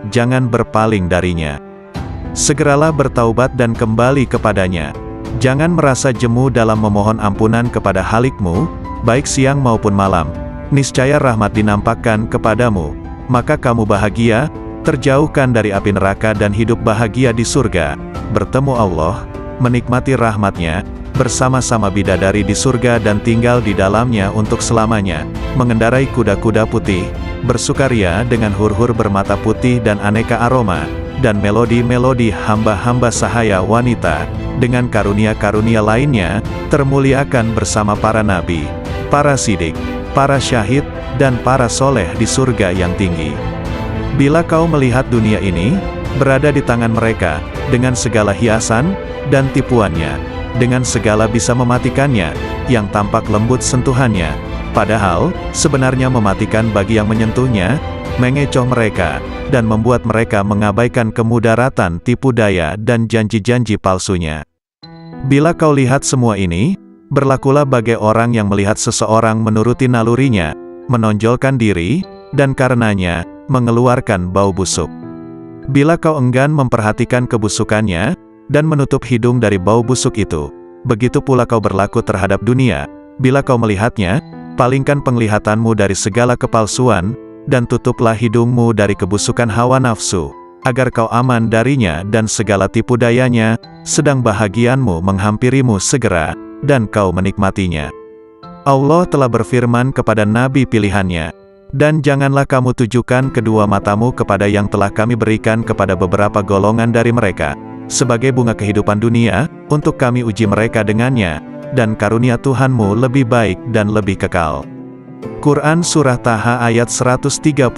jangan berpaling darinya. Segeralah bertaubat dan kembali kepadanya. Jangan merasa jemu dalam memohon ampunan kepada Halikmu, baik siang maupun malam. Niscaya rahmat dinampakkan kepadamu, maka kamu bahagia, terjauhkan dari api neraka dan hidup bahagia di surga, bertemu Allah, menikmati rahmatnya, bersama-sama bidadari di surga dan tinggal di dalamnya untuk selamanya, mengendarai kuda-kuda putih, bersukaria dengan hur-hur bermata putih dan aneka aroma, dan melodi-melodi hamba-hamba sahaya wanita, dengan karunia-karunia lainnya, termuliakan bersama para nabi, para sidik, para syahid, dan para soleh di surga yang tinggi. Bila kau melihat dunia ini, berada di tangan mereka, dengan segala hiasan, dan tipuannya, dengan segala bisa mematikannya, yang tampak lembut sentuhannya, padahal, sebenarnya mematikan bagi yang menyentuhnya, mengecoh mereka, dan membuat mereka mengabaikan kemudaratan tipu daya dan janji-janji palsunya. Bila kau lihat semua ini, berlakulah bagai orang yang melihat seseorang menuruti nalurinya, menonjolkan diri, dan karenanya, mengeluarkan bau busuk. Bila kau enggan memperhatikan kebusukannya, dan menutup hidung dari bau busuk itu, begitu pula kau berlaku terhadap dunia. Bila kau melihatnya, palingkan penglihatanmu dari segala kepalsuan, dan tutuplah hidungmu dari kebusukan hawa nafsu, agar kau aman darinya dan segala tipu dayanya, sedang bahagianmu menghampirimu segera, dan kau menikmatinya. Allah telah berfirman kepada nabi pilihannya, dan janganlah kamu tujukan kedua matamu kepada yang telah kami berikan kepada beberapa golongan dari mereka, sebagai bunga kehidupan dunia, untuk kami uji mereka dengannya, dan karunia Tuhanmu lebih baik dan lebih kekal. Quran Surah Taha ayat 131.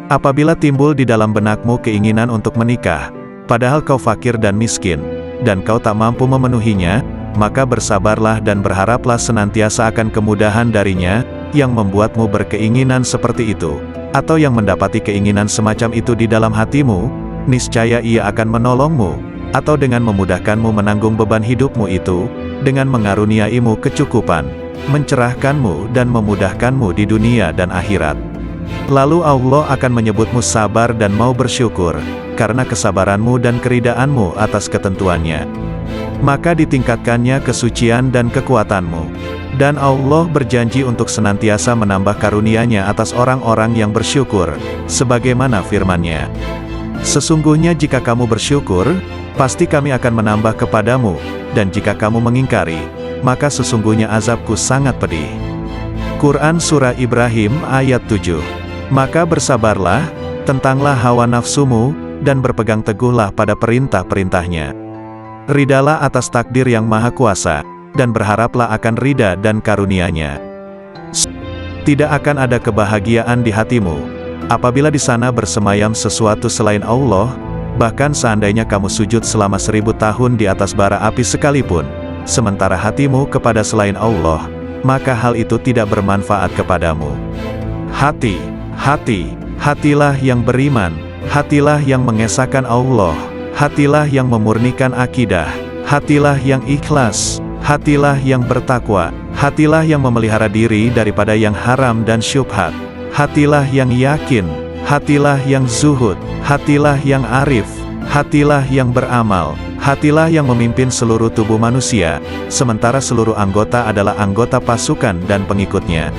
Apabila timbul di dalam benakmu keinginan untuk menikah, padahal kau fakir dan miskin, dan kau tak mampu memenuhinya, maka bersabarlah dan berharaplah senantiasa akan kemudahan darinya, yang membuatmu berkeinginan seperti itu, atau yang mendapati keinginan semacam itu di dalam hatimu, niscaya ia akan menolongmu, atau dengan memudahkanmu menanggung beban hidupmu itu, dengan mengaruniaimu kecukupan, mencerahkanmu dan memudahkanmu di dunia dan akhirat. Lalu Allah akan menyebutmu sabar dan mau bersyukur, karena kesabaranmu dan keridaanmu atas ketentuannya. Maka ditingkatkannya kesucian dan kekuatanmu. Dan Allah berjanji untuk senantiasa menambah karunia-Nya atas orang-orang yang bersyukur, sebagaimana firman-Nya. Sesungguhnya jika kamu bersyukur, pasti kami akan menambah kepadamu, dan jika kamu mengingkari, maka sesungguhnya azabku sangat pedih. Quran Surah Ibrahim ayat 7. Maka bersabarlah, tentanglah hawa nafsumu, dan berpegang teguhlah pada perintah-perintahnya. Ridalah atas takdir yang maha kuasa, dan berharaplah akan rida dan karunia-Nya. Tidak akan ada kebahagiaan di hatimu, apabila di sana bersemayam sesuatu selain Allah, bahkan seandainya kamu sujud selama 1000 tahun di atas bara api sekalipun, sementara hatimu kepada selain Allah, maka hal itu tidak bermanfaat kepadamu. Hatilah yang beriman, hatilah yang mengesahkan Allah, hatilah yang memurnikan akidah, hatilah yang ikhlas, hatilah yang bertakwa, hatilah yang memelihara diri daripada yang haram dan syubhat, hatilah yang yakin, hatilah yang zuhud, hatilah yang arif, hatilah yang beramal, hatilah yang memimpin seluruh tubuh manusia, sementara seluruh anggota adalah anggota pasukan dan pengikutnya.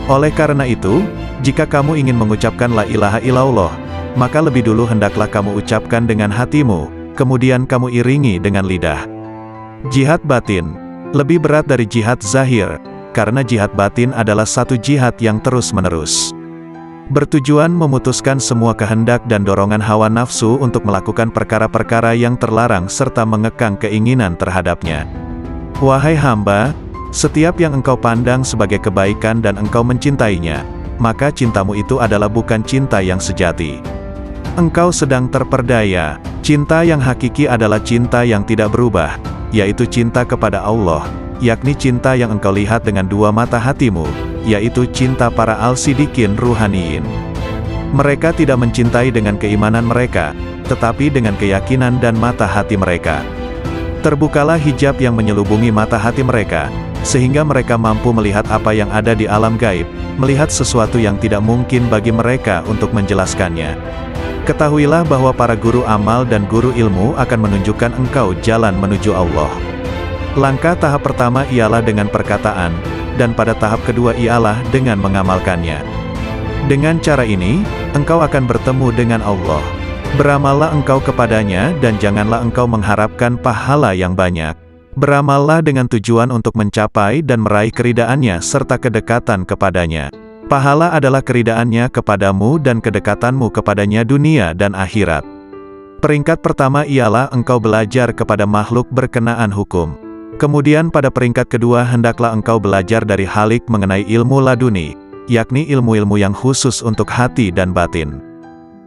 Oleh karena itu, jika kamu ingin mengucapkan la ilaha illallah, maka lebih dulu hendaklah kamu ucapkan dengan hatimu, kemudian kamu iringi dengan lidah. Jihad batin lebih berat dari jihad zahir, karena jihad batin adalah satu jihad yang terus-menerus, bertujuan memutuskan semua kehendak dan dorongan hawa nafsu untuk melakukan perkara-perkara yang terlarang serta mengekang keinginan terhadapnya. Wahai hamba, setiap yang engkau pandang sebagai kebaikan dan engkau mencintainya, maka cintamu itu adalah bukan cinta yang sejati. Engkau sedang terperdaya. Cinta yang hakiki adalah cinta yang tidak berubah, yaitu cinta kepada Allah, yakni cinta yang engkau lihat dengan dua mata hatimu, yaitu cinta para al-sidikin ruhaniyin. Mereka tidak mencintai dengan keimanan mereka, tetapi dengan keyakinan dan mata hati mereka. Terbukalah hijab yang menyelubungi mata hati mereka, sehingga mereka mampu melihat apa yang ada di alam gaib, melihat sesuatu yang tidak mungkin bagi mereka untuk menjelaskannya. Ketahuilah bahwa para guru amal dan guru ilmu akan menunjukkan engkau jalan menuju Allah. Langkah tahap pertama ialah dengan perkataan, dan pada tahap kedua ialah dengan mengamalkannya. Dengan cara ini, engkau akan bertemu dengan Allah. Beramallah engkau kepadanya dan janganlah engkau mengharapkan pahala yang banyak. Beramallah dengan tujuan untuk mencapai dan meraih keridaannya serta kedekatan kepadanya. Pahala adalah keridaannya kepadamu dan kedekatanmu kepadanya dunia dan akhirat. Peringkat pertama ialah engkau belajar kepada makhluk berkenaan hukum. Kemudian pada peringkat kedua hendaklah engkau belajar dari Khalik mengenai ilmu laduni, yakni ilmu-ilmu yang khusus untuk hati dan batin.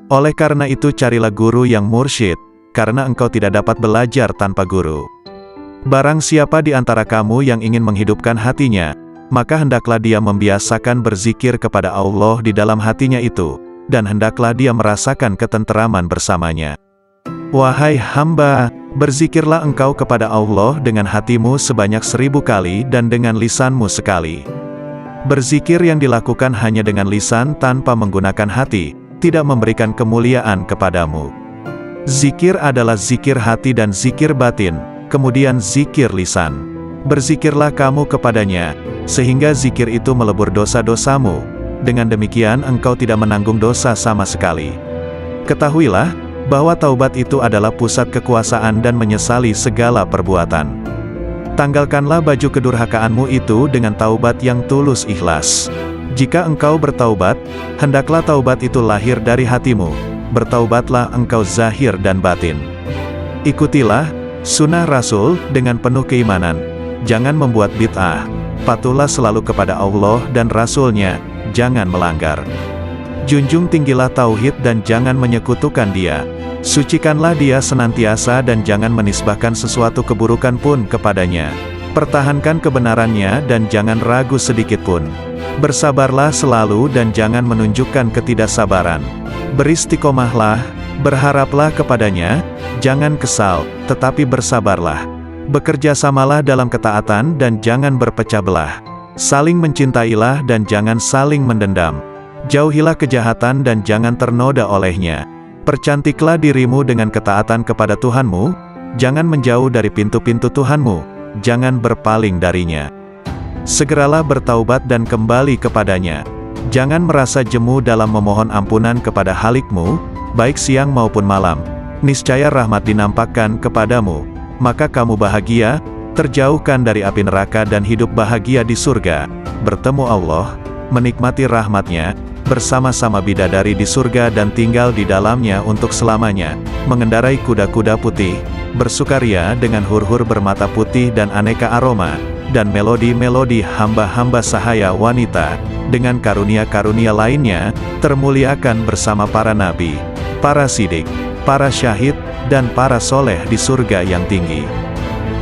Oleh karena itu carilah guru yang mursyid, karena engkau tidak dapat belajar tanpa guru. Barang siapa di antara kamu yang ingin menghidupkan hatinya, maka hendaklah dia membiasakan berzikir kepada Allah di dalam hatinya itu, dan hendaklah dia merasakan ketenteraman bersamanya. Wahai hamba, berzikirlah engkau kepada Allah dengan hatimu sebanyak 1000 kali dan dengan lisanmu sekali. Berzikir yang dilakukan hanya dengan lisan tanpa menggunakan hati, tidak memberikan kemuliaan kepadamu. Zikir adalah zikir hati dan zikir batin, kemudian zikir lisan. Berzikirlah kamu kepadanya, sehingga zikir itu melebur dosa-dosamu. Dengan demikian engkau tidak menanggung dosa sama sekali. Ketahuilah, bahwa taubat itu adalah pusat kekuasaan dan menyesali segala perbuatan. Tanggalkanlah baju kedurhakaanmu itu dengan taubat yang tulus ikhlas. Jika engkau bertaubat, hendaklah taubat itu lahir dari hatimu. Bertaubatlah engkau zahir dan batin. Ikutilah sunnah Rasul dengan penuh keimanan. Jangan membuat bid'ah. Patuhlah selalu kepada Allah dan Rasul-Nya, jangan melanggar. Junjung tinggilah tauhid dan jangan menyekutukan Dia. Sucikanlah Dia senantiasa dan jangan menisbahkan sesuatu keburukan pun kepadanya. Pertahankan kebenarannya dan jangan ragu sedikit pun. Bersabarlah selalu dan jangan menunjukkan ketidaksabaran. Beristiqomahlah, berharaplah kepadanya, jangan kesal, tetapi bersabarlah. Bekerjasamalah dalam ketaatan dan jangan berpecah belah. Saling mencintailah dan jangan saling mendendam. Jauhilah kejahatan dan jangan ternoda olehnya. Percantiklah dirimu dengan ketaatan kepada Tuhanmu, jangan menjauh dari pintu-pintu Tuhanmu, jangan berpaling darinya. Segeralah bertaubat dan kembali kepadanya. Jangan merasa jemu dalam memohon ampunan kepada Khalikmu, baik siang maupun malam. Niscaya rahmat dinampakkan kepadamu, maka kamu bahagia, terjauhkan dari api neraka dan hidup bahagia di surga, bertemu Allah, menikmati rahmatnya, bersama-sama bidadari di surga dan tinggal di dalamnya untuk selamanya, mengendarai kuda-kuda putih, bersukaria dengan hur-hur bermata putih dan aneka aroma, dan melodi-melodi hamba-hamba sahaya wanita, dengan karunia-karunia lainnya, termuliakan bersama para nabi, para sidik, para syahid, dan para soleh di surga yang tinggi.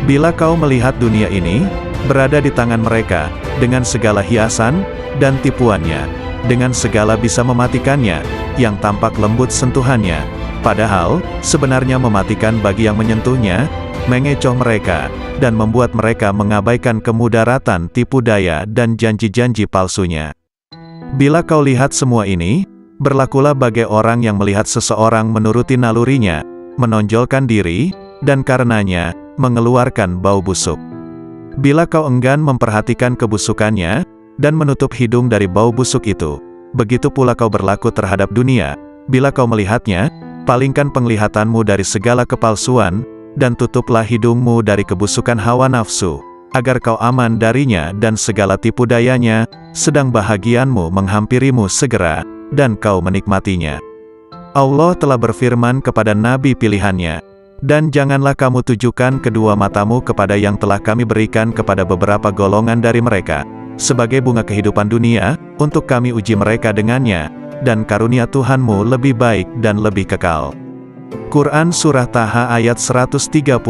Bila kau melihat dunia ini, berada di tangan mereka, dengan segala hiasan, dan tipuannya, dengan segala bisa mematikannya, yang tampak lembut sentuhannya, padahal, sebenarnya mematikan bagi yang menyentuhnya, mengecoh mereka, dan membuat mereka mengabaikan kemudaratan tipu daya dan janji-janji palsunya. Bila kau lihat semua ini, berlakulah bagai orang yang melihat seseorang menuruti nalurinya, menonjolkan diri, dan karenanya, mengeluarkan bau busuk. Bila kau enggan memperhatikan kebusukannya, dan menutup hidung dari bau busuk itu, begitu pula kau berlaku terhadap dunia. Bila kau melihatnya, palingkan penglihatanmu dari segala kepalsuan, dan tutuplah hidungmu dari kebusukan hawa nafsu, agar kau aman darinya dan segala tipu dayanya, sedang bahagianmu menghampirimu segera, dan kau menikmatinya. Allah telah berfirman kepada nabi pilihannya, dan janganlah kamu tujukan kedua matamu kepada yang telah kami berikan kepada beberapa golongan dari mereka, sebagai bunga kehidupan dunia, untuk kami uji mereka dengannya, dan karunia Tuhanmu lebih baik dan lebih kekal. Quran Surah Taha ayat 131.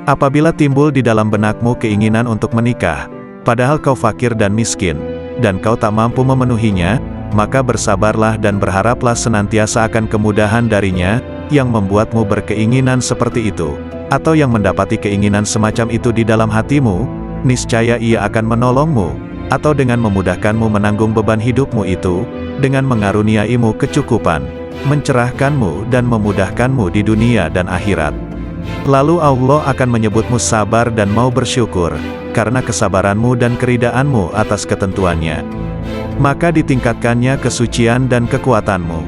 Apabila timbul di dalam benakmu keinginan untuk menikah, padahal kau fakir dan miskin, dan kau tak mampu memenuhinya, maka bersabarlah dan berharaplah senantiasa akan kemudahan darinya, yang membuatmu berkeinginan seperti itu, atau yang mendapati keinginan semacam itu di dalam hatimu, niscaya Ia akan menolongmu, atau dengan memudahkanmu menanggung beban hidupmu itu, dengan mengaruniaimu kecukupan, mencerahkanmu dan memudahkanmu di dunia dan akhirat. Lalu Allah akan menyebutmu sabar dan mau bersyukur, karena kesabaranmu dan keridaanmu atas ketentuannya. Maka ditingkatkannya kesucian dan kekuatanmu.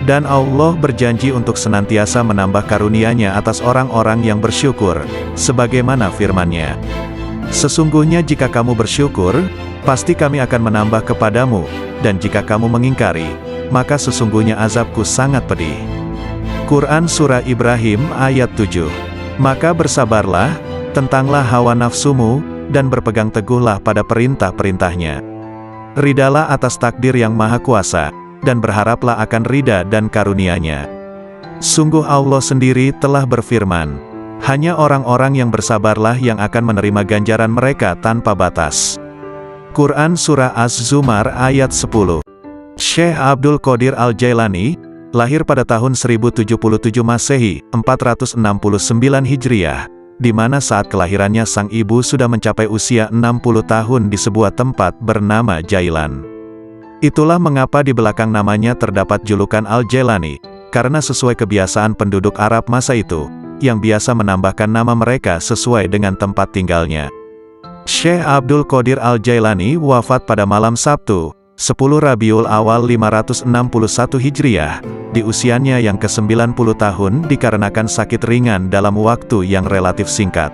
Dan Allah berjanji untuk senantiasa menambah karunia-Nya atas orang-orang yang bersyukur, sebagaimana firman-Nya. Sesungguhnya jika kamu bersyukur, pasti kami akan menambah kepadamu, dan jika kamu mengingkari, maka sesungguhnya azabku sangat pedih. Quran Surah Ibrahim ayat 7. Maka bersabarlah, tentanglah hawa nafsumu, dan berpegang teguhlah pada perintah-perintahnya. Ridalah atas takdir yang maha kuasa, dan berharaplah akan ridha dan karunia-Nya. Sungguh Allah sendiri telah berfirman, hanya orang-orang yang bersabarlah yang akan menerima ganjaran mereka tanpa batas. Quran Surah Az-Zumar ayat 10. Syekh Abdul Qadir Al-Jailani, lahir pada tahun 1077 Masehi, 469 Hijriah, di mana saat kelahirannya sang ibu sudah mencapai usia 60 tahun di sebuah tempat bernama Jailan. Itulah mengapa di belakang namanya terdapat julukan Al-Jailani, karena sesuai kebiasaan penduduk Arab masa itu, yang biasa menambahkan nama mereka sesuai dengan tempat tinggalnya. Syekh Abdul Qadir Al-Jailani wafat pada malam Sabtu, 10 Rabiul Awal 561 Hijriah, di usianya yang ke-90 tahun dikarenakan sakit ringan dalam waktu yang relatif singkat.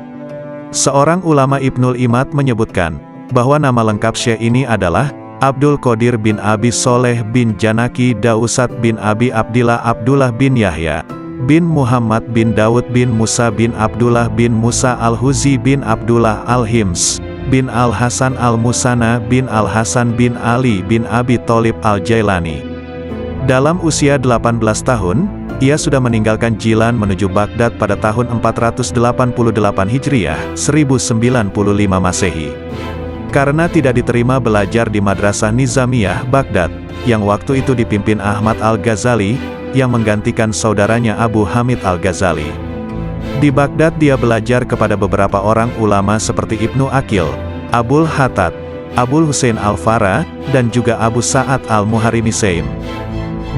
Seorang ulama Ibnul Imad menyebutkan, bahwa nama lengkap Syekh ini adalah Abdul Qadir bin Abi Soleh bin Janaki Dausat bin Abi Abdullah bin Yahya, bin Muhammad bin Daud bin Musa bin Abdullah bin Musa Al-Huzi bin Abdullah Al-Hims, bin Al-Hasan Al-Musana bin Al-Hasan bin Ali bin Abi Tholib Al-Jailani. Dalam usia 18 tahun, ia sudah meninggalkan Jilan menuju Baghdad pada tahun 488 Hijriah, 1095 Masehi. Karena tidak diterima belajar di Madrasah Nizamiyah Baghdad, yang waktu itu dipimpin Ahmad Al-Ghazali, yang menggantikan saudaranya Abu Hamid Al-Ghazali. Di Baghdad dia belajar kepada beberapa orang ulama seperti Ibnu Aqil, Abul Hattad, Abul Husain Al-Farah, dan juga Abu Sa'ad Al-Muharrimisaim.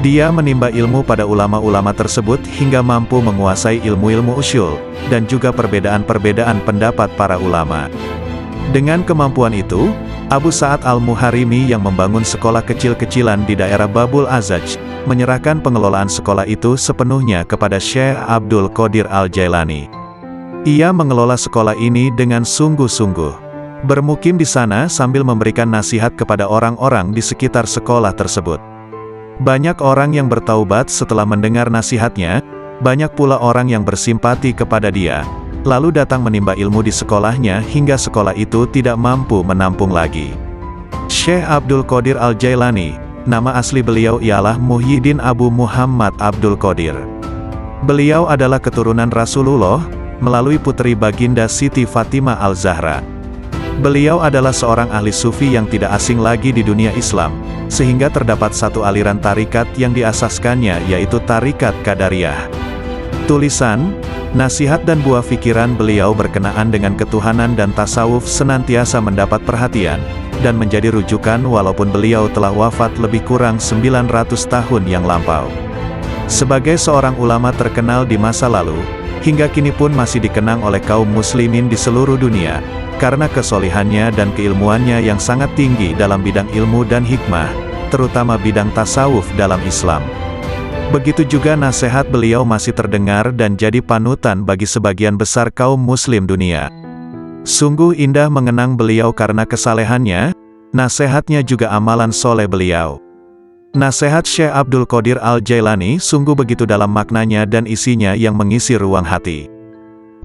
Dia menimba ilmu pada ulama-ulama tersebut hingga mampu menguasai ilmu-ilmu usyul, dan juga perbedaan-perbedaan pendapat para ulama. Dengan kemampuan itu, Abu Sa'ad Al-Muharrimi yang membangun sekolah kecil-kecilan di daerah Babul Azaj, menyerahkan pengelolaan sekolah itu sepenuhnya kepada Syekh Abdul Qadir Al-Jailani. Ia mengelola sekolah ini dengan sungguh-sungguh, bermukim di sana sambil memberikan nasihat kepada orang-orang di sekitar sekolah tersebut. Banyak orang yang bertaubat setelah mendengar nasihatnya, banyak pula orang yang bersimpati kepada dia, lalu datang menimba ilmu di sekolahnya hingga sekolah itu tidak mampu menampung lagi. Syekh Abdul Qadir Al-Jailani, nama asli beliau ialah Muhyiddin Abu Muhammad Abdul Qadir. Beliau adalah keturunan Rasulullah, melalui putri baginda Siti Fatimah Al-Zahra. Beliau adalah seorang ahli sufi yang tidak asing lagi di dunia Islam, sehingga terdapat satu aliran tarikat yang diasaskannya yaitu Tarikat Qadariyah. Tulisan, nasihat dan buah pikiran beliau berkenaan dengan ketuhanan dan tasawuf senantiasa mendapat perhatian, dan menjadi rujukan walaupun beliau telah wafat lebih kurang 900 tahun yang lampau. Sebagai seorang ulama terkenal di masa lalu, hingga kini pun masih dikenang oleh kaum muslimin di seluruh dunia, karena kesolihannya dan keilmuannya yang sangat tinggi dalam bidang ilmu dan hikmah, terutama bidang tasawuf dalam Islam. Begitu juga nasihat beliau masih terdengar dan jadi panutan bagi sebagian besar kaum muslim dunia. Sungguh indah mengenang beliau karena kesalehannya, nasihatnya juga amalan soleh beliau. Nasihat Syekh Abdul Qadir Al-Jailani sungguh begitu dalam maknanya dan isinya yang mengisi ruang hati.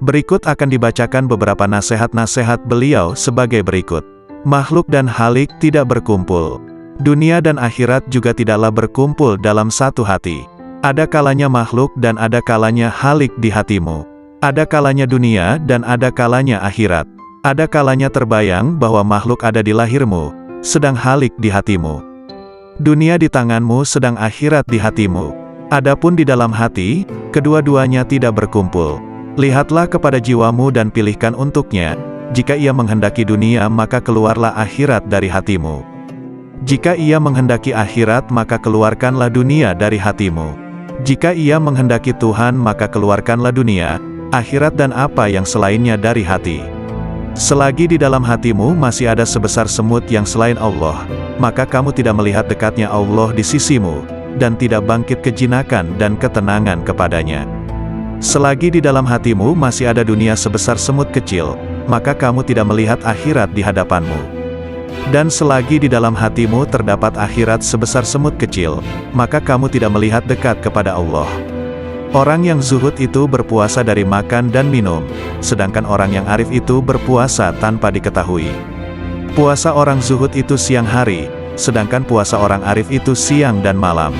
Berikut akan dibacakan beberapa nasihat-nasihat beliau sebagai berikut. Makhluk dan halik tidak berkumpul. Dunia dan akhirat juga tidaklah berkumpul dalam satu hati. Ada kalanya makhluk dan ada kalanya halik di hatimu. Ada kalanya dunia dan ada kalanya akhirat. Ada kalanya terbayang bahwa makhluk ada di lahirmu, sedang halik di hatimu. Dunia di tanganmu sedang akhirat di hatimu. Adapun di dalam hati, kedua-duanya tidak berkumpul. Lihatlah kepada jiwamu dan pilihkan untuknya, Jika ia menghendaki dunia maka keluarlah akhirat dari hatimu. Jika ia menghendaki akhirat maka keluarkanlah dunia dari hatimu. Jika ia menghendaki Tuhan maka keluarkanlah dunia, akhirat dan apa yang selainnya dari hati. Selagi di dalam hatimu masih ada sebesar semut yang selain Allah, maka kamu tidak melihat dekatnya Allah di sisimu, dan tidak bangkit kejinakan dan ketenangan kepadanya. Selagi di dalam hatimu masih ada dunia sebesar semut kecil, maka kamu tidak melihat akhirat di hadapanmu. Dan selagi di dalam hatimu terdapat akhirat sebesar semut kecil, maka kamu tidak melihat dekat kepada Allah. Orang yang zuhud itu berpuasa dari makan dan minum, sedangkan orang yang arif itu berpuasa tanpa diketahui. Puasa orang zuhud itu siang hari, sedangkan puasa orang arif itu siang dan malam.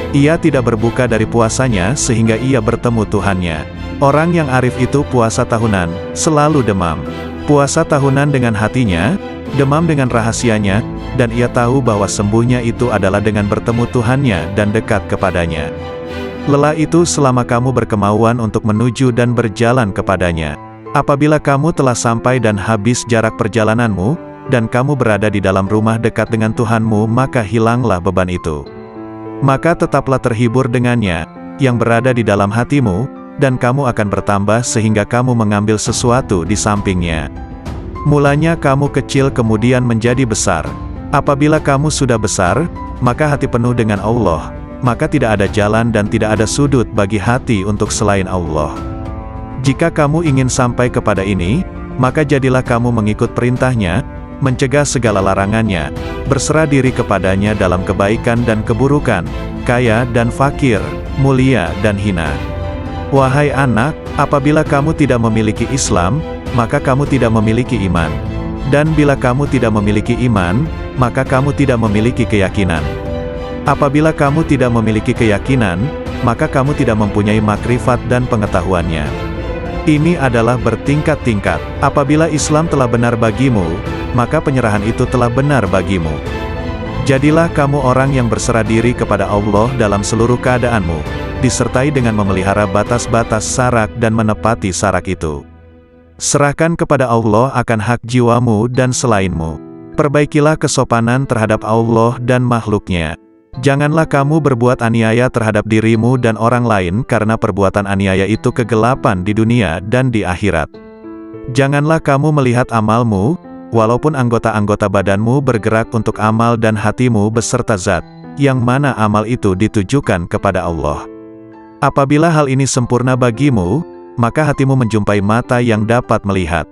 Ia tidak berbuka dari puasanya sehingga ia bertemu Tuhannya. Orang yang arif itu puasa tahunan, selalu demam. Puasa tahunan dengan hatinya, demam dengan rahasianya, dan ia tahu bahwa sembuhnya itu adalah dengan bertemu Tuhannya dan dekat kepadanya. Lelah itu selama kamu berkemauan untuk menuju dan berjalan kepadanya. Apabila kamu telah sampai dan habis jarak perjalananmu, dan kamu berada di dalam rumah dekat dengan Tuhanmu, maka hilanglah beban itu. Maka tetaplah terhibur dengannya, yang berada di dalam hatimu, dan kamu akan bertambah sehingga kamu mengambil sesuatu di sampingnya. Mulanya kamu kecil kemudian menjadi besar. Apabila kamu sudah besar, maka hati penuh dengan Allah, maka tidak ada jalan dan tidak ada sudut bagi hati untuk selain Allah. Jika kamu ingin sampai kepada ini, maka jadilah kamu mengikut perintahnya, mencegah segala larangannya, berserah diri kepadanya dalam kebaikan dan keburukan, kaya dan fakir, mulia dan hina. Wahai anak, apabila kamu tidak memiliki Islam, maka kamu tidak memiliki iman. Dan bila kamu tidak memiliki iman, maka kamu tidak memiliki keyakinan. Apabila kamu tidak memiliki keyakinan, maka kamu tidak mempunyai makrifat dan pengetahuannya. Ini adalah bertingkat-tingkat. Apabila Islam telah benar bagimu, maka penyerahan itu telah benar bagimu. Jadilah kamu orang yang berserah diri kepada Allah dalam seluruh keadaanmu, disertai dengan memelihara batas-batas sarak dan menepati sarak itu. Serahkan kepada Allah akan hak jiwamu dan selainmu. Perbaikilah kesopanan terhadap Allah dan makhluknya. Janganlah kamu berbuat aniaya terhadap dirimu dan orang lain karena perbuatan aniaya itu kegelapan di dunia dan di akhirat. Janganlah kamu melihat amalmu, walaupun anggota-anggota badanmu bergerak untuk amal dan hatimu beserta zat, yang mana amal itu ditujukan kepada Allah. Apabila hal ini sempurna bagimu, maka hatimu menjumpai mata yang dapat melihat.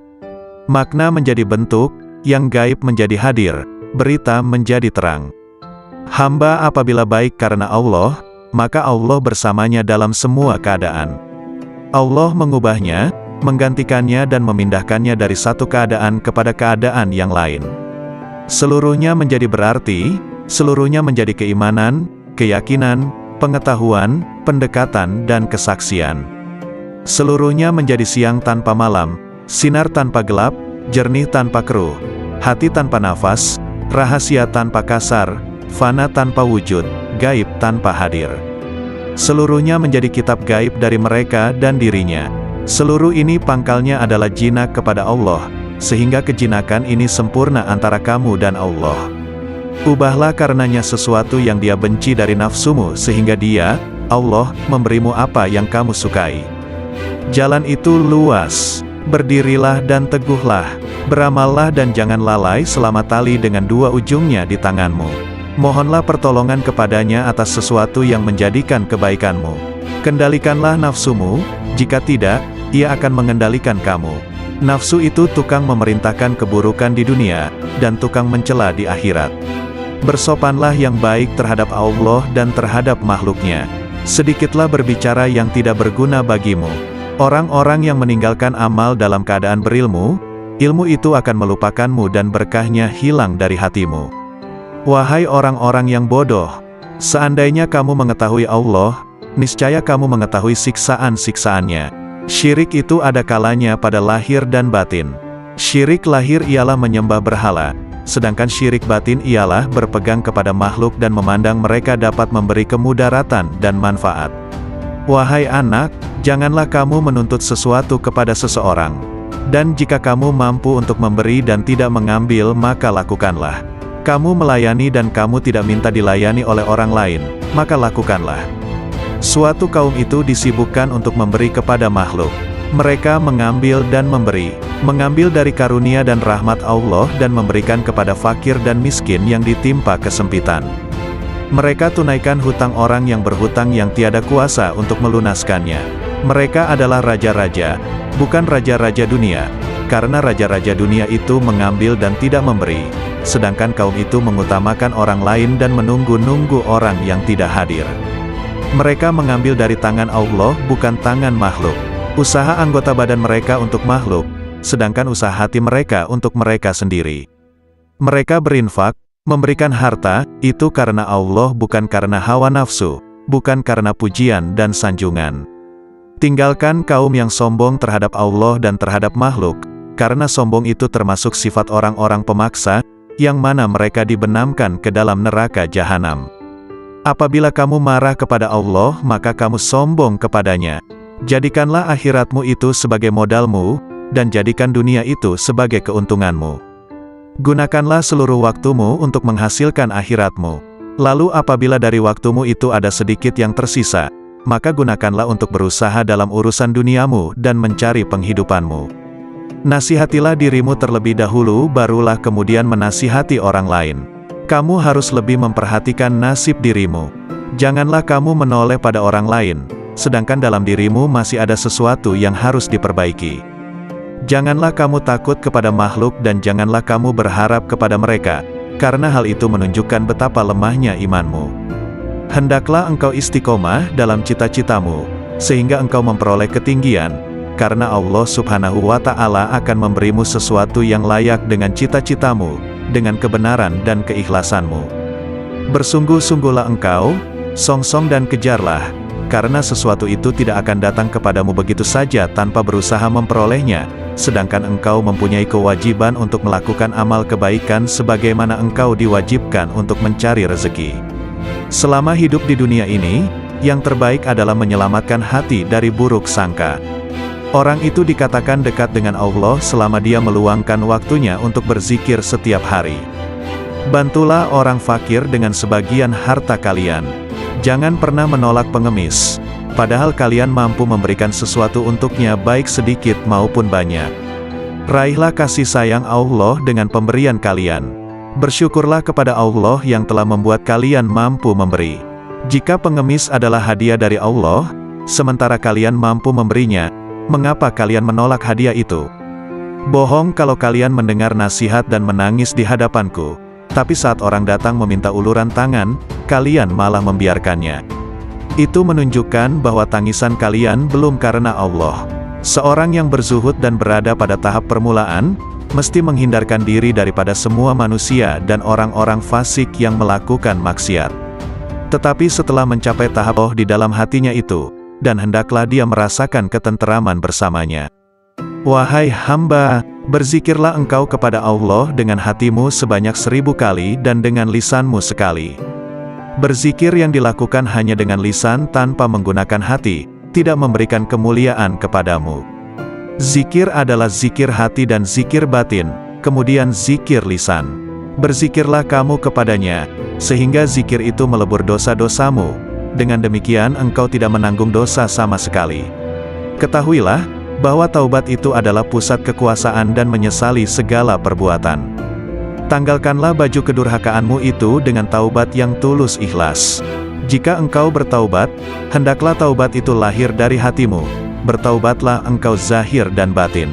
Makna menjadi bentuk, yang gaib menjadi hadir, berita menjadi terang. Hamba apabila baik karena Allah, maka Allah bersamanya dalam semua keadaan. Allah mengubahnya, menggantikannya dan memindahkannya dari satu keadaan kepada keadaan yang lain. Seluruhnya menjadi berarti, seluruhnya menjadi keimanan, keyakinan, pengetahuan, pendekatan dan kesaksian. Seluruhnya menjadi siang tanpa malam, sinar tanpa gelap, jernih tanpa keruh, hati tanpa nafas, rahasia tanpa kasar, fana tanpa wujud, gaib tanpa hadir. Seluruhnya menjadi kitab gaib dari mereka dan dirinya. Seluruh ini pangkalnya adalah jinak kepada Allah, sehingga kejinakan ini sempurna antara kamu dan Allah. Ubahlah karenanya sesuatu yang dia benci dari nafsumu sehingga dia, Allah, memberimu apa yang kamu sukai. Jalan itu luas, berdirilah dan teguhlah, beramallah dan jangan lalai selama tali dengan dua ujungnya di tanganmu. Mohonlah pertolongan kepadanya atas sesuatu yang menjadikan kebaikanmu. Kendalikanlah nafsumu, jika tidak, ia akan mengendalikan kamu. Nafsu itu tukang memerintahkan keburukan di dunia, dan tukang mencela di akhirat. Bersopanlah yang baik terhadap Allah dan terhadap makhluknya. Sedikitlah berbicara yang tidak berguna bagimu. Orang-orang yang meninggalkan amal dalam keadaan berilmu, ilmu itu akan melupakanmu dan berkahnya hilang dari hatimu. Wahai orang-orang yang bodoh, seandainya kamu mengetahui Allah, niscaya kamu mengetahui siksaan-siksaannya. Syirik itu ada kalanya pada lahir dan batin. Syirik lahir ialah menyembah berhala, sedangkan syirik batin ialah berpegang kepada makhluk dan memandang mereka dapat memberi kemudaratan dan manfaat. Wahai anak, janganlah kamu menuntut sesuatu kepada seseorang. Dan jika kamu mampu untuk memberi dan tidak mengambil, maka lakukanlah. Kamu melayani dan kamu tidak minta dilayani oleh orang lain, maka lakukanlah. Suatu kaum itu disibukkan untuk memberi kepada makhluk. Mereka mengambil dan memberi, mengambil dari karunia dan rahmat Allah dan memberikan kepada fakir dan miskin yang ditimpa kesempitan. Mereka tunaikan hutang orang yang berhutang yang tiada kuasa untuk melunaskannya. Mereka adalah raja-raja, bukan raja-raja dunia, karena raja-raja dunia itu mengambil dan tidak memberi, sedangkan kaum itu mengutamakan orang lain dan menunggu-nunggu orang yang tidak hadir. Mereka mengambil dari tangan Allah, bukan tangan makhluk. Usaha anggota badan mereka untuk makhluk, sedangkan usaha hati mereka untuk mereka sendiri. Mereka berinfak, memberikan harta, itu karena Allah bukan karena hawa nafsu, bukan karena pujian dan sanjungan. Tinggalkan kaum yang sombong terhadap Allah dan terhadap makhluk, karena sombong itu termasuk sifat orang-orang pemaksa, yang mana mereka dibenamkan ke dalam neraka jahanam. Apabila kamu marah kepada Allah, maka kamu sombong kepadanya. Jadikanlah akhiratmu itu sebagai modalmu, dan jadikan dunia itu sebagai keuntunganmu. Gunakanlah seluruh waktumu untuk menghasilkan akhiratmu. Lalu apabila dari waktumu itu ada sedikit yang tersisa, maka gunakanlah untuk berusaha dalam urusan duniamu dan mencari penghidupanmu. Nasihatilah dirimu terlebih dahulu, barulah kemudian menasihati orang lain. Kamu harus lebih memperhatikan nasib dirimu. Janganlah kamu menoleh pada orang lain, sedangkan dalam dirimu masih ada sesuatu yang harus diperbaiki. Janganlah kamu takut kepada makhluk dan janganlah kamu berharap kepada mereka, karena hal itu menunjukkan betapa lemahnya imanmu. Hendaklah engkau istiqomah dalam cita-citamu, sehingga engkau memperoleh ketinggian, karena Allah Subhanahu wa Ta'ala akan memberimu sesuatu yang layak dengan cita-citamu, dengan kebenaran dan keikhlasanmu. Bersungguh-sungguhlah engkau, songsong dan kejarlah, karena sesuatu itu tidak akan datang kepadamu begitu saja tanpa berusaha memperolehnya, sedangkan engkau mempunyai kewajiban untuk melakukan amal kebaikan sebagaimana engkau diwajibkan untuk mencari rezeki. Selama hidup di dunia ini, yang terbaik adalah menyelamatkan hati dari buruk sangka. Orang itu dikatakan dekat dengan Allah selama dia meluangkan waktunya untuk berzikir setiap hari. Bantulah orang fakir dengan sebagian harta kalian. Jangan pernah menolak pengemis, padahal kalian mampu memberikan sesuatu untuknya baik sedikit maupun banyak. Raihlah kasih sayang Allah dengan pemberian kalian. Bersyukurlah kepada Allah yang telah membuat kalian mampu memberi. Jika pengemis adalah hadiah dari Allah, sementara kalian mampu memberinya, mengapa kalian menolak hadiah itu? Bohong kalau kalian mendengar nasihat dan menangis di hadapanku, tapi saat orang datang meminta uluran tangan, kalian malah membiarkannya. Itu menunjukkan bahwa tangisan kalian belum karena Allah. Seorang yang berzuhud dan berada pada tahap permulaan, mesti menghindarkan diri daripada semua manusia dan orang-orang fasik yang melakukan maksiat. Tetapi setelah mencapai tahap Allah di dalam hatinya itu, dan hendaklah dia merasakan ketenteraman bersamanya. Wahai hamba, berzikirlah engkau kepada Allah dengan hatimu sebanyak 1000 kali dan dengan lisanmu sekali. Berzikir yang dilakukan hanya dengan lisan tanpa menggunakan hati, tidak memberikan kemuliaan kepadamu. Zikir adalah zikir hati dan zikir batin, kemudian zikir lisan. Berzikirlah kamu kepadanya, sehingga zikir itu melebur dosa-dosamu. Dengan demikian engkau tidak menanggung dosa sama sekali. Ketahuilah, bahwa taubat itu adalah pusat kekuasaan dan menyesali segala perbuatan. Tanggalkanlah baju kedurhakaanmu itu dengan taubat yang tulus ikhlas. Jika engkau bertaubat, hendaklah taubat itu lahir dari hatimu. Bertaubatlah engkau zahir dan batin.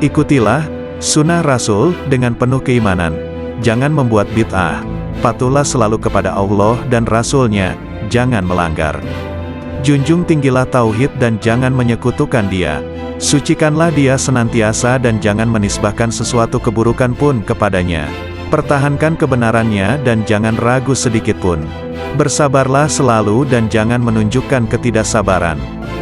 Ikutilah sunnah Rasul dengan penuh keimanan. Jangan membuat bid'ah. Patuhlah selalu kepada Allah dan Rasul-Nya, jangan melanggar. Junjung tinggilah tauhid dan jangan menyekutukan Dia. Sucikanlah Dia senantiasa dan jangan menisbahkan sesuatu keburukan pun kepadanya. Pertahankan kebenarannya dan jangan ragu sedikitpun. Bersabarlah selalu dan jangan menunjukkan ketidaksabaran.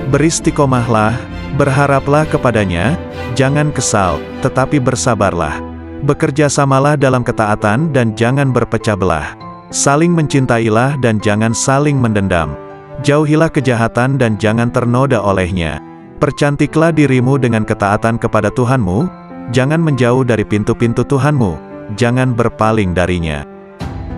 Beristiqomahlah, berharaplah kepadanya, jangan kesal, tetapi bersabarlah. Bekerjasamalah dalam ketaatan dan jangan berpecah belah. Saling mencintailah dan jangan saling mendendam. Jauhilah kejahatan dan jangan ternoda olehnya. Percantiklah dirimu dengan ketaatan kepada Tuhanmu, jangan menjauh dari pintu-pintu Tuhanmu, jangan berpaling darinya.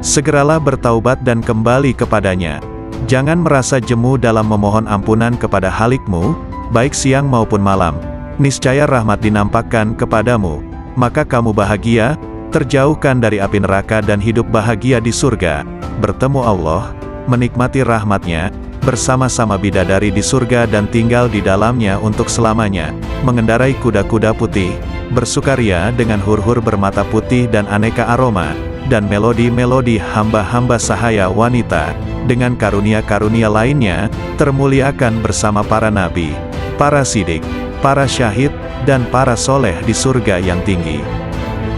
Segeralah bertaubat dan kembali kepadanya. Jangan merasa jemu dalam memohon ampunan kepada Halikmu, baik siang maupun malam. Niscaya rahmat dinampakkan kepadamu, maka kamu bahagia, terjauhkan dari api neraka dan hidup bahagia di surga, bertemu Allah, menikmati rahmatnya, bersama-sama bidadari di surga dan tinggal di dalamnya untuk selamanya, mengendarai kuda-kuda putih, bersukaria dengan hur-hur bermata putih dan aneka aroma, dan melodi-melodi hamba-hamba sahaya wanita, dengan karunia-karunia lainnya, termuliakan bersama para nabi, para sidik, para syahid, dan para soleh di surga yang tinggi.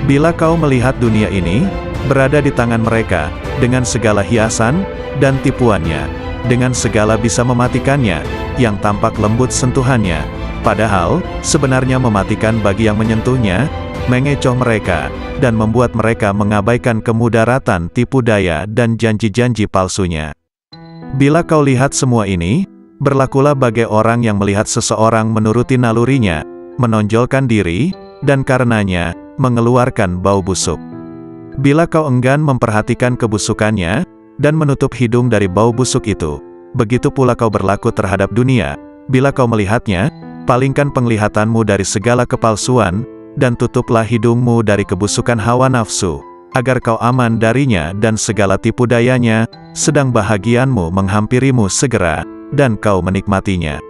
Bila kau melihat dunia ini, berada di tangan mereka, dengan segala hiasan, dan tipuannya, dengan segala bisa mematikannya, yang tampak lembut sentuhannya, padahal, sebenarnya mematikan bagi yang menyentuhnya, mengecoh mereka, dan membuat mereka mengabaikan kemudaratan tipu daya dan janji-janji palsunya. Bila kau lihat semua ini, berlakulah bagai orang yang melihat seseorang menuruti nalurinya, menonjolkan diri, dan karenanya, mengeluarkan bau busuk. Bila kau enggan memperhatikan kebusukannya, dan menutup hidung dari bau busuk itu, begitu pula kau berlaku terhadap dunia. Bila kau melihatnya, palingkan penglihatanmu dari segala kepalsuan, dan tutuplah hidungmu dari kebusukan hawa nafsu, agar kau aman darinya dan segala tipu dayanya, sedang bahagianmu menghampirimu segera, dan kau menikmatinya.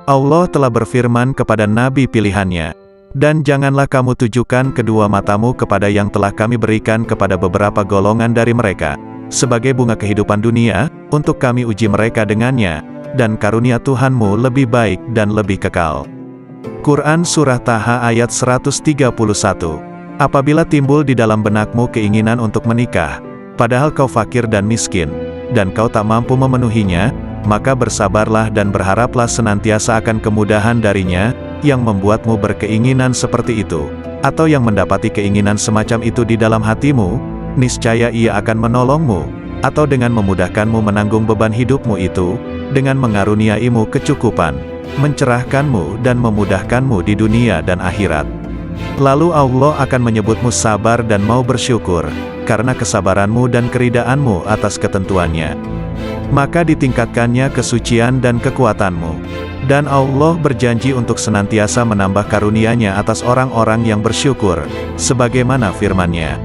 Allah telah berfirman kepada nabi pilihannya, dan janganlah kamu tujukan kedua matamu kepada yang telah kami berikan kepada beberapa golongan dari mereka, sebagai bunga kehidupan dunia, untuk kami uji mereka dengannya, dan karunia Tuhanmu lebih baik dan lebih kekal. Quran Surah Taha ayat 131. Apabila timbul di dalam benakmu keinginan untuk menikah, padahal kau fakir dan miskin, dan kau tak mampu memenuhinya, maka bersabarlah dan berharaplah senantiasa akan kemudahan darinya, yang membuatmu berkeinginan seperti itu, atau yang mendapati keinginan semacam itu di dalam hatimu, niscaya ia akan menolongmu, atau dengan memudahkanmu menanggung beban hidupmu itu, dengan mengaruniaimu kecukupan, mencerahkanmu dan memudahkanmu di dunia dan akhirat. Lalu Allah akan menyebutmu sabar dan mau bersyukur, karena kesabaranmu dan keridaanmu atas ketentuannya. Maka ditingkatkannya kesucian dan kekuatanmu. Dan Allah berjanji untuk senantiasa menambah karunia-Nya atas orang-orang yang bersyukur, sebagaimana firman-Nya.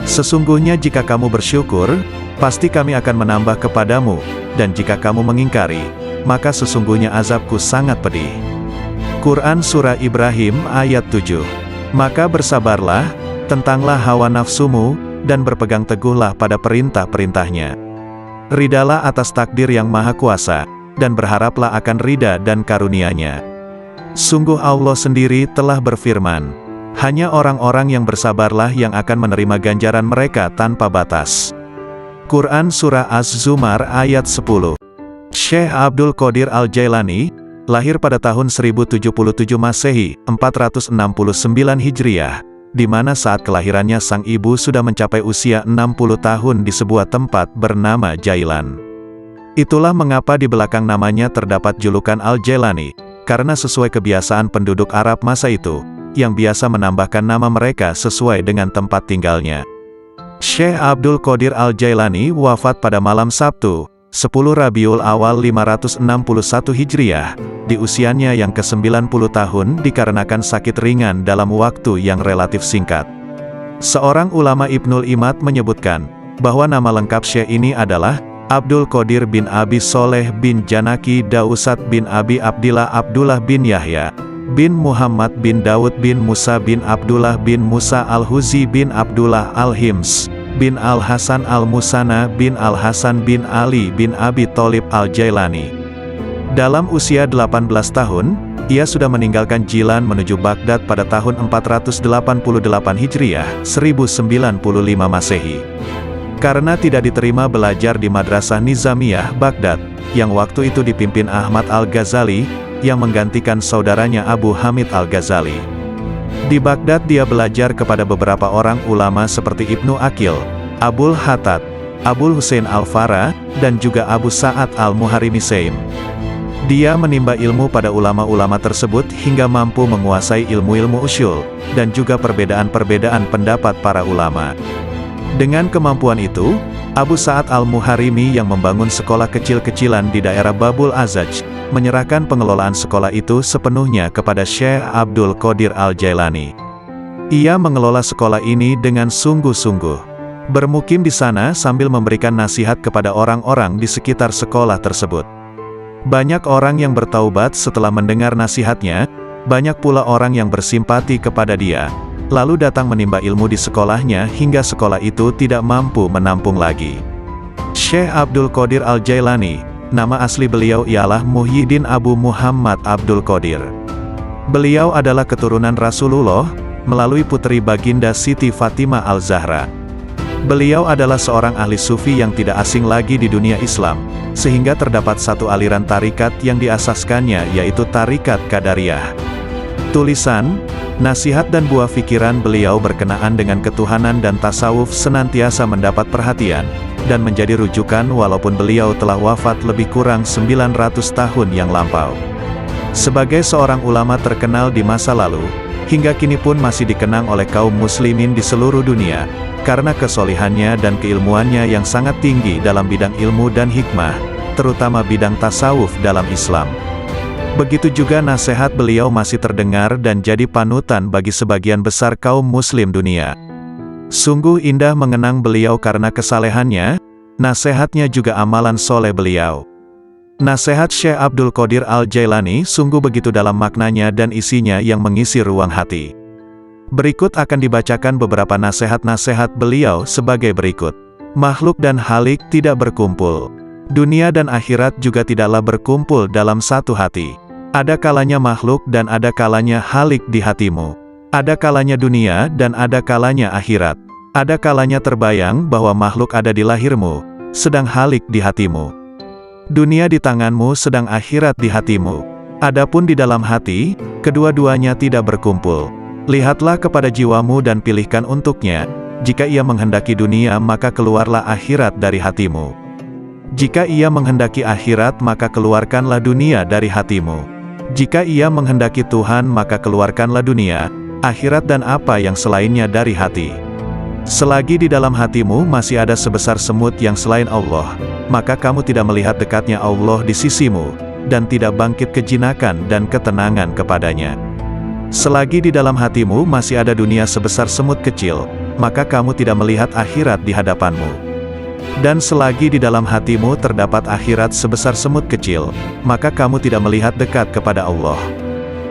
Sesungguhnya jika kamu bersyukur, pasti kami akan menambah kepadamu, dan jika kamu mengingkari, maka sesungguhnya azabku sangat pedih. Quran Surah Ibrahim ayat 7. Maka bersabarlah, tentanglah hawa nafsumu, dan berpegang teguhlah pada perintah-perintahnya. Ridalah atas takdir yang maha kuasa, dan berharaplah akan ridha dan karunia-Nya. Sungguh Allah sendiri telah berfirman, hanya orang-orang yang bersabarlah yang akan menerima ganjaran mereka tanpa batas. Quran Surah Az-Zumar ayat 10. Syekh Abdul Qadir Al-Jailani, lahir pada tahun 1077 Masehi, 469 Hijriah, di mana saat kelahirannya sang ibu sudah mencapai usia 60 tahun di sebuah tempat bernama Jailan. Itulah mengapa di belakang namanya terdapat julukan Al-Jailani, karena sesuai kebiasaan penduduk Arab masa itu, yang biasa menambahkan nama mereka sesuai dengan tempat tinggalnya. Syekh Abdul Qadir Al-Jailani wafat pada malam Sabtu, 10 Rabiul Awal 561 Hijriah, di usianya yang ke-90 tahun dikarenakan sakit ringan dalam waktu yang relatif singkat. Seorang ulama Ibnul Imad menyebutkan, bahwa nama lengkap Syekh ini adalah Abdul Qadir bin Abi Soleh bin Janaki Dausat bin Abi Abdillah Abdullah bin Yahya bin Muhammad bin Daud bin Musa bin Abdullah bin Musa Al-Huzi bin Abdullah Al-Hims bin Al-Hasan Al-Musana bin Al-Hasan bin Ali bin Abi Tholib Al-Jailani. Dalam usia 18 tahun, ia sudah meninggalkan Jilan menuju Baghdad pada tahun 488 Hijriah, 1095 Masehi. Karena tidak diterima belajar di Madrasah Nizamiyah Baghdad, yang waktu itu dipimpin Ahmad Al-Ghazali, yang menggantikan saudaranya Abu Hamid Al-Ghazali. Di Baghdad dia belajar kepada beberapa orang ulama seperti Ibnu Aqil, Abul Hattad, Abul Husain Al-Fara, dan juga Abu Sa'ad Al-Muharimi Saim. Dia menimba ilmu pada ulama-ulama tersebut hingga mampu menguasai ilmu-ilmu usyul, dan juga perbedaan-perbedaan pendapat para ulama. Dengan kemampuan itu, Abu Sa'ad al-Muharimi yang membangun sekolah kecil-kecilan di daerah Babul Azaj, menyerahkan pengelolaan sekolah itu sepenuhnya kepada Syekh Abdul Qadir al-Jailani. Ia mengelola sekolah ini dengan sungguh-sungguh, bermukim di sana sambil memberikan nasihat kepada orang-orang di sekitar sekolah tersebut. Banyak orang yang bertaubat setelah mendengar nasihatnya, banyak pula orang yang bersimpati kepada dia, lalu datang menimba ilmu di sekolahnya hingga sekolah itu tidak mampu menampung lagi. Syekh Abdul Qadir al-Jailani, nama asli beliau ialah Muhyiddin Abu Muhammad Abdul Qadir. Beliau adalah keturunan Rasulullah, melalui putri baginda Siti Fatimah al-Zahra. Beliau adalah seorang ahli sufi yang tidak asing lagi di dunia Islam, sehingga terdapat satu aliran tarikat yang diasaskannya yaitu Tarikat Qadariyah. Tulisan, nasihat dan buah pikiran beliau berkenaan dengan ketuhanan dan tasawuf senantiasa mendapat perhatian, dan menjadi rujukan walaupun beliau telah wafat lebih kurang 900 tahun yang lampau. Sebagai seorang ulama terkenal di masa lalu, hingga kini pun masih dikenang oleh kaum muslimin di seluruh dunia, karena kesolihannya dan keilmuannya yang sangat tinggi dalam bidang ilmu dan hikmah, terutama bidang tasawuf dalam Islam. Begitu juga nasihat beliau masih terdengar dan jadi panutan bagi sebagian besar kaum muslim dunia. Sungguh indah mengenang beliau karena kesalehannya, nasihatnya juga amalan soleh beliau. Nasihat Syekh Abdul Qadir al-Jailani sungguh begitu dalam maknanya dan isinya yang mengisi ruang hati. Berikut akan dibacakan beberapa nasihat-nasihat beliau sebagai berikut. Makhluk dan halik tidak berkumpul. Dunia dan akhirat juga tidaklah berkumpul dalam satu hati. Ada kalanya makhluk dan ada kalanya halik di hatimu. Ada kalanya dunia dan ada kalanya akhirat. Ada kalanya terbayang bahwa makhluk ada di lahirmu, sedang halik di hatimu. Dunia di tanganmu sedang akhirat di hatimu. Adapun di dalam hati, kedua-duanya tidak berkumpul. Lihatlah kepada jiwamu dan pilihkan untuknya. Jika ia menghendaki dunia maka keluarlah akhirat dari hatimu. Jika ia menghendaki akhirat maka keluarkanlah dunia dari hatimu. Jika ia menghendaki Tuhan maka keluarkanlah dunia, akhirat dan apa yang selainnya dari hati. Selagi di dalam hatimu masih ada sebesar semut yang selain Allah, maka kamu tidak melihat dekatnya Allah di sisimu, dan tidak bangkit kejinakan dan ketenangan kepadanya. Selagi di dalam hatimu masih ada dunia sebesar semut kecil, maka kamu tidak melihat akhirat di hadapanmu. Dan selagi di dalam hatimu terdapat akhirat sebesar semut kecil, maka kamu tidak melihat dekat kepada Allah.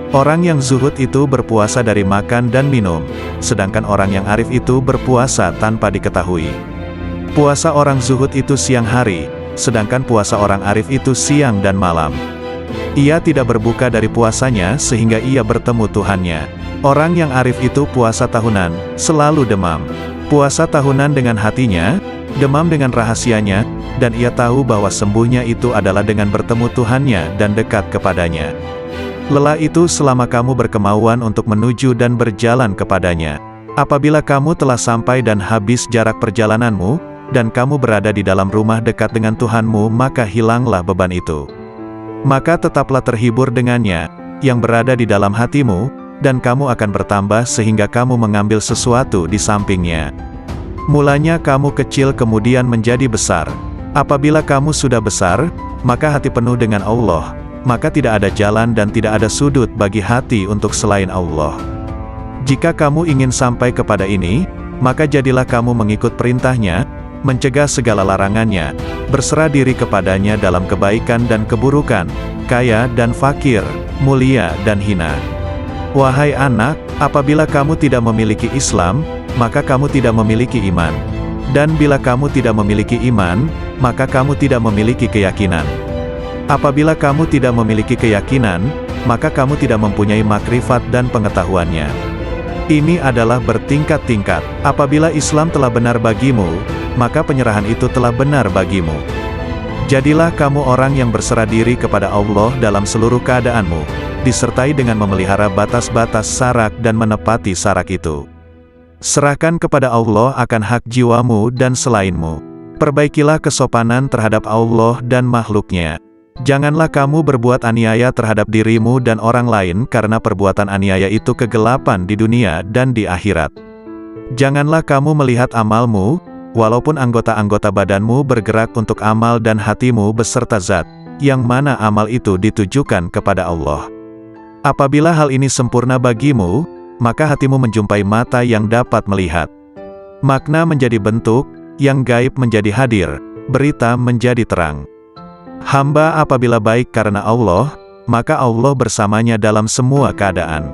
Orang yang zuhud itu berpuasa dari makan dan minum, sedangkan orang yang arif itu berpuasa tanpa diketahui. Puasa orang zuhud itu siang hari, sedangkan puasa orang arif itu siang dan malam. Ia tidak berbuka dari puasanya sehingga ia bertemu Tuhannya. Orang yang arif itu puasa tahunan, selalu demam. Puasa tahunan dengan hatinya, demam dengan rahasianya, dan ia tahu bahwa sembuhnya itu adalah dengan bertemu Tuhannya dan dekat kepadanya. Lelah itu selama kamu berkemauan untuk menuju dan berjalan kepadanya. Apabila kamu telah sampai dan habis jarak perjalananmu, dan kamu berada di dalam rumah dekat dengan Tuhanmu, maka hilanglah beban itu. Maka tetaplah terhibur dengannya, yang berada di dalam hatimu, dan kamu akan bertambah sehingga kamu mengambil sesuatu di sampingnya. Mulanya kamu kecil kemudian menjadi besar. Apabila kamu sudah besar, maka hati penuh dengan Allah, maka tidak ada jalan dan tidak ada sudut bagi hati untuk selain Allah. Jika kamu ingin sampai kepada ini, maka jadilah kamu mengikut perintahnya, mencegah segala larangannya, berserah diri kepadanya dalam kebaikan dan keburukan, kaya dan fakir, mulia dan hina. Wahai anak, apabila kamu tidak memiliki Islam, maka kamu tidak memiliki iman. Dan bila kamu tidak memiliki iman, maka kamu tidak memiliki keyakinan. Apabila kamu tidak memiliki keyakinan, maka kamu tidak mempunyai makrifat dan pengetahuannya. Ini adalah bertingkat-tingkat. Apabila Islam telah benar bagimu, maka penyerahan itu telah benar bagimu. Jadilah kamu orang yang berserah diri kepada Allah dalam seluruh keadaanmu, disertai dengan memelihara batas-batas sarak dan menepati sarak itu. Serahkan kepada Allah akan hak jiwamu dan selainmu. Perbaikilah kesopanan terhadap Allah dan makhluknya. Janganlah kamu berbuat aniaya terhadap dirimu dan orang lain karena perbuatan aniaya itu kegelapan di dunia dan di akhirat. Janganlah kamu melihat amalmu, walaupun anggota-anggota badanmu bergerak untuk amal dan hatimu beserta zat, yang mana amal itu ditujukan kepada Allah. Apabila hal ini sempurna bagimu, maka hatimu menjumpai mata yang dapat melihat. Makna menjadi bentuk, yang gaib menjadi hadir, berita menjadi terang. Hamba apabila baik karena Allah, maka Allah bersamanya dalam semua keadaan.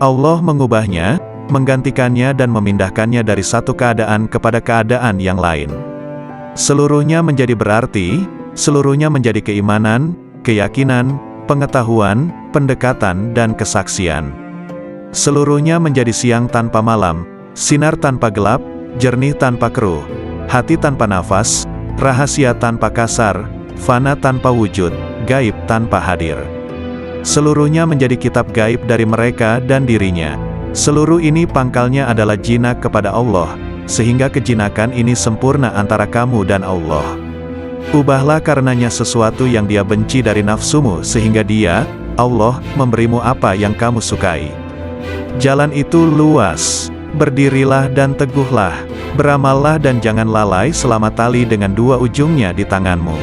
Allah mengubahnya, menggantikannya dan memindahkannya dari satu keadaan kepada keadaan yang lain. Seluruhnya menjadi berarti, seluruhnya menjadi keimanan, keyakinan, pengetahuan, pendekatan dan kesaksian. Seluruhnya menjadi siang tanpa malam, sinar tanpa gelap, jernih tanpa keruh, hati tanpa nafas, rahasia tanpa kasar, fana tanpa wujud, gaib tanpa hadir. Seluruhnya menjadi kitab gaib dari mereka dan dirinya. Seluruh ini pangkalnya adalah jinak kepada Allah, sehingga kejinakan ini sempurna antara kamu dan Allah. Ubahlah karenanya sesuatu yang dia benci dari nafsumu sehingga dia, Allah, memberimu apa yang kamu sukai. Jalan itu luas, berdirilah dan teguhlah, beramallah dan jangan lalai selama tali dengan dua ujungnya di tanganmu.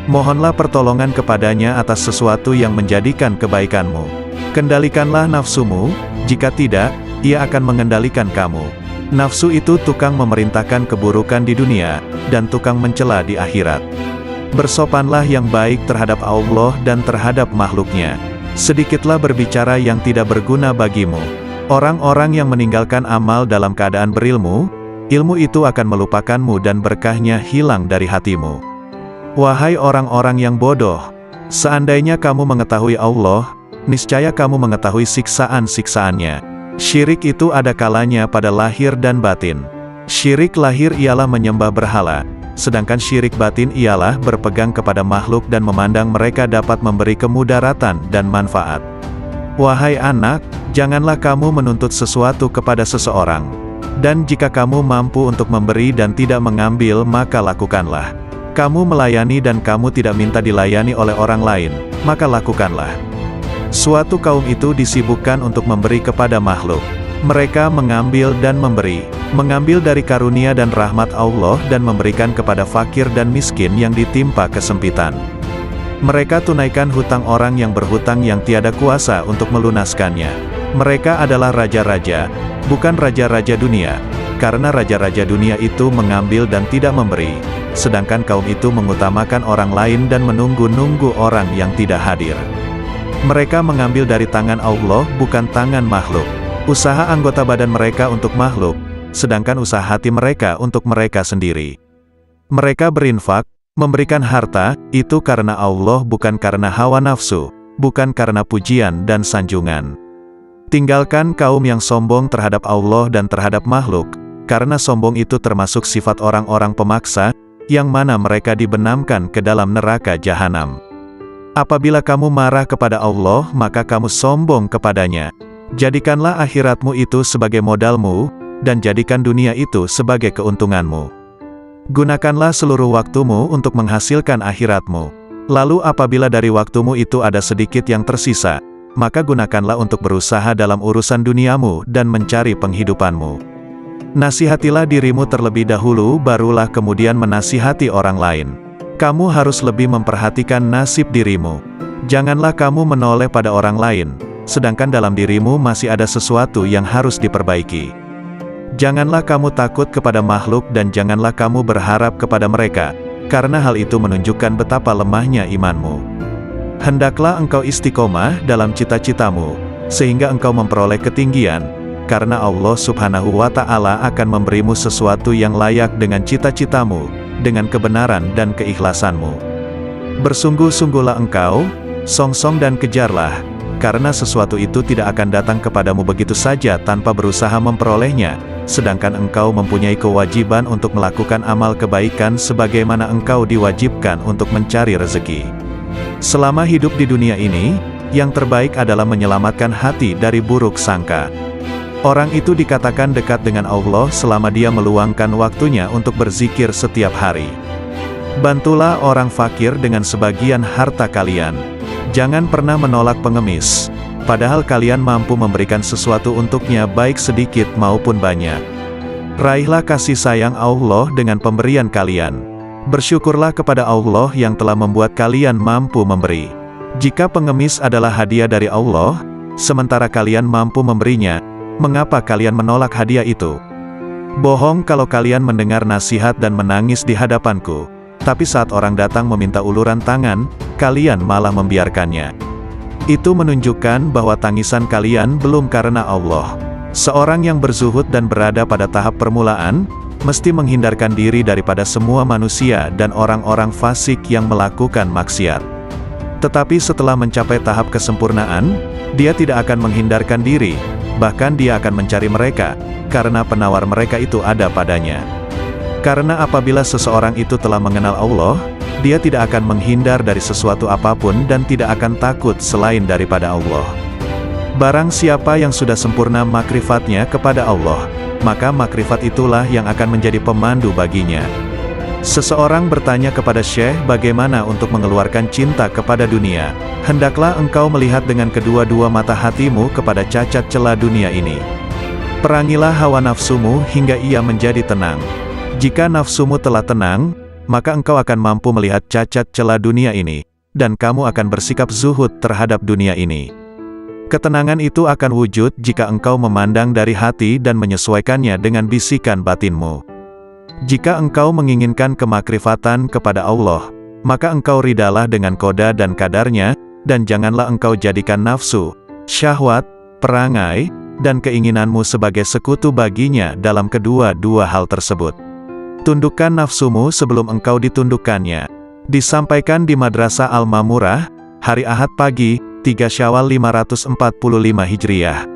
Mohonlah pertolongan kepadanya atas sesuatu yang menjadikan kebaikanmu. Kendalikanlah nafsumu, jika tidak, ia akan mengendalikan kamu. Nafsu itu tukang memerintahkan keburukan di dunia, dan tukang mencela di akhirat. Bersopanlah yang baik terhadap Allah dan terhadap makhluknya. Sedikitlah berbicara yang tidak berguna bagimu. Orang-orang yang meninggalkan amal dalam keadaan berilmu, ilmu itu akan melupakanmu dan berkahnya hilang dari hatimu. Wahai orang-orang yang bodoh, seandainya kamu mengetahui Allah, niscaya kamu mengetahui siksaan-siksaannya. Syirik itu ada kalanya pada lahir dan batin. Syirik lahir ialah menyembah berhala, sedangkan syirik batin ialah berpegang kepada makhluk dan memandang mereka dapat memberi kemudaratan dan manfaat. Wahai anak, janganlah kamu menuntut sesuatu kepada seseorang. Dan jika kamu mampu untuk memberi dan tidak mengambil maka lakukanlah. Kamu melayani dan kamu tidak minta dilayani oleh orang lain, maka lakukanlah. Suatu kaum itu disibukkan untuk memberi kepada makhluk. Mereka mengambil dan memberi, mengambil dari karunia dan rahmat Allah dan memberikan kepada fakir dan miskin yang ditimpa kesempitan. Mereka tunaikan hutang orang yang berhutang yang tiada kuasa untuk melunaskannya. Mereka adalah raja-raja, bukan raja-raja dunia, karena raja-raja dunia itu mengambil dan tidak memberi, sedangkan kaum itu mengutamakan orang lain dan menunggu-nunggu orang yang tidak hadir. Mereka mengambil dari tangan Allah bukan tangan makhluk. Usaha anggota badan mereka untuk makhluk, sedangkan usaha hati mereka untuk mereka sendiri. Mereka berinfak, memberikan harta, itu karena Allah bukan karena hawa nafsu, bukan karena pujian dan sanjungan. Tinggalkan kaum yang sombong terhadap Allah dan terhadap makhluk, karena sombong itu termasuk sifat orang-orang pemaksa, yang mana mereka dibenamkan ke dalam neraka jahanam. Apabila kamu marah kepada Allah, maka kamu sombong kepadanya. Jadikanlah akhiratmu itu sebagai modalmu, dan jadikan dunia itu sebagai keuntunganmu. Gunakanlah seluruh waktumu untuk menghasilkan akhiratmu. Lalu apabila dari waktumu itu ada sedikit yang tersisa, maka gunakanlah untuk berusaha dalam urusan duniamu dan mencari penghidupanmu. Nasihatilah dirimu terlebih dahulu barulah kemudian menasihati orang lain. Kamu harus lebih memperhatikan nasib dirimu. Janganlah kamu menoleh pada orang lain, sedangkan dalam dirimu masih ada sesuatu yang harus diperbaiki. Janganlah kamu takut kepada makhluk dan janganlah kamu berharap kepada mereka, karena hal itu menunjukkan betapa lemahnya imanmu. Hendaklah engkau istiqomah dalam cita-citamu, sehingga engkau memperoleh ketinggian, karena Allah Subhanahu wa Ta'ala akan memberimu sesuatu yang layak dengan cita-citamu, dengan kebenaran dan keikhlasanmu. Bersungguh-sungguhlah engkau, songsong dan kejarlah, karena sesuatu itu tidak akan datang kepadamu begitu saja tanpa berusaha memperolehnya, sedangkan engkau mempunyai kewajiban untuk melakukan amal kebaikan sebagaimana engkau diwajibkan untuk mencari rezeki. Selama hidup di dunia ini, yang terbaik adalah menyelamatkan hati dari buruk sangka. Orang itu dikatakan dekat dengan Allah selama dia meluangkan waktunya untuk berzikir setiap hari. Bantulah orang fakir dengan sebagian harta kalian. Jangan pernah menolak pengemis, padahal kalian mampu memberikan sesuatu untuknya baik sedikit maupun banyak. Raihlah kasih sayang Allah dengan pemberian kalian. Bersyukurlah kepada Allah yang telah membuat kalian mampu memberi. Jika pengemis adalah hadiah dari Allah, sementara kalian mampu memberinya, mengapa kalian menolak hadiah itu? Bohong kalau kalian mendengar nasihat dan menangis di hadapanku, tapi saat orang datang meminta uluran tangan, kalian malah membiarkannya. Itu menunjukkan bahwa tangisan kalian belum karena Allah. Seorang yang berzuhud dan berada pada tahap permulaan, mesti menghindarkan diri daripada semua manusia dan orang-orang fasik yang melakukan maksiat. Tetapi setelah mencapai tahap kesempurnaan, dia tidak akan menghindarkan diri, bahkan dia akan mencari mereka, karena penawar mereka itu ada padanya. Karena apabila seseorang itu telah mengenal Allah, dia tidak akan menghindar dari sesuatu apapun dan tidak akan takut selain daripada Allah. Barang siapa yang sudah sempurna makrifatnya kepada Allah, maka makrifat itulah yang akan menjadi pemandu baginya. Seseorang bertanya kepada Syekh bagaimana untuk mengeluarkan cinta kepada dunia. Hendaklah engkau melihat dengan kedua-dua mata hatimu kepada cacat celah dunia ini. Perangilah hawa nafsumu hingga ia menjadi tenang. Jika nafsumu telah tenang, maka engkau akan mampu melihat cacat celah dunia ini, dan kamu akan bersikap zuhud terhadap dunia ini. Ketenangan itu akan wujud jika engkau memandang dari hati dan menyesuaikannya dengan bisikan batinmu. Jika engkau menginginkan kemakrifatan kepada Allah, maka engkau ridalah dengan koda dan kadarnya, dan janganlah engkau jadikan nafsu, syahwat, perangai, dan keinginanmu sebagai sekutu baginya dalam kedua-dua hal tersebut. Tundukkan nafsumu sebelum engkau ditundukkannya. Disampaikan di Madrasah Al-Mamurah, hari Ahad pagi, 3 Syawal 545 Hijriah.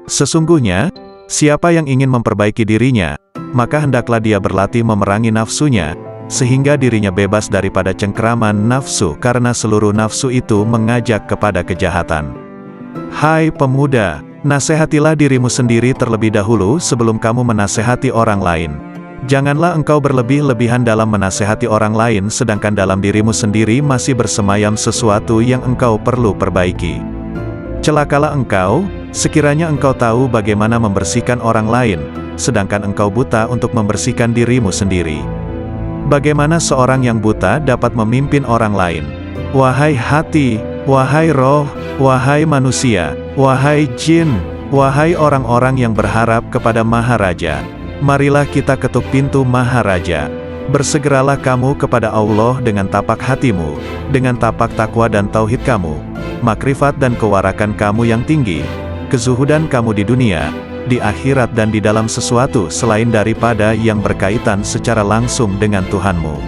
Sesungguhnya, siapa yang ingin memperbaiki dirinya, maka hendaklah dia berlatih memerangi nafsunya, sehingga dirinya bebas daripada cengkeraman nafsu karena seluruh nafsu itu mengajak kepada kejahatan. Hai pemuda, nasihatilah dirimu sendiri terlebih dahulu sebelum kamu menasihati orang lain. Janganlah engkau berlebih-lebihan dalam menasihati orang lain sedangkan dalam dirimu sendiri masih bersemayam sesuatu yang engkau perlu perbaiki. Celakalah engkau, sekiranya engkau tahu bagaimana membersihkan orang lain, sedangkan engkau buta untuk membersihkan dirimu sendiri. Bagaimana seorang yang buta dapat memimpin orang lain? Wahai hati, wahai roh, wahai manusia, wahai jin, wahai orang-orang yang berharap kepada Maharaja, marilah kita ketuk pintu Maharaja. Bersegeralah kamu kepada Allah dengan tapak hatimu, dengan tapak takwa dan tauhid kamu, makrifat dan kewarakan kamu yang tinggi, kezuhudan kamu di dunia, di akhirat dan di dalam sesuatu selain daripada yang berkaitan secara langsung dengan Tuhanmu.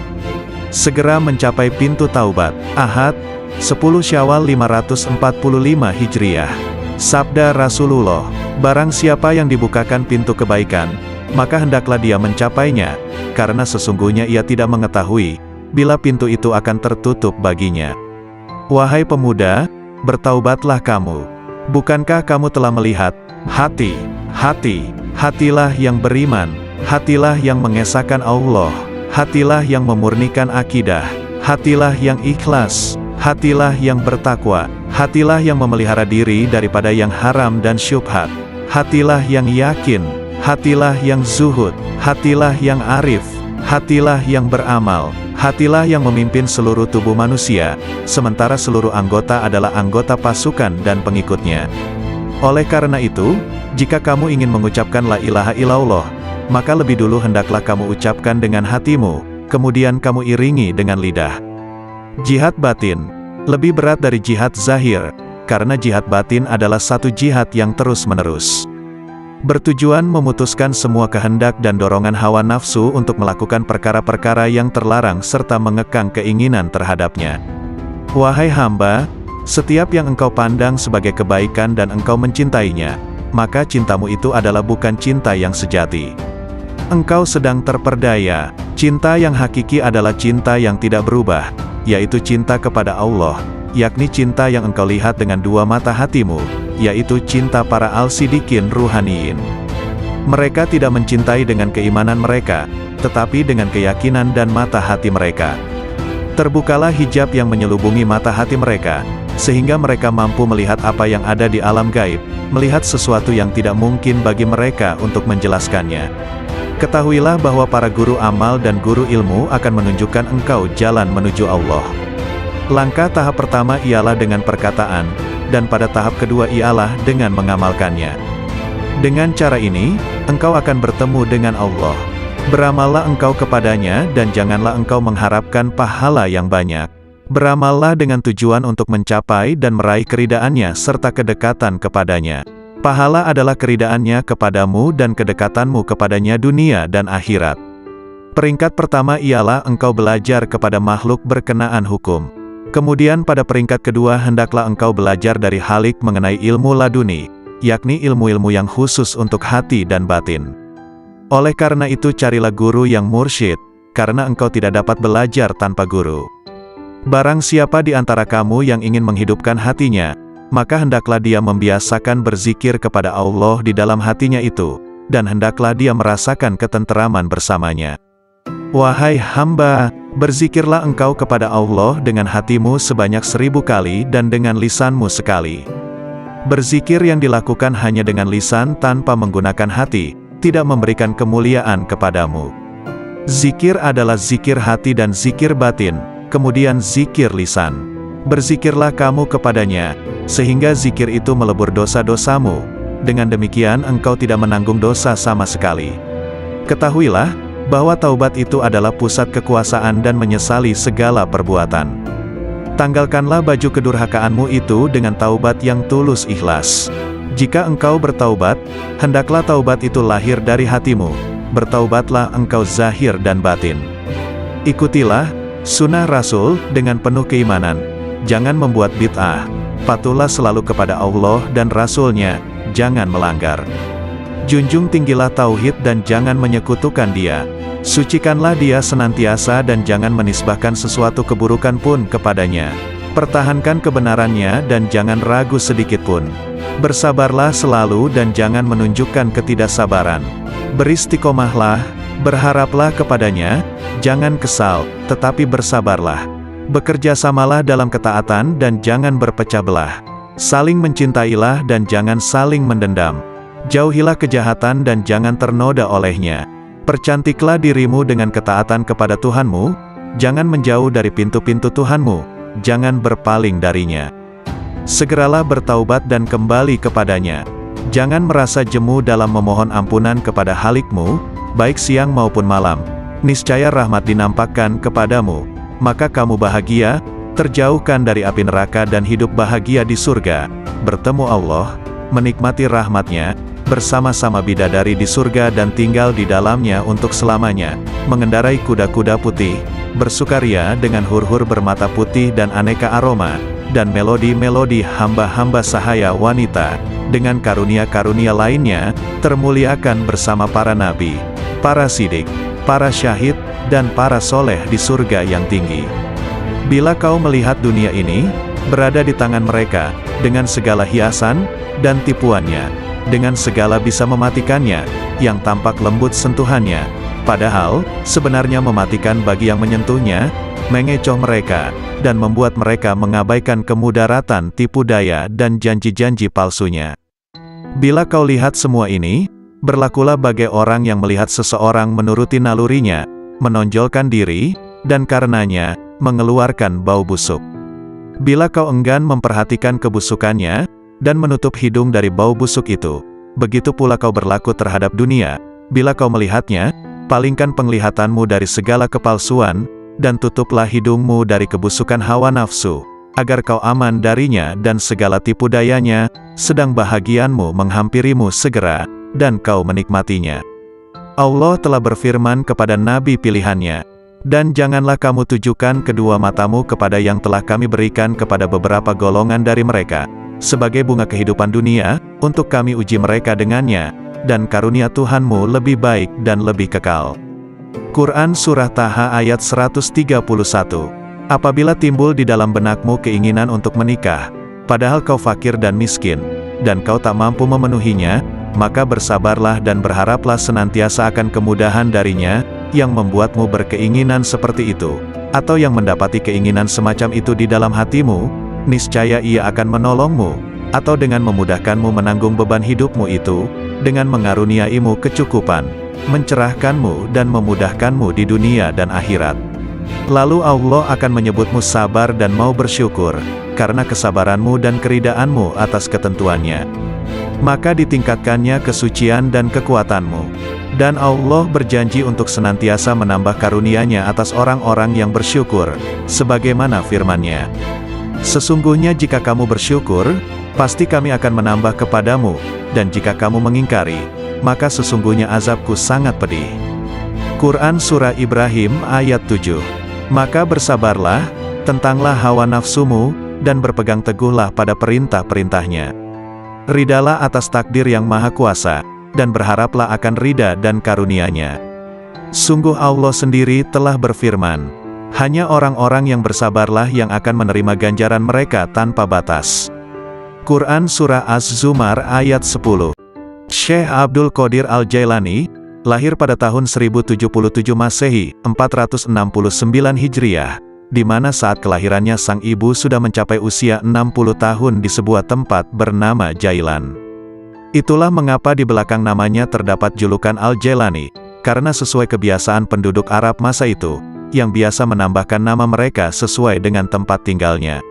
Segera mencapai pintu taubat. Ahad, 10 Syawal 545 Hijriah. Sabda Rasulullah, barang siapa yang dibukakan pintu kebaikan, maka hendaklah dia mencapainya, karena sesungguhnya ia tidak mengetahui, bila pintu itu akan tertutup baginya. Wahai pemuda, bertaubatlah kamu. Bukankah kamu telah melihat, hatilah yang beriman, hatilah yang mengesahkan Allah, hatilah yang memurnikan akidah, hatilah yang ikhlas, hatilah yang bertakwa, hatilah yang memelihara diri daripada yang haram dan syubhat, hatilah yang yakin, hatilah yang zuhud, hatilah yang arif, hatilah yang beramal, hatilah yang memimpin seluruh tubuh manusia, sementara seluruh anggota adalah anggota pasukan dan pengikutnya. Oleh karena itu, jika kamu ingin mengucapkan la ilaha illallah, maka lebih dulu hendaklah kamu ucapkan dengan hatimu, kemudian kamu iringi dengan lidah. Jihad batin lebih berat dari jihad zahir, karena jihad batin adalah satu jihad yang terus-menerus. Bertujuan memutuskan semua kehendak dan dorongan hawa nafsu untuk melakukan perkara-perkara yang terlarang serta mengekang keinginan terhadapnya. Wahai hamba, setiap yang engkau pandang sebagai kebaikan dan engkau mencintainya, maka cintamu itu adalah bukan cinta yang sejati. Engkau sedang terperdaya. Cinta yang hakiki adalah cinta yang tidak berubah, yaitu cinta kepada Allah, yakni cinta yang engkau lihat dengan dua mata hatimu, yaitu cinta para al-sidikin ruhaniyin. Mereka tidak mencintai dengan keimanan mereka, tetapi dengan keyakinan dan mata hati mereka. Terbukalah hijab yang menyelubungi mata hati mereka, sehingga mereka mampu melihat apa yang ada di alam gaib, melihat sesuatu yang tidak mungkin bagi mereka untuk menjelaskannya. Ketahuilah bahwa para guru amal dan guru ilmu akan menunjukkan engkau jalan menuju Allah. Langkah tahap pertama ialah dengan perkataan, dan pada tahap kedua ialah dengan mengamalkannya. Dengan cara ini, engkau akan bertemu dengan Allah. Beramallah engkau kepadanya dan janganlah engkau mengharapkan pahala yang banyak. Beramallah dengan tujuan untuk mencapai dan meraih keridaannya serta kedekatan kepadanya. Pahala adalah keridaannya kepadamu dan kedekatanmu kepadanya dunia dan akhirat. Peringkat pertama ialah engkau belajar kepada makhluk berkenaan hukum. Kemudian pada peringkat kedua hendaklah engkau belajar dari Khalik mengenai ilmu laduni, yakni ilmu-ilmu yang khusus untuk hati dan batin. Oleh karena itu carilah guru yang mursyid, karena engkau tidak dapat belajar tanpa guru. Barang siapa di antara kamu yang ingin menghidupkan hatinya, maka hendaklah dia membiasakan berzikir kepada Allah di dalam hatinya itu, dan hendaklah dia merasakan ketenteraman bersamanya. Wahai hamba, berzikirlah engkau kepada Allah dengan hatimu sebanyak 1000 kali dan dengan lisanmu sekali. Berzikir yang dilakukan hanya dengan lisan tanpa menggunakan hati, tidak memberikan kemuliaan kepadamu. Zikir adalah zikir hati dan zikir batin, kemudian zikir lisan. Berzikirlah kamu kepadanya, sehingga zikir itu melebur dosa-dosamu. Dengan demikian engkau tidak menanggung dosa sama sekali. Ketahuilah, bahwa taubat itu adalah pusat kekuasaan dan menyesali segala perbuatan. Tanggalkanlah baju kedurhakaanmu itu dengan taubat yang tulus ikhlas. Jika engkau bertaubat, hendaklah taubat itu lahir dari hatimu. Bertaubatlah engkau zahir dan batin. Ikutilah sunnah Rasul dengan penuh keimanan. Jangan membuat bid'ah. Patuhlah selalu kepada Allah dan Rasul-Nya, jangan melanggar. Junjung tinggilah tauhid dan jangan menyekutukan Dia. Sucikanlah Dia senantiasa dan jangan menisbahkan sesuatu keburukan pun kepadanya. Pertahankan kebenarannya dan jangan ragu sedikit pun. Bersabarlah selalu dan jangan menunjukkan ketidaksabaran. Beristiqomahlah, berharaplah kepadanya, jangan kesal, tetapi bersabarlah. Bekerjasamalah dalam ketaatan dan jangan berpecah belah. Saling mencintailah dan jangan saling mendendam. Jauhilah kejahatan dan jangan ternoda olehnya. Percantiklah dirimu dengan ketaatan kepada Tuhanmu, jangan menjauh dari pintu-pintu Tuhanmu, jangan berpaling darinya. Segeralah bertaubat dan kembali kepadanya. Jangan merasa jemu dalam memohon ampunan kepada Khalikmu, baik siang maupun malam. Niscaya rahmat dinampakkan kepadamu, maka kamu bahagia, terjauhkan dari api neraka dan hidup bahagia di surga, bertemu Allah, menikmati rahmatnya, bersama-sama bidadari di surga dan tinggal di dalamnya untuk selamanya, mengendarai kuda-kuda putih, bersukaria dengan hur-hur bermata putih dan aneka aroma, dan melodi-melodi hamba-hamba sahaya wanita, dengan karunia-karunia lainnya, termuliakan bersama para nabi, para sidik, para syahid, dan para soleh di surga yang tinggi. Bila kau melihat dunia ini, berada di tangan mereka, dengan segala hiasan, dan tipuannya, dengan segala bisa mematikannya, yang tampak lembut sentuhannya, padahal, sebenarnya mematikan bagi yang menyentuhnya, mengecoh mereka, dan membuat mereka mengabaikan kemudaratan tipu daya dan janji-janji palsunya. Bila kau lihat semua ini, berlakulah bagai orang yang melihat seseorang menuruti nalurinya, menonjolkan diri, dan karenanya, mengeluarkan bau busuk. Bila kau enggan memperhatikan kebusukannya, dan menutup hidung dari bau busuk itu, begitu pula kau berlaku terhadap dunia. Bila kau melihatnya, palingkan penglihatanmu dari segala kepalsuan, dan tutuplah hidungmu dari kebusukan hawa nafsu, agar kau aman darinya dan segala tipu dayanya, sedang bahagianmu menghampirimu segera, dan kau menikmatinya. Allah telah berfirman kepada nabi pilihannya, dan janganlah kamu tujukan kedua matamu kepada yang telah kami berikan kepada beberapa golongan dari mereka, sebagai bunga kehidupan dunia, untuk kami uji mereka dengannya, dan karunia Tuhanmu lebih baik dan lebih kekal. Quran Surah Taha ayat 131. Apabila timbul di dalam benakmu keinginan untuk menikah, padahal kau fakir dan miskin, dan kau tak mampu memenuhinya, maka bersabarlah dan berharaplah senantiasa akan kemudahan darinya, yang membuatmu berkeinginan seperti itu, atau yang mendapati keinginan semacam itu di dalam hatimu, niscaya Ia akan menolongmu, atau dengan memudahkanmu menanggung beban hidupmu itu, dengan mengaruniaimu kecukupan, mencerahkanmu dan memudahkanmu di dunia dan akhirat. Lalu Allah akan menyebutmu sabar dan mau bersyukur, karena kesabaranmu dan keridaanmu atas ketentuannya. Maka ditingkatkannya kesucian dan kekuatanmu. Dan Allah berjanji untuk senantiasa menambah karunia-Nya atas orang-orang yang bersyukur, sebagaimana firman-Nya. Sesungguhnya jika kamu bersyukur, pasti kami akan menambah kepadamu, dan jika kamu mengingkari, maka sesungguhnya azabku sangat pedih. Quran Surah Ibrahim ayat 7. Maka bersabarlah, tentanglah hawa nafsumu, dan berpegang teguhlah pada perintah-perintahnya. Ridalah atas takdir yang maha kuasa, dan berharaplah akan ridha dan karunia-Nya. Sungguh Allah sendiri telah berfirman, hanya orang-orang yang bersabarlah yang akan menerima ganjaran mereka tanpa batas. Quran Surah Az-Zumar ayat 10. Syekh Abdul Qadir Al-Jailani, lahir pada tahun 1077 Masehi, 469 Hijriah, di mana saat kelahirannya sang ibu sudah mencapai usia 60 tahun di sebuah tempat bernama Jailan. Itulah mengapa di belakang namanya terdapat julukan Al-Jailani, karena sesuai kebiasaan penduduk Arab masa itu, yang biasa menambahkan nama mereka sesuai dengan tempat tinggalnya.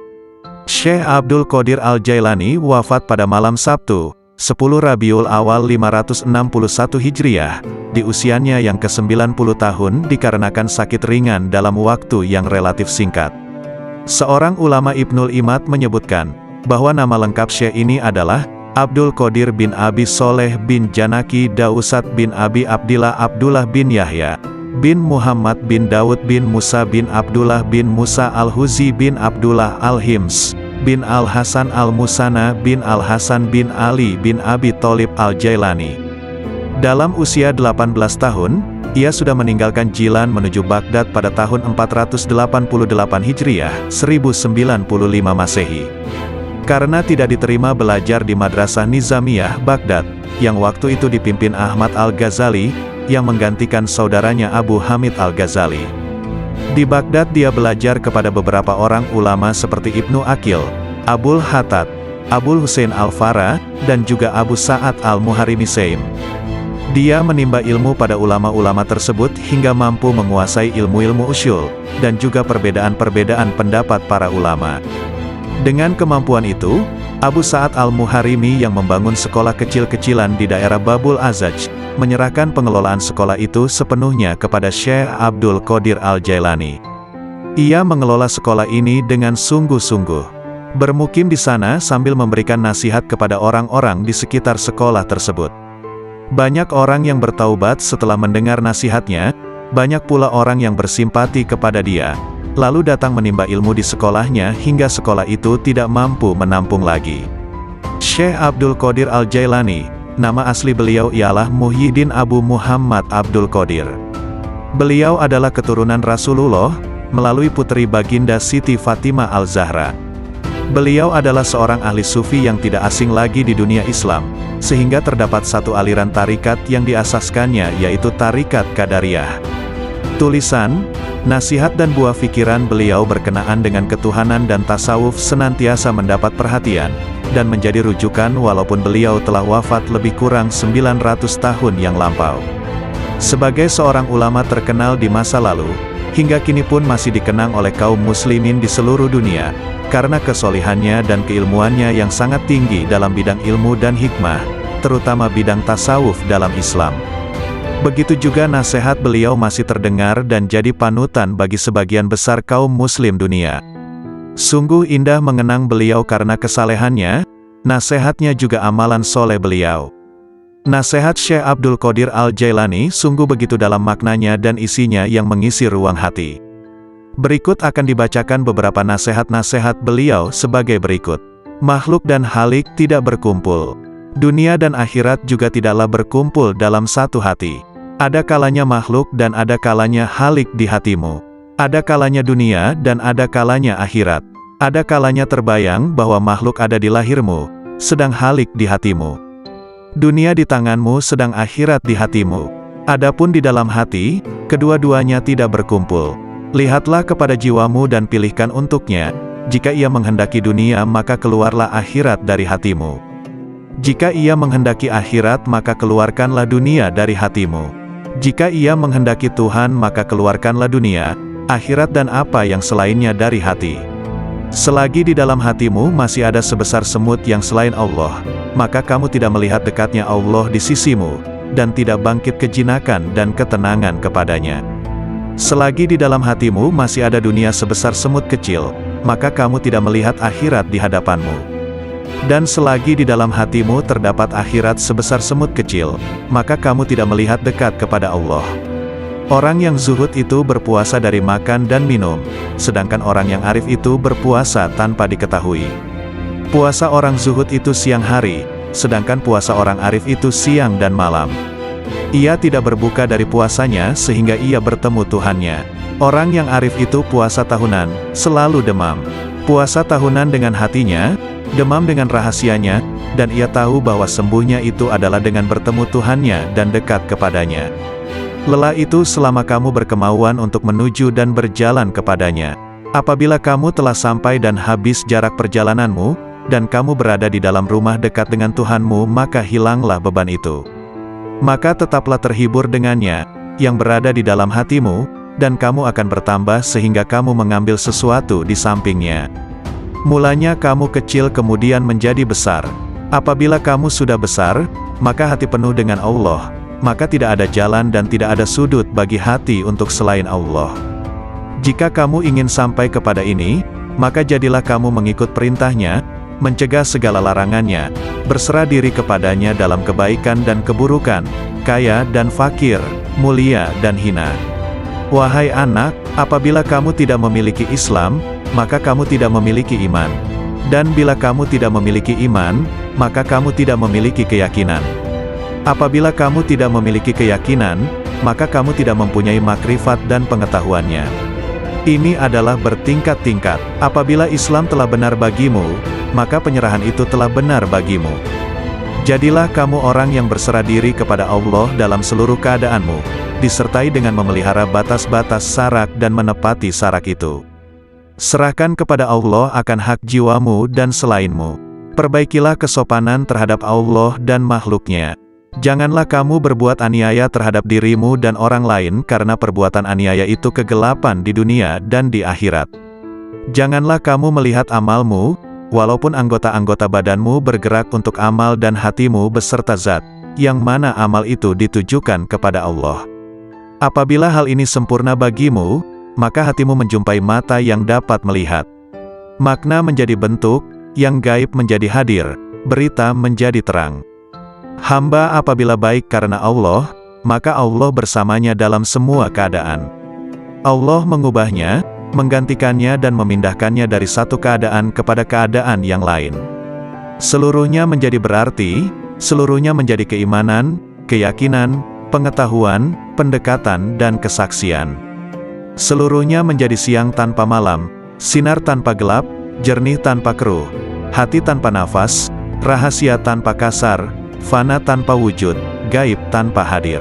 Syekh Abdul Qadir Al-Jailani wafat pada malam Sabtu, 10 Rabiul Awal 561 Hijriah, di usianya yang ke-90 tahun dikarenakan sakit ringan dalam waktu yang relatif singkat. Seorang ulama Ibnul Imad menyebutkan, bahwa nama lengkap Syekh ini adalah Abdul Qadir bin Abi Soleh bin Janaki Dausat bin Abi Abdillah Abdullah bin Yahya, bin Muhammad bin Daud bin Musa bin Abdullah bin Musa Al-Huzi bin Abdullah Al-Hims, bin Al-Hasan Al-Musana bin Al-Hasan bin Ali bin Abi Tholib Al-Jailani. Dalam usia 18 tahun, ia sudah meninggalkan Jilan menuju Baghdad pada tahun 488 Hijriah, 1095 Masehi. Karena tidak diterima belajar di Madrasah Nizamiyah Baghdad, yang waktu itu dipimpin Ahmad Al-Ghazali, yang menggantikan saudaranya Abu Hamid Al-Ghazali. Di Baghdad dia belajar kepada beberapa orang ulama seperti Ibnu Aqil, Abul Hattad, Abul Husain Al-Farra, dan juga Abu Sa'ad Al-Muharrimisaim. Dia menimba ilmu pada ulama-ulama tersebut hingga mampu menguasai ilmu-ilmu usyul, dan juga perbedaan-perbedaan pendapat para ulama. Dengan kemampuan itu, Abu Sa'ad Al-Muharrimi yang membangun sekolah kecil-kecilan di daerah Babul Azaj, menyerahkan pengelolaan sekolah itu sepenuhnya kepada Syekh Abdul Qadir Al-Jailani. Ia mengelola sekolah ini dengan sungguh-sungguh, bermukim di sana sambil memberikan nasihat kepada orang-orang di sekitar sekolah tersebut. Banyak orang yang bertaubat setelah mendengar nasihatnya, banyak pula orang yang bersimpati kepada dia, lalu datang menimba ilmu di sekolahnya hingga sekolah itu tidak mampu menampung lagi. Syekh Abdul Qadir Al-Jailani, nama asli beliau ialah Muhyiddin Abu Muhammad Abdul Qadir. Beliau adalah keturunan Rasulullah, melalui putri baginda Siti Fatimah Al-Zahra. Beliau adalah seorang ahli sufi yang tidak asing lagi di dunia Islam, sehingga terdapat satu aliran tarikat yang diasaskannya yaitu Tarikat Qadariyah. Tulisan, nasihat dan buah pikiran beliau berkenaan dengan ketuhanan dan tasawuf senantiasa mendapat perhatian, dan menjadi rujukan walaupun beliau telah wafat lebih kurang 900 tahun yang lampau. Sebagai seorang ulama terkenal di masa lalu, hingga kini pun masih dikenang oleh kaum muslimin di seluruh dunia, karena kesolihannya dan keilmuannya yang sangat tinggi dalam bidang ilmu dan hikmah, terutama bidang tasawuf dalam Islam. Begitu juga nasihat beliau masih terdengar dan jadi panutan bagi sebagian besar kaum muslim dunia. Sungguh indah mengenang beliau karena kesalehannya, nasihatnya juga amalan soleh beliau. Nasihat Syekh Abdul Qadir Al-Jailani sungguh begitu dalam maknanya dan isinya yang mengisi ruang hati. Berikut akan dibacakan beberapa nasihat-nasihat beliau sebagai berikut. Makhluk dan halik tidak berkumpul. Dunia dan akhirat juga tidaklah berkumpul dalam satu hati. Ada kalanya makhluk dan ada kalanya halik di hatimu. Ada kalanya dunia dan ada kalanya akhirat. Ada kalanya terbayang bahwa makhluk ada di lahirmu, sedang halik di hatimu. Dunia di tanganmu sedang akhirat di hatimu. Adapun di dalam hati, kedua-duanya tidak berkumpul. Lihatlah kepada jiwamu dan pilihkan untuknya. Jika ia menghendaki dunia maka keluarlah akhirat dari hatimu. Jika ia menghendaki akhirat maka keluarkanlah dunia dari hatimu. Jika ia menghendaki Tuhan maka keluarkanlah dunia, akhirat dan apa yang selainnya dari hati. Selagi di dalam hatimu masih ada sebesar semut yang selain Allah, maka kamu tidak melihat dekatnya Allah di sisimu, dan tidak bangkit kejinakan dan ketenangan kepadanya. Selagi di dalam hatimu masih ada dunia sebesar semut kecil, maka kamu tidak melihat akhirat di hadapanmu. Dan selagi di dalam hatimu terdapat akhirat sebesar semut kecil, maka kamu tidak melihat dekat kepada Allah. Orang yang zuhud itu berpuasa dari makan dan minum, sedangkan orang yang arif itu berpuasa tanpa diketahui. Puasa orang zuhud itu siang hari, sedangkan puasa orang arif itu siang dan malam. Ia tidak berbuka dari puasanya sehingga ia bertemu Tuhannya. Orang yang arif itu puasa tahunan, selalu demam. Puasa tahunan dengan hatinya, demam dengan rahasianya, dan ia tahu bahwa sembuhnya itu adalah dengan bertemu Tuhannya dan dekat kepadanya. Lelah itu selama kamu berkemauan untuk menuju dan berjalan kepadanya. Apabila kamu telah sampai dan habis jarak perjalananmu, dan kamu berada di dalam rumah dekat dengan Tuhanmu, maka hilanglah beban itu. Maka tetaplah terhibur dengannya, yang berada di dalam hatimu, dan kamu akan bertambah sehingga kamu mengambil sesuatu di sampingnya. Mulanya kamu kecil kemudian menjadi besar. Apabila kamu sudah besar, maka hati penuh dengan Allah, maka tidak ada jalan dan tidak ada sudut bagi hati untuk selain Allah. Jika kamu ingin sampai kepada ini, maka jadilah kamu mengikut perintahnya, mencegah segala larangannya, berserah diri kepadanya dalam kebaikan dan keburukan, kaya dan fakir, mulia dan hina. Wahai anak, apabila kamu tidak memiliki Islam, maka kamu tidak memiliki iman. Dan bila kamu tidak memiliki iman, maka kamu tidak memiliki keyakinan. Apabila kamu tidak memiliki keyakinan, maka kamu tidak mempunyai makrifat dan pengetahuannya. Ini adalah bertingkat-tingkat. Apabila Islam telah benar bagimu, maka penyerahan itu telah benar bagimu. Jadilah kamu orang yang berserah diri kepada Allah dalam seluruh keadaanmu, disertai dengan memelihara batas-batas sarak dan menepati sarak itu. Serahkan kepada Allah akan hak jiwamu dan selainmu. Perbaikilah kesopanan terhadap Allah dan makhluknya. Janganlah kamu berbuat aniaya terhadap dirimu dan orang lain karena perbuatan aniaya itu kegelapan di dunia dan di akhirat. Janganlah kamu melihat amalmu, walaupun anggota-anggota badanmu bergerak untuk amal dan hatimu beserta zat, yang mana amal itu ditujukan kepada Allah. Apabila hal ini sempurna bagimu, maka hatimu menjumpai mata yang dapat melihat. Makna menjadi bentuk, yang gaib menjadi hadir, berita menjadi terang. Hamba apabila baik karena Allah, maka Allah bersamanya dalam semua keadaan. Allah mengubahnya, menggantikannya dan memindahkannya dari satu keadaan kepada keadaan yang lain. Seluruhnya menjadi berarti, seluruhnya menjadi keimanan, keyakinan, pengetahuan, pendekatan dan kesaksian. Seluruhnya menjadi siang tanpa malam, sinar tanpa gelap, jernih tanpa keruh, hati tanpa nafas, rahasia tanpa kasar, fana tanpa wujud, gaib tanpa hadir.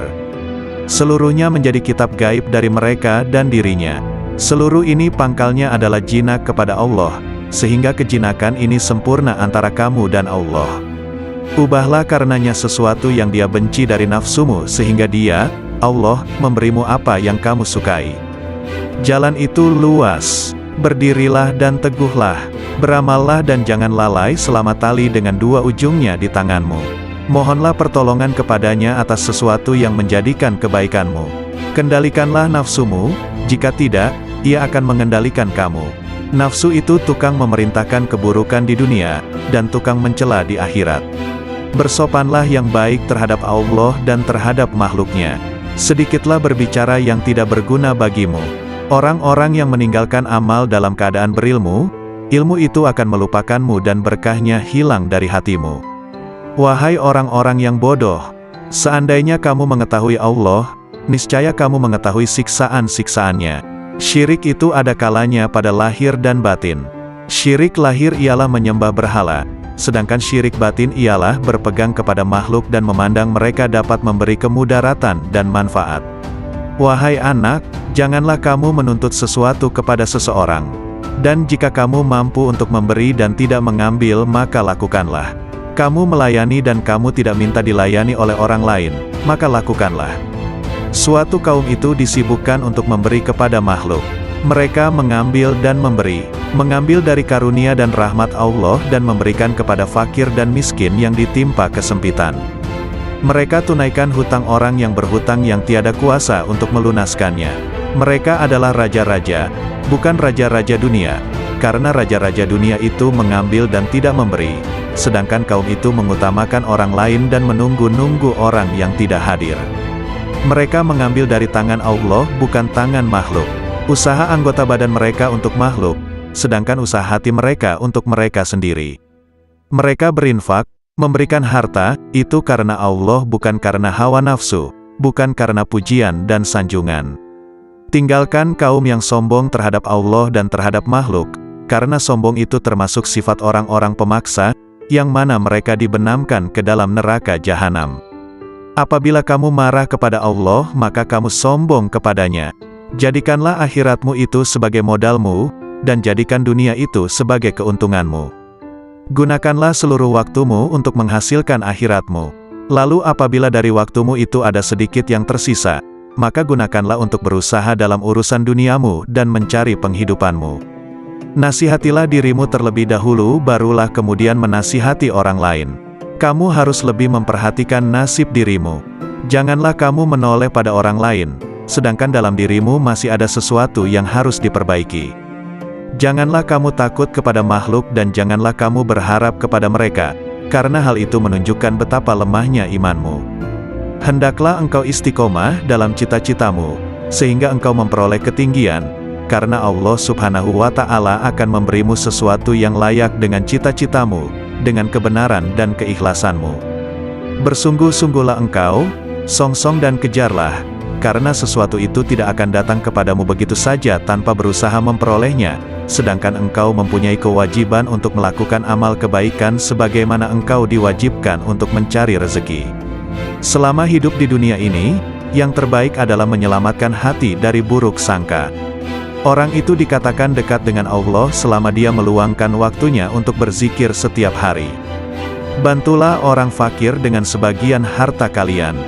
Seluruhnya menjadi kitab gaib dari mereka dan dirinya. Seluruh ini pangkalnya adalah jinak kepada Allah, sehingga kejinakan ini sempurna antara kamu dan Allah. Ubahlah karenanya sesuatu yang dia benci dari nafsumu sehingga dia, Allah, memberimu apa yang kamu sukai. Jalan itu luas. Berdirilah dan teguhlah. Beramallah dan jangan lalai selama tali dengan dua ujungnya di tanganmu. Mohonlah pertolongan kepadanya atas sesuatu yang menjadikan kebaikanmu. Kendalikanlah nafsumu, jika tidak, ia akan mengendalikan kamu. Nafsu itu tukang memerintahkan keburukan di dunia, dan tukang mencela di akhirat. Bersopanlah yang baik terhadap Allah dan terhadap makhluknya. Sedikitlah berbicara yang tidak berguna bagimu. Orang-orang yang meninggalkan amal dalam keadaan berilmu, ilmu itu akan melupakanmu dan berkahnya hilang dari hatimu. Wahai orang-orang yang bodoh, seandainya kamu mengetahui Allah, niscaya kamu mengetahui siksaan-siksaannya. Syirik itu ada kalanya pada lahir dan batin. Syirik lahir ialah menyembah berhala, sedangkan syirik batin ialah berpegang kepada makhluk dan memandang mereka dapat memberi kemudaratan dan manfaat. Wahai anak, janganlah kamu menuntut sesuatu kepada seseorang. Dan jika kamu mampu untuk memberi dan tidak mengambil, maka lakukanlah. Kamu melayani dan kamu tidak minta dilayani oleh orang lain, maka lakukanlah. Suatu kaum itu disibukkan untuk memberi kepada makhluk. Mereka mengambil dan memberi, mengambil dari karunia dan rahmat Allah dan memberikan kepada fakir dan miskin yang ditimpa kesempitan. Mereka tunaikan hutang orang yang berhutang yang tiada kuasa untuk melunaskannya. Mereka adalah raja-raja, bukan raja-raja dunia, karena raja-raja dunia itu mengambil dan tidak memberi, sedangkan kaum itu mengutamakan orang lain dan menunggu-nunggu orang yang tidak hadir. Mereka mengambil dari tangan Allah, bukan tangan makhluk. Usaha anggota badan mereka untuk makhluk, sedangkan usaha hati mereka untuk mereka sendiri. Mereka berinfak, memberikan harta, itu karena Allah bukan karena hawa nafsu, bukan karena pujian dan sanjungan. Tinggalkan kaum yang sombong terhadap Allah dan terhadap makhluk, karena sombong itu termasuk sifat orang-orang pemaksa, yang mana mereka dibenamkan ke dalam neraka jahanam. Apabila kamu marah kepada Allah, maka kamu sombong kepadanya. Jadikanlah akhiratmu itu sebagai modalmu, dan jadikan dunia itu sebagai keuntunganmu. Gunakanlah seluruh waktumu untuk menghasilkan akhiratmu. Lalu apabila dari waktumu itu ada sedikit yang tersisa, maka gunakanlah untuk berusaha dalam urusan duniamu dan mencari penghidupanmu. Nasihatilah dirimu terlebih dahulu, barulah kemudian menasihati orang lain. Kamu harus lebih memperhatikan nasib dirimu. Janganlah kamu menoleh pada orang lain, sedangkan dalam dirimu masih ada sesuatu yang harus diperbaiki. Janganlah kamu takut kepada makhluk dan janganlah kamu berharap kepada mereka, karena hal itu menunjukkan betapa lemahnya imanmu. Hendaklah engkau istiqomah dalam cita-citamu, sehingga engkau memperoleh ketinggian, karena Allah Subhanahu wa Ta'ala akan memberimu sesuatu yang layak dengan cita-citamu, dengan kebenaran dan keikhlasanmu. Bersungguh-sungguhlah engkau, songsong dan kejarlah, karena sesuatu itu tidak akan datang kepadamu begitu saja tanpa berusaha memperolehnya, sedangkan engkau mempunyai kewajiban untuk melakukan amal kebaikan sebagaimana engkau diwajibkan untuk mencari rezeki. Selama hidup di dunia ini, yang terbaik adalah menyelamatkan hati dari buruk sangka. Orang itu dikatakan dekat dengan Allah selama dia meluangkan waktunya untuk berzikir setiap hari. Bantulah orang fakir dengan sebagian harta kalian.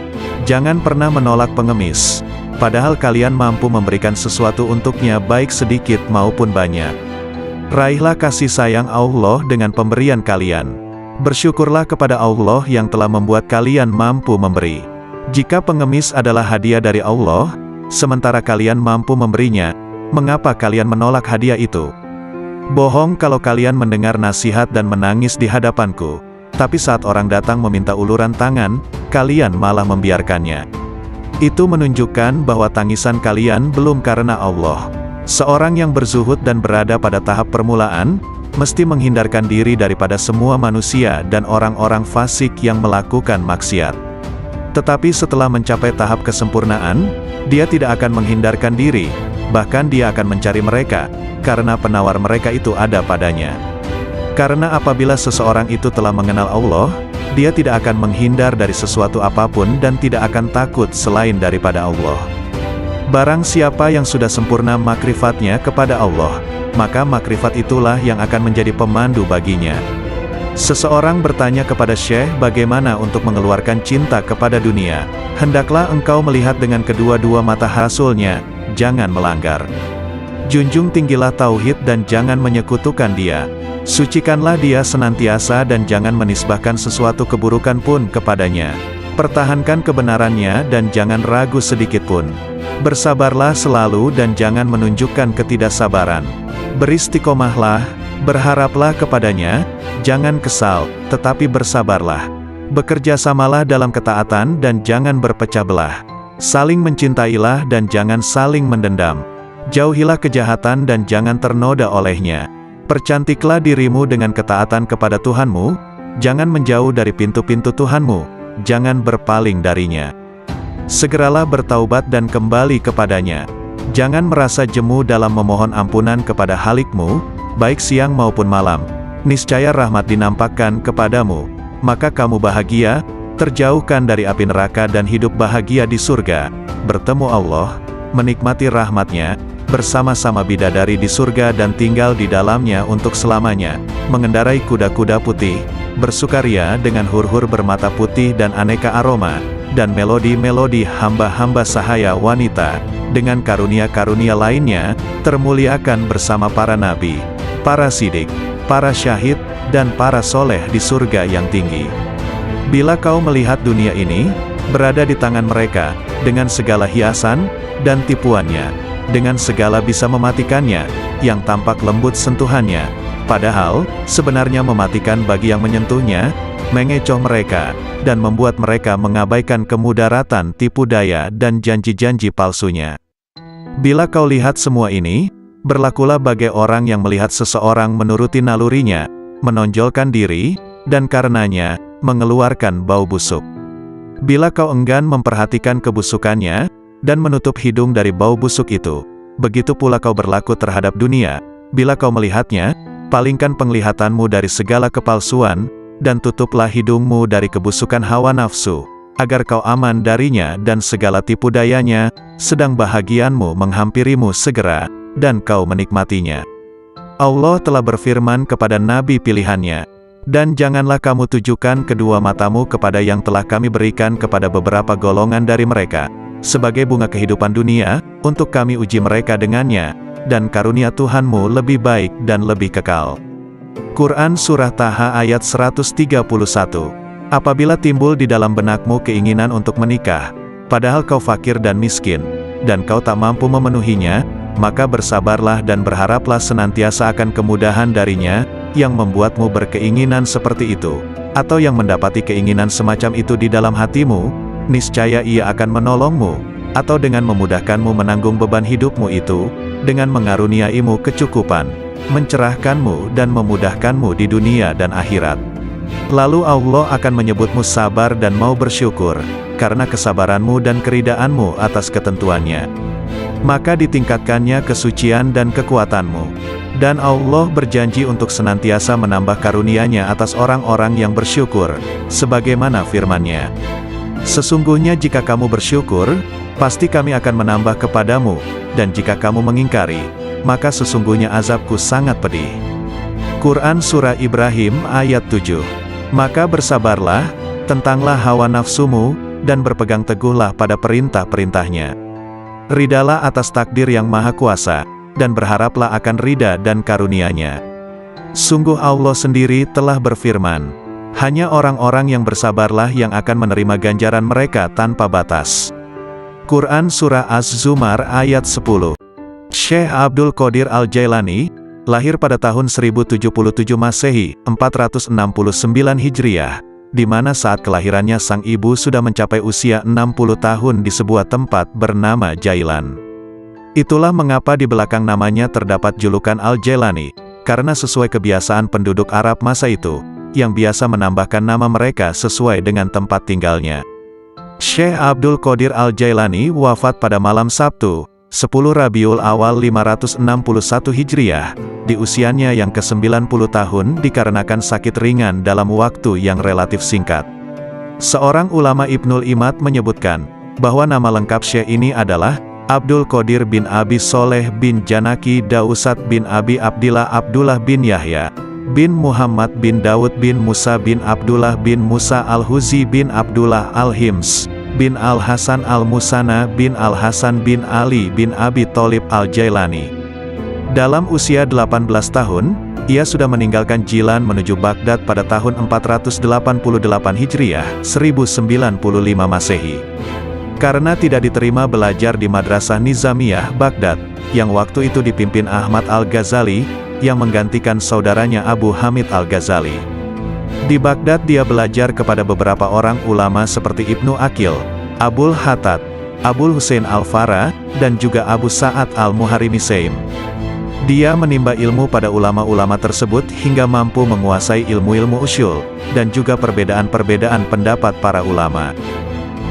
Jangan pernah menolak pengemis, padahal kalian mampu memberikan sesuatu untuknya baik sedikit maupun banyak. Raihlah kasih sayang Allah dengan pemberian kalian. Bersyukurlah kepada Allah yang telah membuat kalian mampu memberi. Jika pengemis adalah hadiah dari Allah, sementara kalian mampu memberinya, mengapa kalian menolak hadiah itu? Bohong kalau kalian mendengar nasihat dan menangis di hadapanku, tapi saat orang datang meminta uluran tangan, kalian malah membiarkannya. Itu menunjukkan bahwa tangisan kalian belum karena Allah. Seorang yang berzuhud dan berada pada tahap permulaan, mesti menghindarkan diri daripada semua manusia dan orang-orang fasik yang melakukan maksiat. Tetapi setelah mencapai tahap kesempurnaan, dia tidak akan menghindarkan diri, bahkan dia akan mencari mereka, karena penawar mereka itu ada padanya. Karena apabila seseorang itu telah mengenal Allah, dia tidak akan menghindar dari sesuatu apapun dan tidak akan takut selain daripada Allah. Barang siapa yang sudah sempurna makrifatnya kepada Allah, maka makrifat itulah yang akan menjadi pemandu baginya. Seseorang bertanya kepada Syekh bagaimana untuk mengeluarkan cinta kepada dunia. Hendaklah engkau melihat dengan kedua-dua mata hasilnya, jangan melanggar. Junjung tinggilah tauhid dan jangan menyekutukan dia. Sucikanlah dia senantiasa dan jangan menisbahkan sesuatu keburukan pun kepadanya. Pertahankan kebenarannya dan jangan ragu sedikitpun. Bersabarlah selalu dan jangan menunjukkan ketidaksabaran. Beristiqomahlah, berharaplah kepadanya, jangan kesal, tetapi bersabarlah. Bekerjasamalah dalam ketaatan dan jangan berpecah belah. Saling mencintailah dan jangan saling mendendam. Jauhilah kejahatan dan jangan ternoda olehnya. Percantiklah dirimu dengan ketaatan kepada Tuhanmu, jangan menjauh dari pintu-pintu Tuhanmu, jangan berpaling darinya. Segeralah bertaubat dan kembali kepadanya. Jangan merasa jemu dalam memohon ampunan kepada Halikmu, baik siang maupun malam. Niscaya rahmat dinampakkan kepadamu, maka kamu bahagia, terjauhkan dari api neraka dan hidup bahagia di surga, bertemu Allah, menikmati rahmatnya, bersama-sama bidadari di surga dan tinggal di dalamnya untuk selamanya, mengendarai kuda-kuda putih, bersukaria dengan hur-hur bermata putih dan aneka aroma, dan melodi-melodi hamba-hamba sahaya wanita, dengan karunia-karunia lainnya, termuliakan bersama para nabi, para sidik, para syahid, dan para soleh di surga yang tinggi. Bila kau melihat dunia ini, berada di tangan mereka, dengan segala hiasan, dan tipuannya, dengan segala bisa mematikannya, yang tampak lembut sentuhannya, padahal, sebenarnya mematikan bagi yang menyentuhnya, mengecoh mereka, dan membuat mereka mengabaikan kemudaratan tipu daya dan janji-janji palsunya. Bila kau lihat semua ini, berlakulah bagai orang yang melihat seseorang menuruti nalurinya, menonjolkan diri, dan karenanya, mengeluarkan bau busuk. Bila kau enggan memperhatikan kebusukannya, dan menutup hidung dari bau busuk itu, begitu pula kau berlaku terhadap dunia. Bila kau melihatnya, palingkan penglihatanmu dari segala kepalsuan, dan tutuplah hidungmu dari kebusukan hawa nafsu, agar kau aman darinya dan segala tipu dayanya, sedang bahagianmu menghampirimu segera, dan kau menikmatinya. Allah telah berfirman kepada nabi pilihannya, dan janganlah kamu tujukan kedua matamu kepada yang telah kami berikan kepada beberapa golongan dari mereka, sebagai bunga kehidupan dunia, untuk kami uji mereka dengannya, dan karunia Tuhanmu lebih baik dan lebih kekal. Quran Surah Taha ayat 131. Apabila timbul di dalam benakmu keinginan untuk menikah, padahal kau fakir dan miskin, dan kau tak mampu memenuhinya, maka bersabarlah dan berharaplah senantiasa akan kemudahan darinya, yang membuatmu berkeinginan seperti itu, atau yang mendapati keinginan semacam itu di dalam hatimu, niscaya ia akan menolongmu, atau dengan memudahkanmu menanggung beban hidupmu itu, dengan mengaruniaimu kecukupan, mencerahkanmu dan memudahkanmu di dunia dan akhirat. Lalu Allah akan menyebutmu sabar dan mau bersyukur, karena kesabaranmu dan keridaanmu atas ketentuannya. Maka ditingkatkannya kesucian dan kekuatanmu. Dan Allah berjanji untuk senantiasa menambah karunia-Nya atas orang-orang yang bersyukur, sebagaimana firman-Nya. Sesungguhnya jika kamu bersyukur, pasti kami akan menambah kepadamu, dan jika kamu mengingkari, maka sesungguhnya azabku sangat pedih. Quran Surah Ibrahim ayat 7. Maka bersabarlah, tentanglah hawa nafsumu, dan berpegang teguhlah pada perintah-perintahnya. Ridalah atas takdir yang maha kuasa, dan berharaplah akan ridha dan karunia-Nya. Sungguh Allah sendiri telah berfirman, hanya orang-orang yang bersabarlah yang akan menerima ganjaran mereka tanpa batas. Quran Surah Az-Zumar ayat 10. Syekh Abdul Qadir Al-Jailani, lahir pada tahun 1077 Masehi, 469 Hijriah, di mana saat kelahirannya sang ibu sudah mencapai usia 60 tahun di sebuah tempat bernama Jailan. Itulah mengapa di belakang namanya terdapat julukan Al-Jailani, karena sesuai kebiasaan penduduk Arab masa itu, yang biasa menambahkan nama mereka sesuai dengan tempat tinggalnya. Syekh Abdul Qadir Al-Jailani wafat pada malam Sabtu, 10 Rabiul Awal 561 Hijriah, di usianya yang ke-90 tahun dikarenakan sakit ringan dalam waktu yang relatif singkat. Seorang ulama Ibnul Imad menyebutkan, bahwa nama lengkap Syekh ini adalah Abdul Qadir bin Abi Soleh bin Janaki Dausat bin Abi Abdillah Abdullah bin Yahya bin Muhammad bin Daud bin Musa bin Abdullah bin Musa Al-Huzi bin Abdullah Al-Hims bin Al-Hasan Al-Musana bin Al-Hasan bin Ali bin Abi Tholib Al-Jailani. Dalam usia 18 tahun, ia sudah meninggalkan Jilan menuju Baghdad pada tahun 488 Hijriah, 1095 Masehi. Karena tidak diterima belajar di Madrasah Nizamiyah Baghdad, yang waktu itu dipimpin Ahmad Al-Ghazali, yang menggantikan saudaranya Abu Hamid Al-Ghazali. Di Baghdad dia belajar kepada beberapa orang ulama seperti Ibnu Aqil, Abul Hattad, Abul Husain Al-Farra, dan juga Abu Sa'ad Al-Muharrimi Saim. Dia menimba ilmu pada ulama-ulama tersebut hingga mampu menguasai ilmu-ilmu usyul, dan juga perbedaan-perbedaan pendapat para ulama.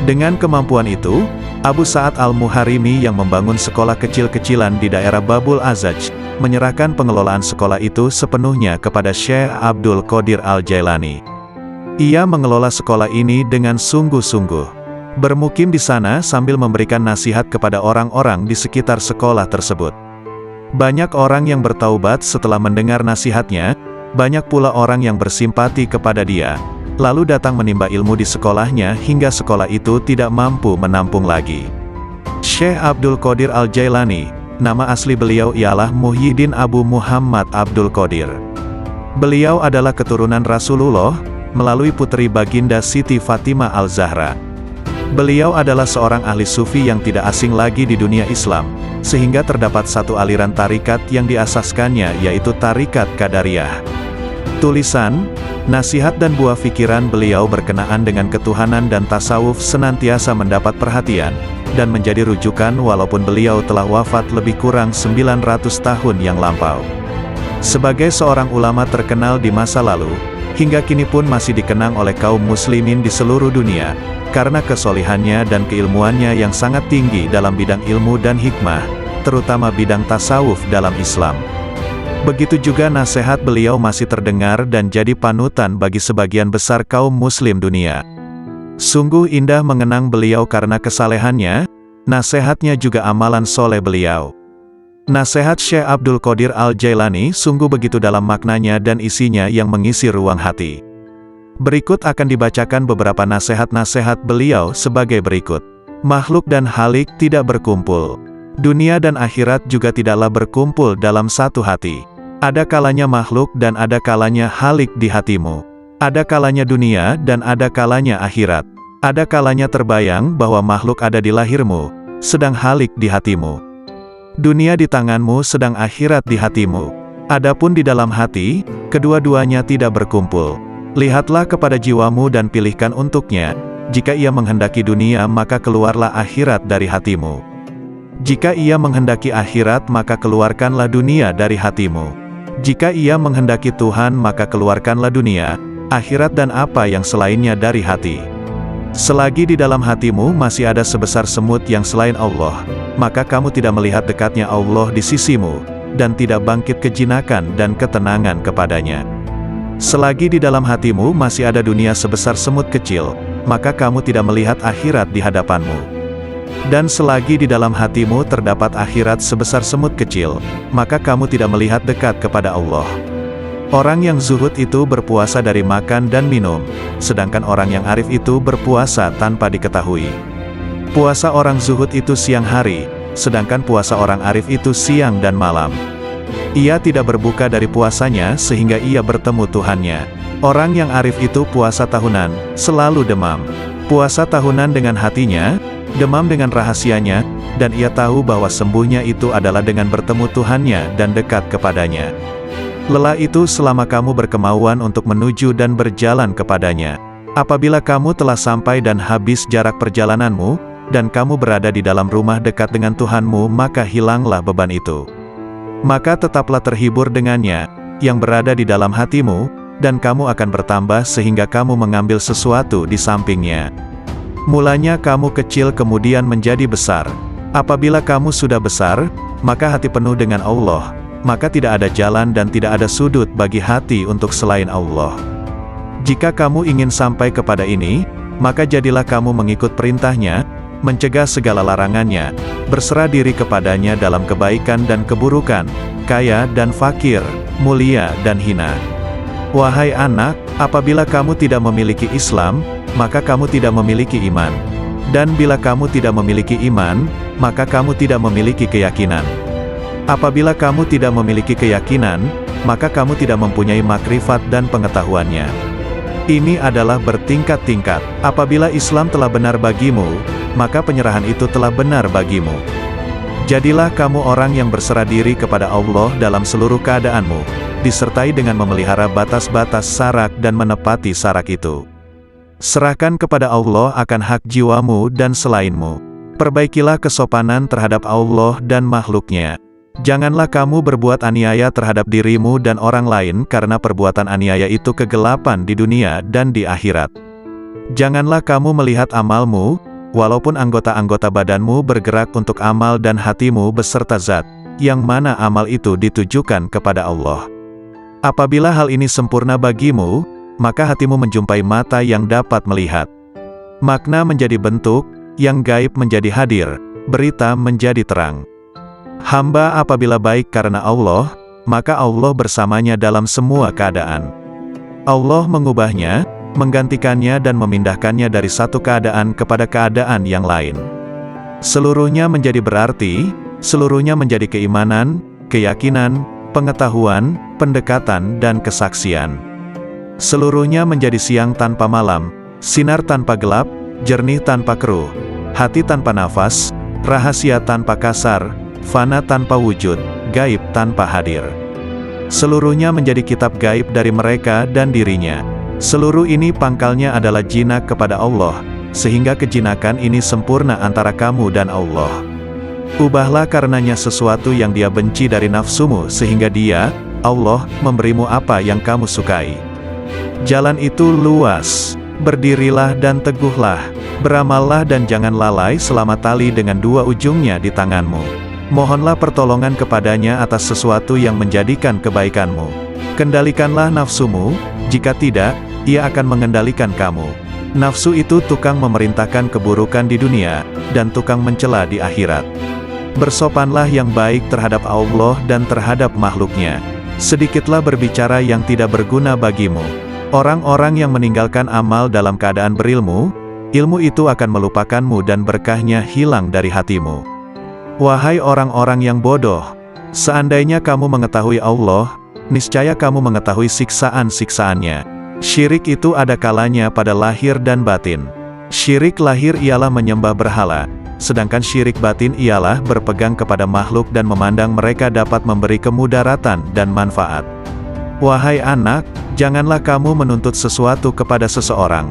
Dengan kemampuan itu, Abu Sa'ad Al-Muharrimi yang membangun sekolah kecil-kecilan di daerah Babul Azaj, menyerahkan pengelolaan sekolah itu sepenuhnya kepada Syekh Abdul Qadir Al-Jailani. Ia mengelola sekolah ini dengan sungguh-sungguh, bermukim di sana sambil memberikan nasihat kepada orang-orang di sekitar sekolah tersebut. Banyak orang yang bertaubat setelah mendengar nasihatnya, banyak pula orang yang bersimpati kepada dia, lalu datang menimba ilmu di sekolahnya hingga sekolah itu tidak mampu menampung lagi. Syekh Abdul Qadir Al-Jailani, nama asli beliau ialah Muhyiddin Abu Muhammad Abdul Qadir. Beliau adalah keturunan Rasulullah, melalui putri baginda Siti Fatimah Al-Zahra. Beliau adalah seorang ahli sufi yang tidak asing lagi di dunia Islam, sehingga terdapat satu aliran tarikat yang diasaskannya yaitu Tarikat Qadariyah. Tulisan, nasihat dan buah pikiran beliau berkenaan dengan ketuhanan dan tasawuf senantiasa mendapat perhatian, dan menjadi rujukan walaupun beliau telah wafat lebih kurang 900 tahun yang lampau. Sebagai seorang ulama terkenal di masa lalu, hingga kini pun masih dikenang oleh kaum muslimin di seluruh dunia, karena kesolihannya dan keilmuannya yang sangat tinggi dalam bidang ilmu dan hikmah, terutama bidang tasawuf dalam Islam. Begitu juga nasihat beliau masih terdengar dan jadi panutan bagi sebagian besar kaum muslim dunia. Sungguh indah mengenang beliau karena kesalehannya, nasihatnya juga amalan soleh beliau. Nasihat Syekh Abdul Qadir Al-Jailani sungguh begitu dalam maknanya dan isinya yang mengisi ruang hati. Berikut akan dibacakan beberapa nasihat-nasihat beliau sebagai berikut. Makhluk dan halik tidak berkumpul. Dunia dan akhirat juga tidaklah berkumpul dalam satu hati. Ada kalanya makhluk dan ada kalanya halik di hatimu. Ada kalanya dunia dan ada kalanya akhirat. Ada kalanya terbayang bahwa makhluk ada di lahirmu, sedang halik di hatimu. Dunia di tanganmu sedang akhirat di hatimu. Adapun di dalam hati, kedua-duanya tidak berkumpul. Lihatlah kepada jiwamu dan pilihkan untuknya. Jika ia menghendaki dunia maka keluarlah akhirat dari hatimu. Jika ia menghendaki akhirat maka keluarkanlah dunia dari hatimu. Jika ia menghendaki Tuhan maka keluarkanlah dunia, akhirat dan apa yang selainnya dari hati. Selagi di dalam hatimu masih ada sebesar semut yang selain Allah, maka kamu tidak melihat dekatnya Allah di sisimu, dan tidak bangkit kejinakan dan ketenangan kepadanya. Selagi di dalam hatimu masih ada dunia sebesar semut kecil, maka kamu tidak melihat akhirat di hadapanmu. Dan selagi di dalam hatimu terdapat akhirat sebesar semut kecil, maka kamu tidak melihat dekat kepada Allah. Orang yang zuhud itu berpuasa dari makan dan minum, sedangkan orang yang arif itu berpuasa tanpa diketahui. Puasa orang zuhud itu siang hari, sedangkan puasa orang arif itu siang dan malam. Ia tidak berbuka dari puasanya sehingga ia bertemu Tuhannya. Orang yang arif itu puasa tahunan, selalu demam. Puasa tahunan dengan hatinya, demam dengan rahasianya, dan ia tahu bahwa sembuhnya itu adalah dengan bertemu Tuhannya dan dekat kepadanya. Lelah itu selama kamu berkemauan untuk menuju dan berjalan kepadanya. Apabila kamu telah sampai dan habis jarak perjalananmu, dan kamu berada di dalam rumah dekat dengan Tuhanmu, maka hilanglah beban itu. Maka tetaplah terhibur dengannya, yang berada di dalam hatimu, dan kamu akan bertambah sehingga kamu mengambil sesuatu di sampingnya. Mulanya kamu kecil kemudian menjadi besar. Apabila kamu sudah besar, maka hati penuh dengan Allah, maka tidak ada jalan dan tidak ada sudut bagi hati untuk selain Allah. Jika kamu ingin sampai kepada ini, maka jadilah kamu mengikut perintahnya, mencegah segala larangannya, berserah diri kepadanya dalam kebaikan dan keburukan, kaya dan fakir, mulia dan hina. Wahai anak, apabila kamu tidak memiliki Islam, maka kamu tidak memiliki iman. Dan bila kamu tidak memiliki iman, maka kamu tidak memiliki keyakinan. Apabila kamu tidak memiliki keyakinan, maka kamu tidak mempunyai makrifat dan pengetahuannya. Ini adalah bertingkat-tingkat. Apabila Islam telah benar bagimu, maka penyerahan itu telah benar bagimu. Jadilah kamu orang yang berserah diri kepada Allah dalam seluruh keadaanmu, disertai dengan memelihara batas-batas sarak dan menepati sarak itu. Serahkan kepada Allah akan hak jiwamu dan selainmu. Perbaikilah kesopanan terhadap Allah dan makhluknya. Janganlah kamu berbuat aniaya terhadap dirimu dan orang lain karena perbuatan aniaya itu kegelapan di dunia dan di akhirat. Janganlah kamu melihat amalmu, walaupun anggota-anggota badanmu bergerak untuk amal dan hatimu beserta zat, yang mana amal itu ditujukan kepada Allah. Apabila hal ini sempurna bagimu, maka hatimu menjumpai mata yang dapat melihat. Makna menjadi bentuk, yang gaib menjadi hadir, berita menjadi terang. Hamba apabila baik karena Allah, maka Allah bersamanya dalam semua keadaan. Allah mengubahnya, menggantikannya dan memindahkannya dari satu keadaan kepada keadaan yang lain. Seluruhnya menjadi berarti, seluruhnya menjadi keimanan, keyakinan, pengetahuan, pendekatan dan kesaksian. Seluruhnya menjadi siang tanpa malam, sinar tanpa gelap, jernih tanpa keruh, hati tanpa nafas, rahasia tanpa kasar, fana tanpa wujud, gaib tanpa hadir. Seluruhnya menjadi kitab gaib dari mereka dan dirinya. Seluruh ini pangkalnya adalah jinak kepada Allah, sehingga kejinakan ini sempurna antara kamu dan Allah. Ubahlah karenanya sesuatu yang dia benci dari nafsumu sehingga dia, Allah, memberimu apa yang kamu sukai. Jalan itu luas, berdirilah dan teguhlah, beramallah dan jangan lalai selama tali dengan dua ujungnya di tanganmu. Mohonlah pertolongan kepadanya atas sesuatu yang menjadikan kebaikanmu. Kendalikanlah nafsumu, jika tidak, ia akan mengendalikan kamu. Nafsu itu tukang memerintahkan keburukan di dunia, dan tukang mencela di akhirat. Bersopanlah yang baik terhadap Allah dan terhadap makhluknya. Sedikitlah berbicara yang tidak berguna bagimu. Orang-orang yang meninggalkan amal dalam keadaan berilmu, ilmu itu akan melupakanmu dan berkahnya hilang dari hatimu. Wahai orang-orang yang bodoh, seandainya kamu mengetahui Allah, niscaya kamu mengetahui siksaan-siksaannya. Syirik itu ada kalanya pada lahir dan batin. Syirik lahir ialah menyembah berhala, sedangkan syirik batin ialah berpegang kepada makhluk dan memandang mereka dapat memberi kemudaratan dan manfaat. Wahai anak, janganlah kamu menuntut sesuatu kepada seseorang.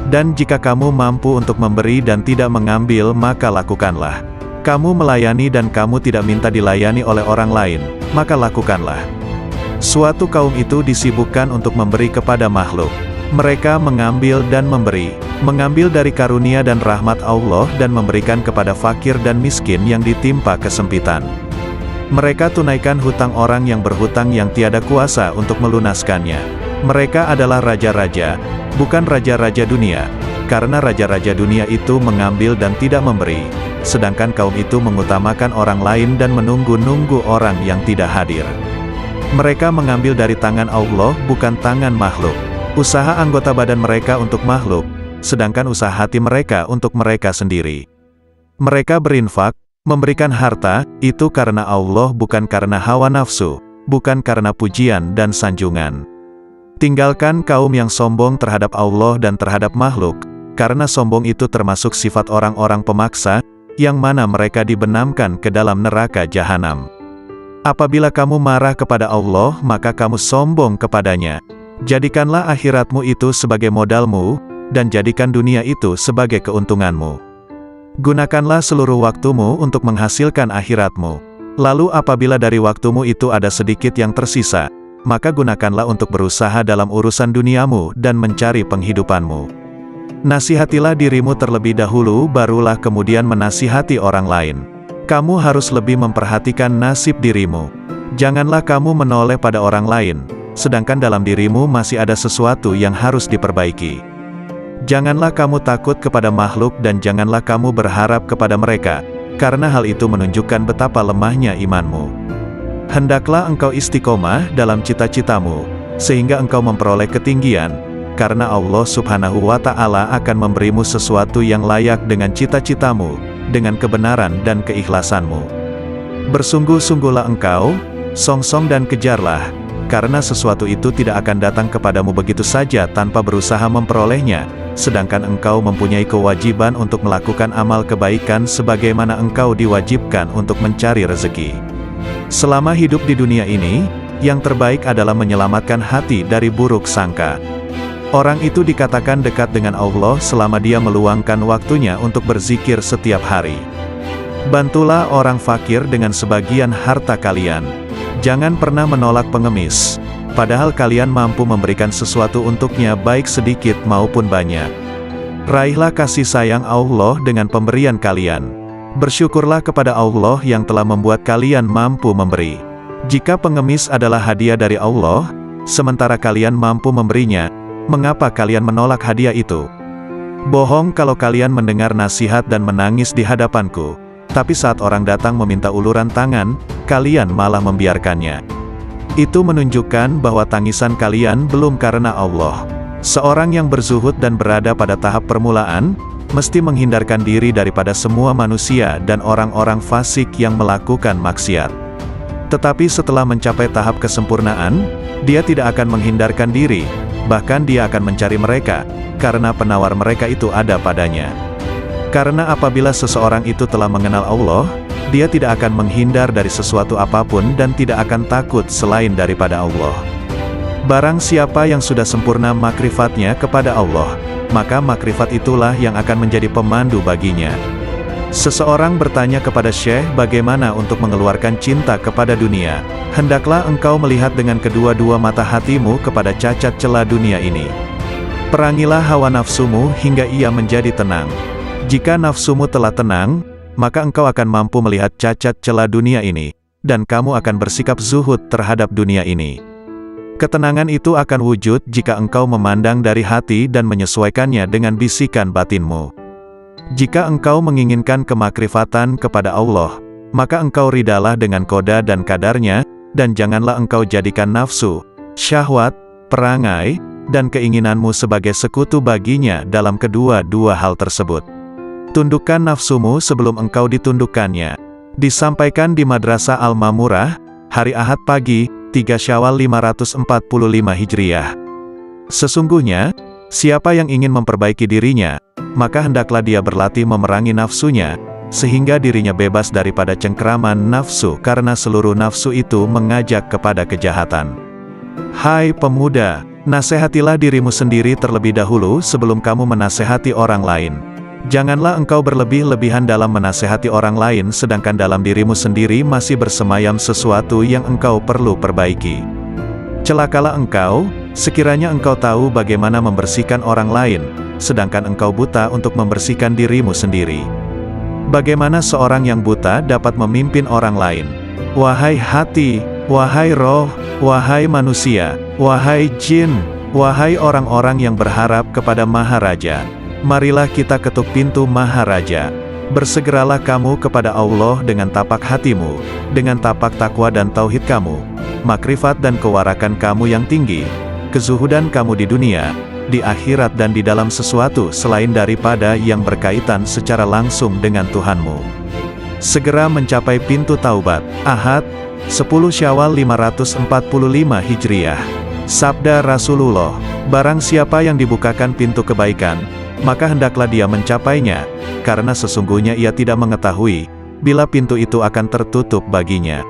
Dan jika kamu mampu untuk memberi dan tidak mengambil, maka lakukanlah. Kamu melayani dan kamu tidak minta dilayani oleh orang lain, maka lakukanlah. Suatu kaum itu disibukkan untuk memberi kepada makhluk. Mereka mengambil dan memberi, mengambil dari karunia dan rahmat Allah dan memberikan kepada fakir dan miskin yang ditimpa kesempitan. Mereka tunaikan hutang orang yang berhutang yang tiada kuasa untuk melunaskannya. Mereka adalah raja-raja, bukan raja-raja dunia, karena raja-raja dunia itu mengambil dan tidak memberi, sedangkan kaum itu mengutamakan orang lain dan menunggu-nunggu orang yang tidak hadir. Mereka mengambil dari tangan Allah bukan tangan makhluk. Usaha anggota badan mereka untuk makhluk, sedangkan usaha hati mereka untuk mereka sendiri. Mereka berinfak, memberikan harta, itu karena Allah bukan karena hawa nafsu, bukan karena pujian dan sanjungan. Tinggalkan kaum yang sombong terhadap Allah dan terhadap makhluk, karena sombong itu termasuk sifat orang-orang pemaksa, yang mana mereka dibenamkan ke dalam neraka jahanam. Apabila kamu marah kepada Allah, maka kamu sombong kepadanya. Jadikanlah akhiratmu itu sebagai modalmu, dan jadikan dunia itu sebagai keuntunganmu. Gunakanlah seluruh waktumu untuk menghasilkan akhiratmu. Lalu apabila dari waktumu itu ada sedikit yang tersisa, maka gunakanlah untuk berusaha dalam urusan duniamu dan mencari penghidupanmu. Nasihatilah dirimu terlebih dahulu, barulah kemudian menasihati orang lain. Kamu harus lebih memperhatikan nasib dirimu. Janganlah kamu menoleh pada orang lain, sedangkan dalam dirimu masih ada sesuatu yang harus diperbaiki. Janganlah kamu takut kepada makhluk dan janganlah kamu berharap kepada mereka, karena hal itu menunjukkan betapa lemahnya imanmu. Hendaklah engkau istiqomah dalam cita-citamu, sehingga engkau memperoleh ketinggian, karena Allah Subhanahu wa Ta'ala akan memberimu sesuatu yang layak dengan cita-citamu, dengan kebenaran dan keikhlasanmu. Bersungguh-sungguhlah engkau, songsong dan kejarlah, karena sesuatu itu tidak akan datang kepadamu begitu saja tanpa berusaha memperolehnya, sedangkan engkau mempunyai kewajiban untuk melakukan amal kebaikan sebagaimana engkau diwajibkan untuk mencari rezeki. Selama hidup di dunia ini, yang terbaik adalah menyelamatkan hati dari buruk sangka. Orang itu dikatakan dekat dengan Allah selama dia meluangkan waktunya untuk berzikir setiap hari. Bantulah orang fakir dengan sebagian harta kalian. Jangan pernah menolak pengemis, padahal kalian mampu memberikan sesuatu untuknya baik sedikit maupun banyak. Raihlah kasih sayang Allah dengan pemberian kalian. Bersyukurlah kepada Allah yang telah membuat kalian mampu memberi. Jika pengemis adalah hadiah dari Allah, sementara kalian mampu memberinya, mengapa kalian menolak hadiah itu? Bohong kalau kalian mendengar nasihat dan menangis di hadapanku, tapi saat orang datang meminta uluran tangan, kalian malah membiarkannya. Itu menunjukkan bahwa tangisan kalian belum karena Allah. Seorang yang berzuhud dan berada pada tahap permulaan, mesti menghindarkan diri daripada semua manusia dan orang-orang fasik yang melakukan maksiat. Tetapi setelah mencapai tahap kesempurnaan, dia tidak akan menghindarkan diri, bahkan dia akan mencari mereka, karena penawar mereka itu ada padanya. Karena apabila seseorang itu telah mengenal Allah, dia tidak akan menghindar dari sesuatu apapun dan tidak akan takut selain daripada Allah. Barang siapa yang sudah sempurna makrifatnya kepada Allah, maka makrifat itulah yang akan menjadi pemandu baginya. Seseorang bertanya kepada Syekh bagaimana untuk mengeluarkan cinta kepada dunia. Hendaklah engkau melihat dengan kedua-dua mata hatimu kepada cacat celah dunia ini. Perangilah hawa nafsumu hingga ia menjadi tenang. Jika nafsumu telah tenang, maka engkau akan mampu melihat cacat celah dunia ini, dan kamu akan bersikap zuhud terhadap dunia ini. Ketenangan itu akan wujud jika engkau memandang dari hati dan menyesuaikannya dengan bisikan batinmu. Jika engkau menginginkan kemakrifatan kepada Allah, maka engkau ridalah dengan koda dan kadarnya, dan janganlah engkau jadikan nafsu, syahwat, perangai, dan keinginanmu sebagai sekutu baginya dalam kedua-dua hal tersebut. Tundukkan nafsumu sebelum engkau ditundukkannya. Disampaikan di Madrasah Al-Mamurah, hari Ahad pagi, 3 Syawal 545 Hijriah. Sesungguhnya, siapa yang ingin memperbaiki dirinya, maka hendaklah dia berlatih memerangi nafsunya, sehingga dirinya bebas daripada cengkeraman nafsu karena seluruh nafsu itu mengajak kepada kejahatan. Hai pemuda, nasihatilah dirimu sendiri terlebih dahulu sebelum kamu menasihati orang lain. Janganlah engkau berlebih-lebihan dalam menasehati orang lain sedangkan dalam dirimu sendiri masih bersemayam sesuatu yang engkau perlu perbaiki. Celakalah engkau, sekiranya engkau tahu bagaimana membersihkan orang lain, sedangkan engkau buta untuk membersihkan dirimu sendiri. Bagaimana seorang yang buta dapat memimpin orang lain? Wahai hati, wahai roh, wahai manusia, wahai jin, wahai orang-orang yang berharap kepada Maharaja, marilah kita ketuk pintu Maharaja. Bersegeralah kamu kepada Allah dengan tapak hatimu, dengan tapak takwa dan tauhid kamu, makrifat dan kewarakan kamu yang tinggi, kezuhudan kamu di dunia, di akhirat dan di dalam sesuatu selain daripada yang berkaitan secara langsung dengan Tuhanmu. Segera mencapai pintu taubat. Ahad, 10 Syawal 545 Hijriah. Sabda Rasulullah, barang siapa yang dibukakan pintu kebaikan, maka hendaklah dia mencapainya, karena sesungguhnya ia tidak mengetahui, bila pintu itu akan tertutup baginya.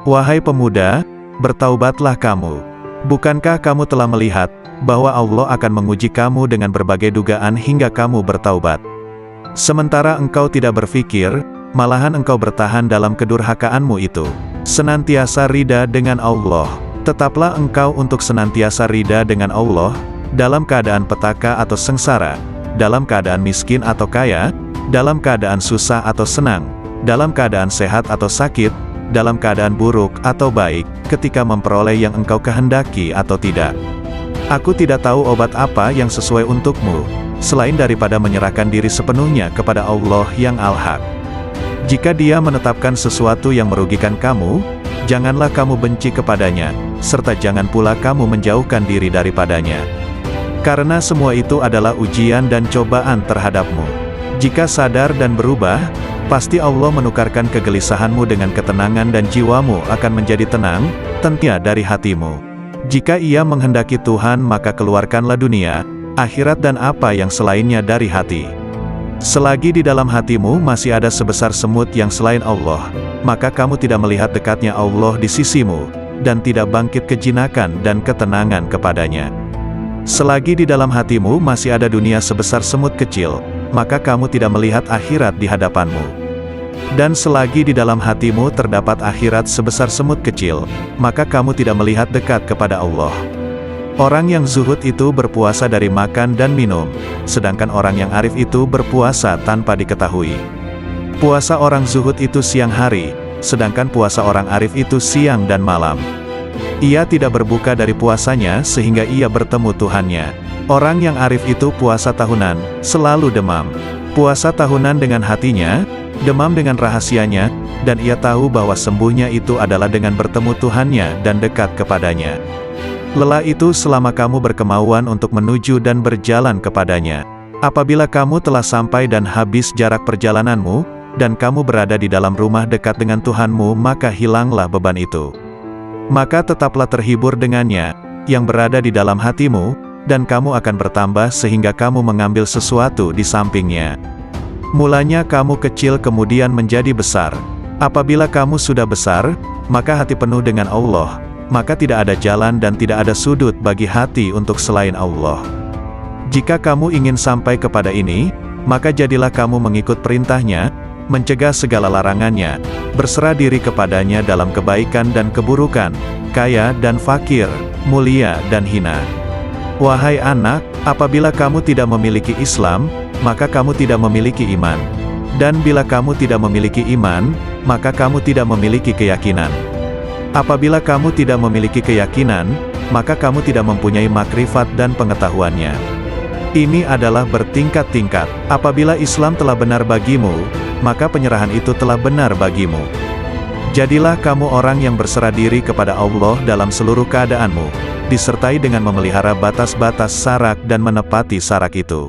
Wahai pemuda, bertaubatlah kamu. Bukankah kamu telah melihat, bahwa Allah akan menguji kamu dengan berbagai dugaan hingga kamu bertaubat? Sementara engkau tidak berpikir, malahan engkau bertahan dalam kedurhakaanmu itu. Senantiasa rida dengan Allah. Tetaplah engkau untuk senantiasa rida dengan Allah, dalam keadaan petaka atau sengsara, dalam keadaan miskin atau kaya, dalam keadaan susah atau senang, dalam keadaan sehat atau sakit, dalam keadaan buruk atau baik, ketika memperoleh yang engkau kehendaki atau tidak. Aku tidak tahu obat apa yang sesuai untukmu, selain daripada menyerahkan diri sepenuhnya kepada Allah yang Al-Haq. Jika Dia menetapkan sesuatu yang merugikan kamu, janganlah kamu benci kepadanya, serta jangan pula kamu menjauhkan diri daripadanya. Karena semua itu adalah ujian dan cobaan terhadapmu. Jika sadar dan berubah, pasti Allah menukarkan kegelisahanmu dengan ketenangan dan jiwamu akan menjadi tenang, tentunya dari hatimu. Jika ia menghendaki Tuhan maka keluarkanlah dunia, akhirat dan apa yang selainnya dari hati. Selagi di dalam hatimu masih ada sebesar semut yang selain Allah, maka kamu tidak melihat dekatnya Allah di sisimu, dan tidak bangkit kejinakan dan ketenangan kepadanya. Selagi di dalam hatimu masih ada dunia sebesar semut kecil, maka kamu tidak melihat akhirat di hadapanmu. Dan selagi di dalam hatimu terdapat akhirat sebesar semut kecil, maka kamu tidak melihat dekat kepada Allah. Orang yang zuhud itu berpuasa dari makan dan minum, sedangkan orang yang arif itu berpuasa tanpa diketahui. Puasa orang zuhud itu siang hari, sedangkan puasa orang arif itu siang dan malam. Ia tidak berbuka dari puasanya sehingga ia bertemu Tuhannya. Orang yang arif itu puasa tahunan, selalu demam. Puasa tahunan dengan hatinya, demam dengan rahasianya, dan ia tahu bahwa sembuhnya itu adalah dengan bertemu Tuhannya dan dekat kepadanya. Lelah itu selama kamu berkemauan untuk menuju dan berjalan kepadanya. Apabila kamu telah sampai dan habis jarak perjalananmu, dan kamu berada di dalam rumah dekat dengan Tuhanmu, maka hilanglah beban itu. Maka tetaplah terhibur dengannya, yang berada di dalam hatimu, dan kamu akan bertambah sehingga kamu mengambil sesuatu di sampingnya. Mulanya kamu kecil kemudian menjadi besar. Apabila kamu sudah besar, maka hati penuh dengan Allah, maka tidak ada jalan dan tidak ada sudut bagi hati untuk selain Allah. Jika kamu ingin sampai kepada ini, maka jadilah kamu mengikut perintahnya, mencegah segala larangannya, berserah diri kepadanya dalam kebaikan dan keburukan, kaya dan fakir, mulia dan hina. Wahai anak, apabila kamu tidak memiliki Islam, maka kamu tidak memiliki iman. Dan bila kamu tidak memiliki iman, maka kamu tidak memiliki keyakinan. Apabila kamu tidak memiliki keyakinan, maka kamu tidak mempunyai makrifat dan pengetahuannya. Ini adalah bertingkat-tingkat. Apabila Islam telah benar bagimu, maka penyerahan itu telah benar bagimu. Jadilah kamu orang yang berserah diri kepada Allah dalam seluruh keadaanmu, disertai dengan memelihara batas-batas sarak dan menepati sarak itu.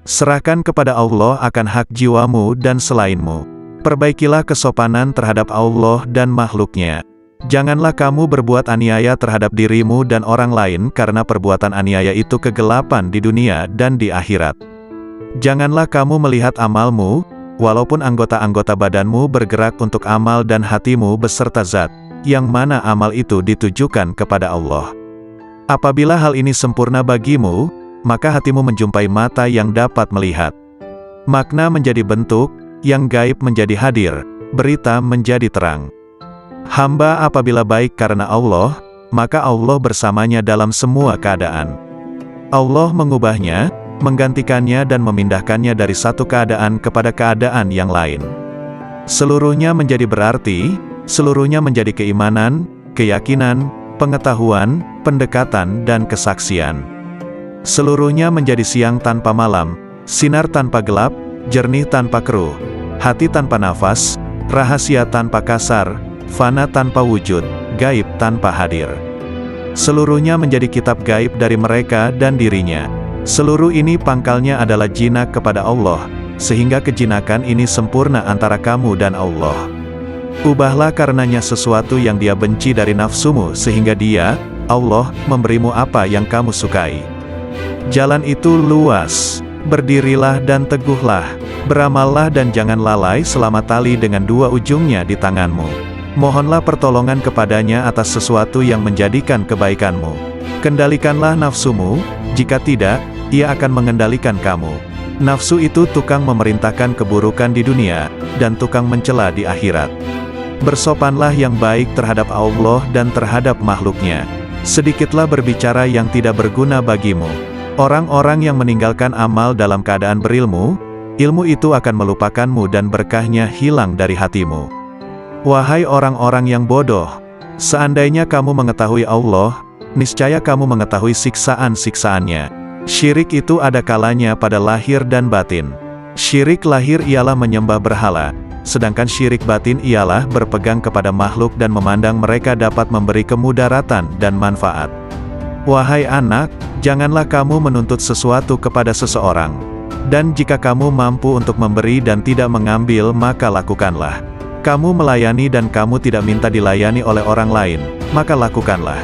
Serahkan kepada Allah akan hak jiwamu dan selainmu. Perbaikilah kesopanan terhadap Allah dan makhluknya. Janganlah kamu berbuat aniaya terhadap dirimu dan orang lain karena perbuatan aniaya itu kegelapan di dunia dan di akhirat. Janganlah kamu melihat amalmu, walaupun anggota-anggota badanmu bergerak untuk amal dan hatimu beserta zat, yang mana amal itu ditujukan kepada Allah. Apabila hal ini sempurna bagimu, maka hatimu menjumpai mata yang dapat melihat. Makna menjadi bentuk, yang gaib menjadi hadir, berita menjadi terang. Hamba apabila baik karena Allah, maka Allah bersamanya dalam semua keadaan. Allah mengubahnya, menggantikannya dan memindahkannya dari satu keadaan kepada keadaan yang lain. Seluruhnya menjadi berarti, seluruhnya menjadi keimanan, keyakinan, pengetahuan, pendekatan dan kesaksian. Seluruhnya menjadi siang tanpa malam, sinar tanpa gelap, jernih tanpa keruh, hati tanpa nafas, rahasia tanpa kasar, fana tanpa wujud, gaib tanpa hadir. Seluruhnya menjadi kitab gaib dari mereka dan dirinya. Seluruh ini pangkalnya adalah jinak kepada Allah, sehingga kejinakan ini sempurna antara kamu dan Allah. Ubahlah karenanya sesuatu yang dia benci dari nafsumu sehingga dia, Allah, memberimu apa yang kamu sukai. Jalan itu luas, berdirilah dan teguhlah, beramallah dan jangan lalai selama tali dengan dua ujungnya di tanganmu. Mohonlah pertolongan kepadanya atas sesuatu yang menjadikan kebaikanmu. Kendalikanlah nafsumu, jika tidak, ia akan mengendalikan kamu. Nafsu itu tukang memerintahkan keburukan di dunia, dan tukang mencela di akhirat. Bersopanlah yang baik terhadap Allah dan terhadap makhluknya. Sedikitlah berbicara yang tidak berguna bagimu. Orang-orang yang meninggalkan amal dalam keadaan berilmu, ilmu itu akan melupakanmu dan berkahnya hilang dari hatimu. Wahai orang-orang yang bodoh, seandainya kamu mengetahui Allah, niscaya kamu mengetahui siksaan-siksaannya. Syirik itu ada kalanya pada lahir dan batin. Syirik lahir ialah menyembah berhala, sedangkan syirik batin ialah berpegang kepada makhluk dan memandang mereka dapat memberi kemudaratan dan manfaat. Wahai anak, janganlah kamu menuntut sesuatu kepada seseorang. Dan jika kamu mampu untuk memberi dan tidak mengambil, maka lakukanlah. Kamu melayani dan kamu tidak minta dilayani oleh orang lain, maka lakukanlah.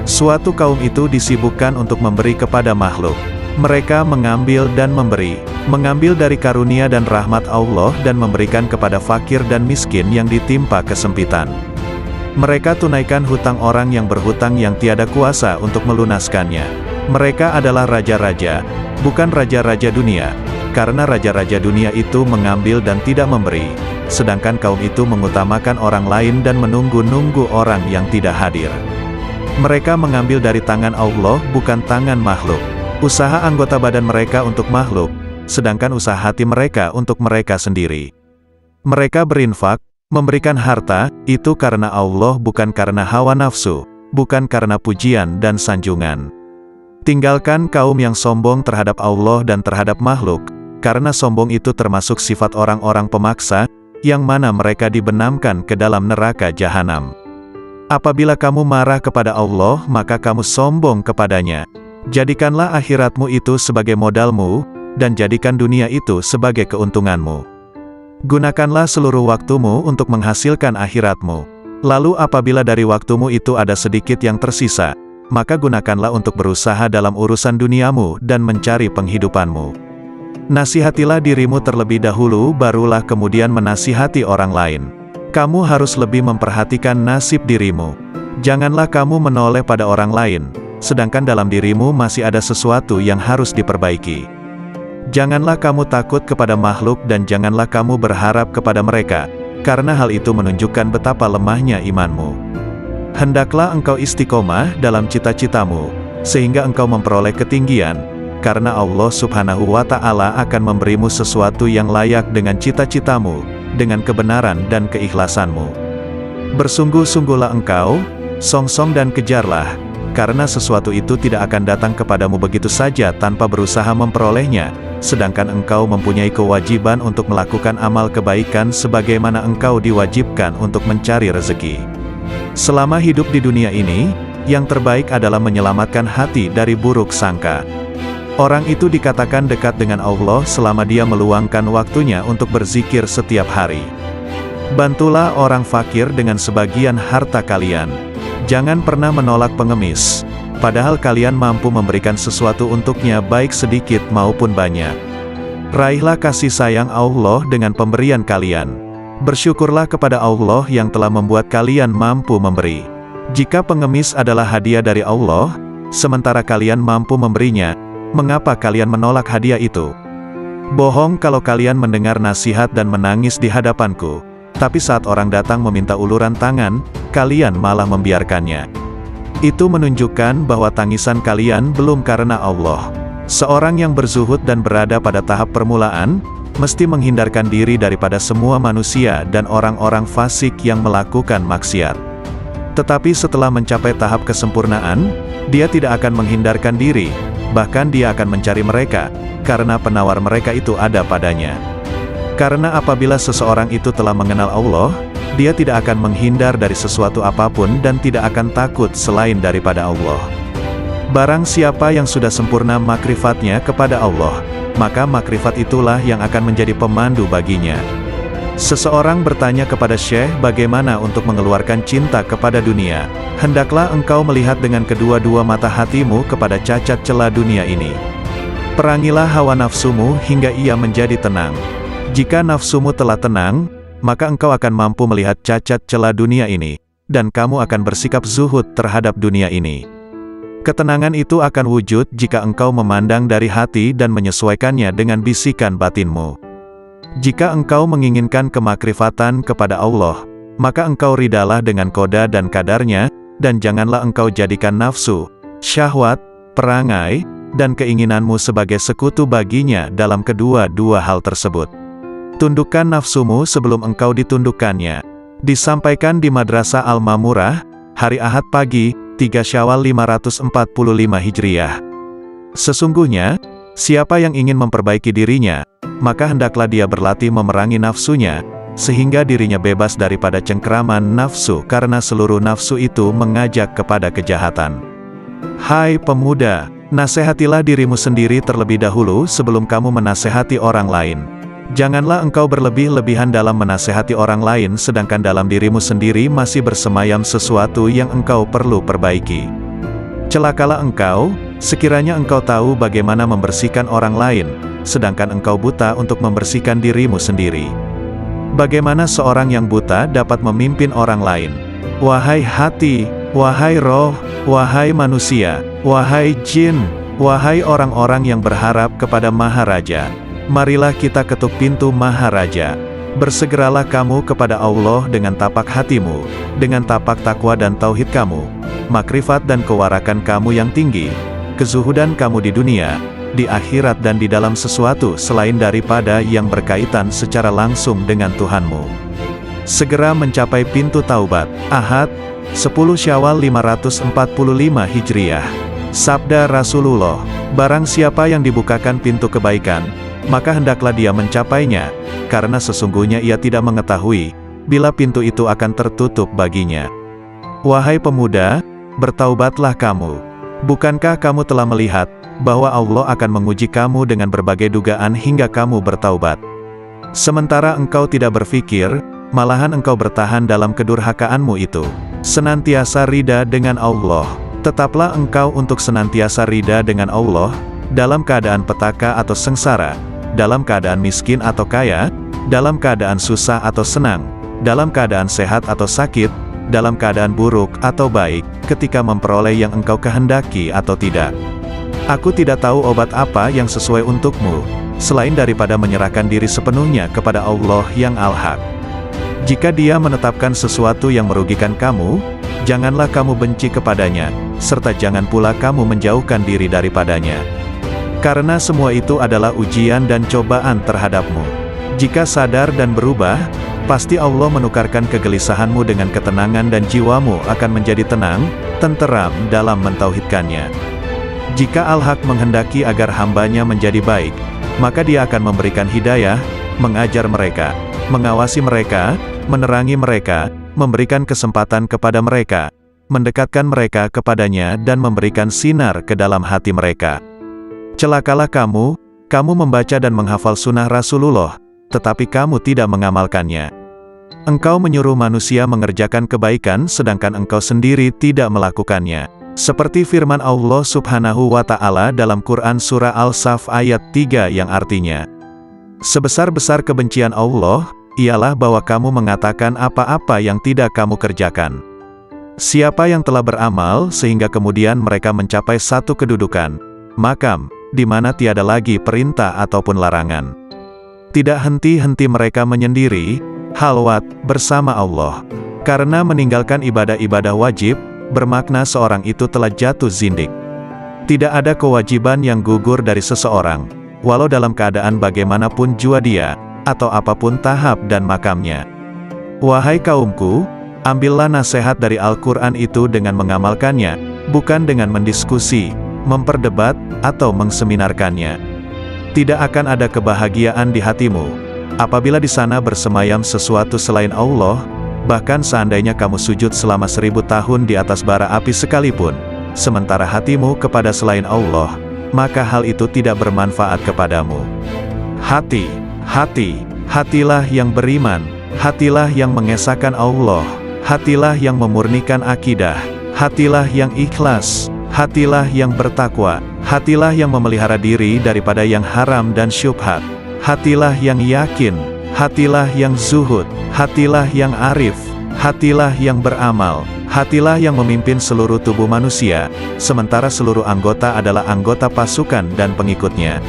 Suatu kaum itu disibukkan untuk memberi kepada makhluk. Mereka mengambil dan memberi, mengambil dari karunia dan rahmat Allah dan memberikan kepada fakir dan miskin yang ditimpa kesempitan. Mereka tunaikan hutang orang yang berhutang yang tiada kuasa untuk melunaskannya. Mereka adalah raja-raja, bukan raja-raja dunia, karena raja-raja dunia itu mengambil dan tidak memberi. Sedangkan kaum itu mengutamakan orang lain dan menunggu-nunggu orang yang tidak hadir. Mereka mengambil dari tangan Allah bukan tangan makhluk. Usaha anggota badan mereka untuk makhluk, sedangkan usaha hati mereka untuk mereka sendiri. Mereka berinfak, memberikan harta, itu karena Allah bukan karena hawa nafsu, bukan karena pujian dan sanjungan. Tinggalkan kaum yang sombong terhadap Allah dan terhadap makhluk, karena sombong itu termasuk sifat orang-orang pemaksa, yang mana mereka dibenamkan ke dalam neraka jahanam. Apabila kamu marah kepada Allah, maka kamu sombong kepadanya. Jadikanlah akhiratmu itu sebagai modalmu, dan jadikan dunia itu sebagai keuntunganmu. Gunakanlah seluruh waktumu untuk menghasilkan akhiratmu. Lalu apabila dari waktumu itu ada sedikit yang tersisa, maka gunakanlah untuk berusaha dalam urusan duniamu dan mencari penghidupanmu. Nasihatilah dirimu terlebih dahulu, barulah kemudian menasihati orang lain. Kamu harus lebih memperhatikan nasib dirimu. Janganlah kamu menoleh pada orang lain, sedangkan dalam dirimu masih ada sesuatu yang harus diperbaiki. Janganlah kamu takut kepada makhluk dan janganlah kamu berharap kepada mereka, karena hal itu menunjukkan betapa lemahnya imanmu. Hendaklah engkau istiqomah dalam cita-citamu, sehingga engkau memperoleh ketinggian, karena Allah Subhanahu wa Ta'ala akan memberimu sesuatu yang layak dengan cita-citamu, dengan kebenaran dan keikhlasanmu. Bersungguh-sungguhlah engkau, songsong dan kejarlah, karena sesuatu itu tidak akan datang kepadamu begitu saja tanpa berusaha memperolehnya, sedangkan engkau mempunyai kewajiban untuk melakukan amal kebaikan sebagaimana engkau diwajibkan untuk mencari rezeki. Selama hidup di dunia ini, yang terbaik adalah menyelamatkan hati dari buruk sangka. Orang itu dikatakan dekat dengan Allah selama dia meluangkan waktunya untuk berzikir setiap hari. Bantulah orang fakir dengan sebagian harta kalian. Jangan pernah menolak pengemis, padahal kalian mampu memberikan sesuatu untuknya baik sedikit maupun banyak. Raihlah kasih sayang Allah dengan pemberian kalian. Bersyukurlah kepada Allah yang telah membuat kalian mampu memberi. Jika pengemis adalah hadiah dari Allah, sementara kalian mampu memberinya, mengapa kalian menolak hadiah itu? Bohong kalau kalian mendengar nasihat dan menangis di hadapanku, tapi saat orang datang meminta uluran tangan, kalian malah membiarkannya. Itu menunjukkan bahwa tangisan kalian belum karena Allah. Seorang yang berzuhud dan berada pada tahap permulaan, mesti menghindarkan diri daripada semua manusia dan orang-orang fasik yang melakukan maksiat. Tetapi setelah mencapai tahap kesempurnaan, dia tidak akan menghindarkan diri, bahkan dia akan mencari mereka, karena penawar mereka itu ada padanya. Karena apabila seseorang itu telah mengenal Allah, dia tidak akan menghindar dari sesuatu apapun dan tidak akan takut selain daripada Allah. Barang siapa yang sudah sempurna makrifatnya kepada Allah, maka makrifat itulah yang akan menjadi pemandu baginya. Seseorang bertanya kepada Syekh bagaimana untuk mengeluarkan cinta kepada dunia. Hendaklah engkau melihat dengan kedua-dua mata hatimu kepada cacat celah dunia ini. Perangilah hawa nafsumu hingga ia menjadi tenang. Jika nafsumu telah tenang, maka engkau akan mampu melihat cacat celah dunia ini, dan kamu akan bersikap zuhud terhadap dunia ini. Ketenangan itu akan wujud jika engkau memandang dari hati dan menyesuaikannya dengan bisikan batinmu. Jika engkau menginginkan kemakrifatan kepada Allah, maka engkau ridalah dengan koda dan kadarnya, dan janganlah engkau jadikan nafsu, syahwat, perangai, dan keinginanmu sebagai sekutu baginya dalam kedua-dua hal tersebut. Tundukkan nafsumu sebelum engkau ditundukkannya. Disampaikan di Madrasah Al-Mamurah, hari Ahad pagi, 3 Syawal 545 Hijriah. Sesungguhnya, siapa yang ingin memperbaiki dirinya, maka hendaklah dia berlatih memerangi nafsunya, sehingga dirinya bebas daripada cengkraman nafsu karena seluruh nafsu itu mengajak kepada kejahatan. Hai pemuda, nasihatilah dirimu sendiri terlebih dahulu sebelum kamu menasihati orang lain. Janganlah engkau berlebih-lebihan dalam menasehati orang lain sedangkan dalam dirimu sendiri masih bersemayam sesuatu yang engkau perlu perbaiki. Celakalah engkau, sekiranya engkau tahu bagaimana membersihkan orang lain, sedangkan engkau buta untuk membersihkan dirimu sendiri. Bagaimana seorang yang buta dapat memimpin orang lain? Wahai hati, wahai roh, wahai manusia, wahai jin, wahai orang-orang yang berharap kepada Maharaja, marilah kita ketuk pintu Maharaja. Bersegeralah kamu kepada Allah dengan tapak hatimu, dengan tapak takwa dan tauhid kamu, makrifat dan kewarakan kamu yang tinggi, kezuhudan kamu di dunia, di akhirat dan di dalam sesuatu selain daripada yang berkaitan secara langsung dengan Tuhanmu. Segera mencapai pintu taubat. Ahad, 10 Syawal 545 Hijriah. Sabda Rasulullah, barang siapa yang dibukakan pintu kebaikan, maka hendaklah dia mencapainya, karena sesungguhnya ia tidak mengetahui bila pintu itu akan tertutup baginya. Wahai pemuda, bertaubatlah kamu. Bukankah kamu telah melihat bahwa Allah akan menguji kamu dengan berbagai dugaan hingga kamu bertaubat? Sementara engkau tidak berpikir, malahan engkau bertahan dalam kedurhakaanmu itu. Senantiasa rida dengan Allah. Tetaplah engkau untuk senantiasa rida dengan Allah, dalam keadaan petaka atau sengsara, dalam keadaan miskin atau kaya, dalam keadaan susah atau senang, dalam keadaan sehat atau sakit, dalam keadaan buruk atau baik, ketika memperoleh yang engkau kehendaki atau tidak. Aku tidak tahu obat apa yang sesuai untukmu, selain daripada menyerahkan diri sepenuhnya kepada Allah yang Al-Haq. Jika Dia menetapkan sesuatu yang merugikan kamu, janganlah kamu benci kepadanya, serta jangan pula kamu menjauhkan diri daripadanya. Karena semua itu adalah ujian dan cobaan terhadapmu. Jika sadar dan berubah, pasti Allah menukarkan kegelisahanmu dengan ketenangan dan jiwamu akan menjadi tenang, tenteram dalam mentauhidkannya. Jika Al-Haq menghendaki agar hambanya menjadi baik, maka Dia akan memberikan hidayah, mengajar mereka, mengawasi mereka, menerangi mereka, memberikan kesempatan kepada mereka, mendekatkan mereka kepadanya dan memberikan sinar ke dalam hati mereka. Celakalah kamu membaca dan menghafal sunnah Rasulullah, tetapi kamu tidak mengamalkannya. Engkau menyuruh manusia mengerjakan kebaikan sedangkan engkau sendiri tidak melakukannya. Seperti firman Allah Subhanahu wa Ta'ala dalam Quran Surah Al-Saf ayat 3 yang artinya, sebesar-besar kebencian Allah, ialah bahwa kamu mengatakan apa-apa yang tidak kamu kerjakan. Siapa yang telah beramal sehingga kemudian mereka mencapai satu kedudukan, makam, di mana tiada lagi perintah ataupun larangan. Tidak henti-henti mereka menyendiri, halwat, bersama Allah. Karena meninggalkan ibadah-ibadah wajib, bermakna seorang itu telah jatuh zindik. Tidak ada kewajiban yang gugur dari seseorang, walau dalam keadaan bagaimanapun jua dia, atau apapun tahap dan makamnya. Wahai kaumku, ambillah nasihat dari Al-Quran itu dengan mengamalkannya, bukan dengan mendiskusi, memperdebat, atau mengseminarkannya. Tidak akan ada kebahagiaan di hatimu, apabila di sana bersemayam sesuatu selain Allah, bahkan seandainya kamu sujud selama 1000 tahun di atas bara api sekalipun, sementara hatimu kepada selain Allah, maka hal itu tidak bermanfaat kepadamu. Hatilah yang beriman, hatilah yang mengesahkan Allah, hatilah yang memurnikan akidah, hatilah yang ikhlas, hatilah yang bertakwa, hatilah yang memelihara diri daripada yang haram dan syubhat, hatilah yang yakin, hatilah yang zuhud, hatilah yang arif, hatilah yang beramal, hatilah yang memimpin seluruh tubuh manusia, sementara seluruh anggota adalah anggota pasukan dan pengikutnya.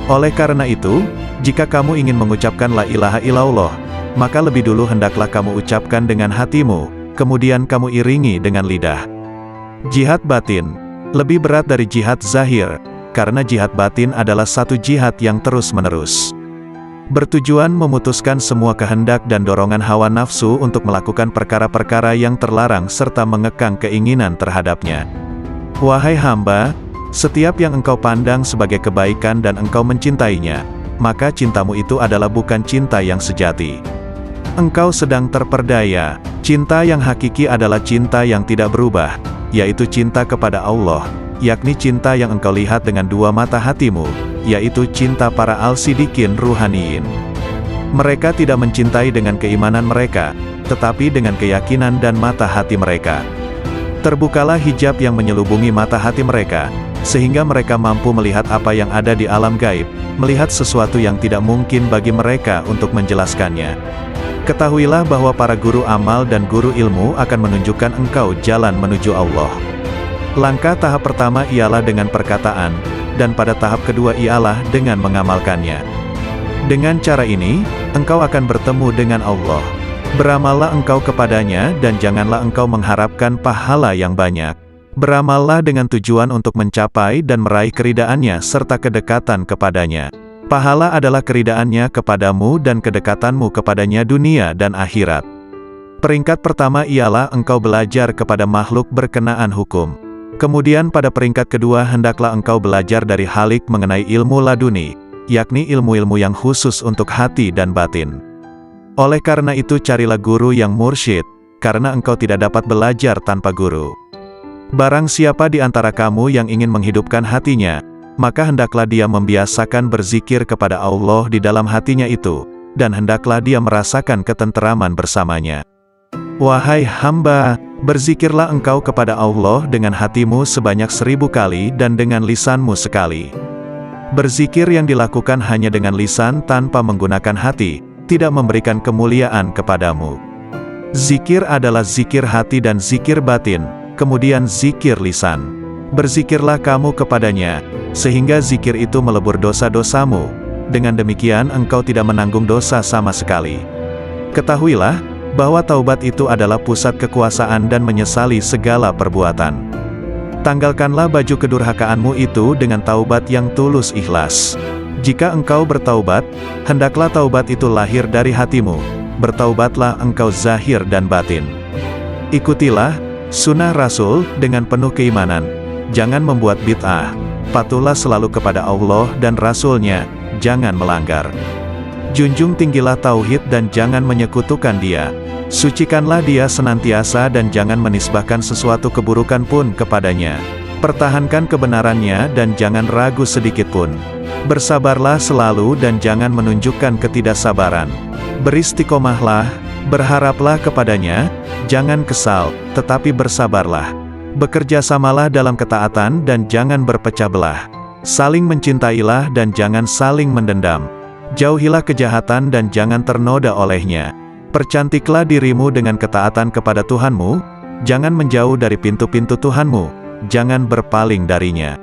Oleh karena itu, jika kamu ingin mengucapkan la ilaha illallah, maka lebih dulu hendaklah kamu ucapkan dengan hatimu, kemudian kamu iringi dengan lidah. Jihad batin lebih berat dari jihad zahir, karena jihad batin adalah satu jihad yang terus-menerus. Bertujuan memutuskan semua kehendak dan dorongan hawa nafsu untuk melakukan perkara-perkara yang terlarang serta mengekang keinginan terhadapnya. Wahai hamba, setiap yang engkau pandang sebagai kebaikan dan engkau mencintainya, maka cintamu itu adalah bukan cinta yang sejati. Engkau sedang terperdaya. Cinta yang hakiki adalah cinta yang tidak berubah, yaitu cinta kepada Allah, yakni cinta yang engkau lihat dengan dua mata hatimu, yaitu cinta para al-sidikin ruhaniyin. Mereka tidak mencintai dengan keimanan mereka, tetapi dengan keyakinan dan mata hati mereka. Terbukalah hijab yang menyelubungi mata hati mereka, sehingga mereka mampu melihat apa yang ada di alam gaib, melihat sesuatu yang tidak mungkin bagi mereka untuk menjelaskannya. Ketahuilah bahwa para guru amal dan guru ilmu akan menunjukkan engkau jalan menuju Allah. Langkah tahap pertama ialah dengan perkataan, dan pada tahap kedua ialah dengan mengamalkannya. Dengan cara ini, engkau akan bertemu dengan Allah. Beramallah engkau kepadanya dan janganlah engkau mengharapkan pahala yang banyak. Beramallah dengan tujuan untuk mencapai dan meraih keridhaannya serta kedekatan kepadanya. Pahala adalah keridhaannya kepadamu dan kedekatanmu kepadanya dunia dan akhirat. Peringkat pertama ialah engkau belajar kepada makhluk berkenaan hukum. Kemudian pada peringkat kedua hendaklah engkau belajar dari Khalik mengenai ilmu laduni, yakni ilmu-ilmu yang khusus untuk hati dan batin. Oleh karena itu carilah guru yang mursyid, karena engkau tidak dapat belajar tanpa guru. Barang siapa di antara kamu yang ingin menghidupkan hatinya, maka hendaklah dia membiasakan berzikir kepada Allah di dalam hatinya itu, dan hendaklah dia merasakan ketenteraman bersamanya. Wahai hamba, berzikirlah engkau kepada Allah dengan hatimu sebanyak 1000 kali dan dengan lisanmu sekali. Berzikir yang dilakukan hanya dengan lisan tanpa menggunakan hati, tidak memberikan kemuliaan kepadamu. Zikir adalah zikir hati dan zikir batin, kemudian zikir lisan. Berzikirlah kamu kepadanya, sehingga zikir itu melebur dosa-dosamu. Dengan demikian engkau tidak menanggung dosa sama sekali. Ketahuilah, bahwa taubat itu adalah pusat kekuasaan dan menyesali segala perbuatan. Tanggalkanlah baju kedurhakaanmu itu dengan taubat yang tulus ikhlas. Jika engkau bertaubat, hendaklah taubat itu lahir dari hatimu. Bertaubatlah engkau zahir dan batin. Ikutilah sunnah Rasul dengan penuh keimanan. Jangan membuat bid'ah. Patuhlah selalu kepada Allah dan Rasul-Nya, jangan melanggar. Junjung tinggilah tauhid dan jangan menyekutukan Dia. Sucikanlah Dia senantiasa dan jangan menisbahkan sesuatu keburukan pun kepadanya. Pertahankan kebenarannya dan jangan ragu sedikit pun. Bersabarlah selalu dan jangan menunjukkan ketidaksabaran. Beristiqomahlah, berharaplah kepadanya, jangan kesal, tetapi bersabarlah. Bekerjasamalah dalam ketaatan dan jangan berpecah belah. Saling mencintailah dan jangan saling mendendam. Jauhilah kejahatan dan jangan ternoda olehnya. Percantiklah dirimu dengan ketaatan kepada Tuhanmu, jangan menjauh dari pintu-pintu Tuhanmu, jangan berpaling darinya.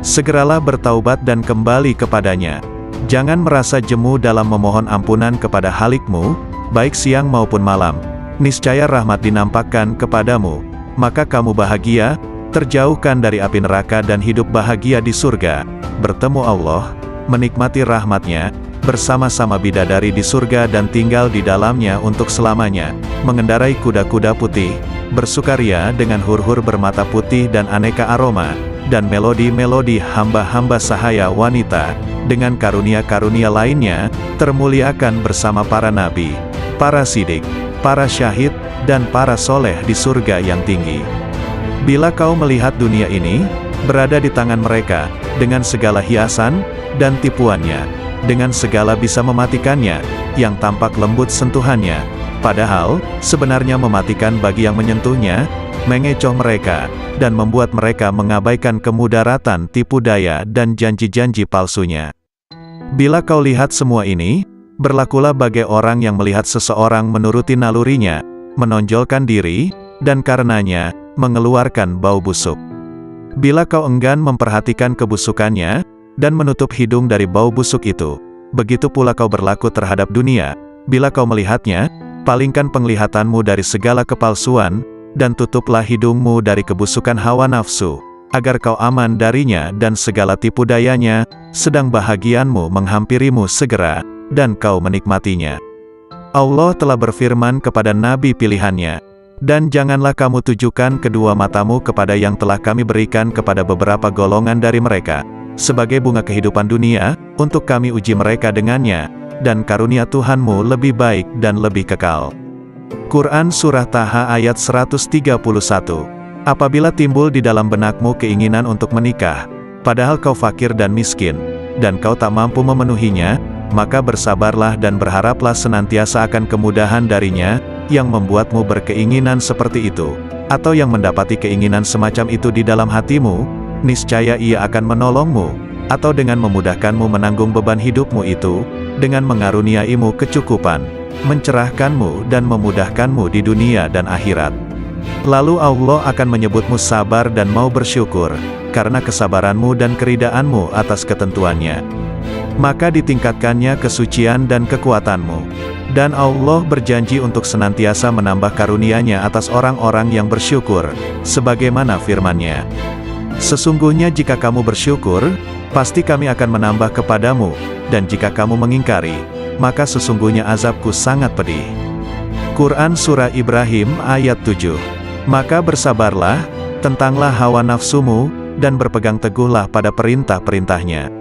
Segeralah bertaubat dan kembali kepadanya. Jangan merasa jemu dalam memohon ampunan kepada Khalikmu, baik siang maupun malam. Niscaya rahmat dinampakkan kepadamu, maka kamu bahagia, terjauhkan dari api neraka dan hidup bahagia di surga, bertemu Allah, menikmati rahmatnya, bersama-sama bidadari di surga dan tinggal di dalamnya untuk selamanya, mengendarai kuda-kuda putih, bersukaria dengan hur-hur bermata putih dan aneka aroma, dan melodi-melodi hamba-hamba sahaya wanita, dengan karunia-karunia lainnya, termuliakan bersama para nabi, para sidik, para syahid, dan para soleh di surga yang tinggi. Bila kau melihat dunia ini, berada di tangan mereka, dengan segala hiasan, dan tipuannya, dengan segala bisa mematikannya, yang tampak lembut sentuhannya, padahal, sebenarnya mematikan bagi yang menyentuhnya, mengecoh mereka, dan membuat mereka mengabaikan kemudaratan tipu daya dan janji-janji palsunya. Bila kau lihat semua ini, berlakulah bagai orang yang melihat seseorang menuruti nalurinya, menonjolkan diri, dan karenanya, mengeluarkan bau busuk. Bila kau enggan memperhatikan kebusukannya, dan menutup hidung dari bau busuk itu, begitu pula kau berlaku terhadap dunia. Bila kau melihatnya, palingkan penglihatanmu dari segala kepalsuan, dan tutuplah hidungmu dari kebusukan hawa nafsu, agar kau aman darinya dan segala tipu dayanya, sedang bahagianmu menghampirimu segera, dan kau menikmatinya. Allah telah berfirman kepada nabi pilihannya, dan janganlah kamu tujukan kedua matamu kepada yang telah kami berikan kepada beberapa golongan dari mereka, sebagai bunga kehidupan dunia, untuk kami uji mereka dengannya, dan karunia Tuhanmu lebih baik dan lebih kekal. Quran Surah Taha ayat 131. Apabila timbul di dalam benakmu keinginan untuk menikah, padahal kau fakir dan miskin, dan kau tak mampu memenuhinya, maka bersabarlah dan berharaplah senantiasa akan kemudahan darinya, yang membuatmu berkeinginan seperti itu, atau yang mendapati keinginan semacam itu di dalam hatimu, niscaya Ia akan menolongmu, atau dengan memudahkanmu menanggung beban hidupmu itu, dengan mengaruniaimu kecukupan, mencerahkanmu dan memudahkanmu di dunia dan akhirat. Lalu Allah akan menyebutmu sabar dan mau bersyukur, karena kesabaranmu dan keridhaanmu atas ketentuannya. Maka ditingkatkannya kesucian dan kekuatanmu. Dan Allah berjanji untuk senantiasa menambah karunia-Nya atas orang-orang yang bersyukur, sebagaimana firman-Nya. Sesungguhnya jika kamu bersyukur, pasti kami akan menambah kepadamu, dan jika kamu mengingkari, maka sesungguhnya azabku sangat pedih. Quran Surah Ibrahim ayat 7. Maka bersabarlah, tentanglah hawa nafsumu, dan berpegang teguhlah pada perintah-perintahnya.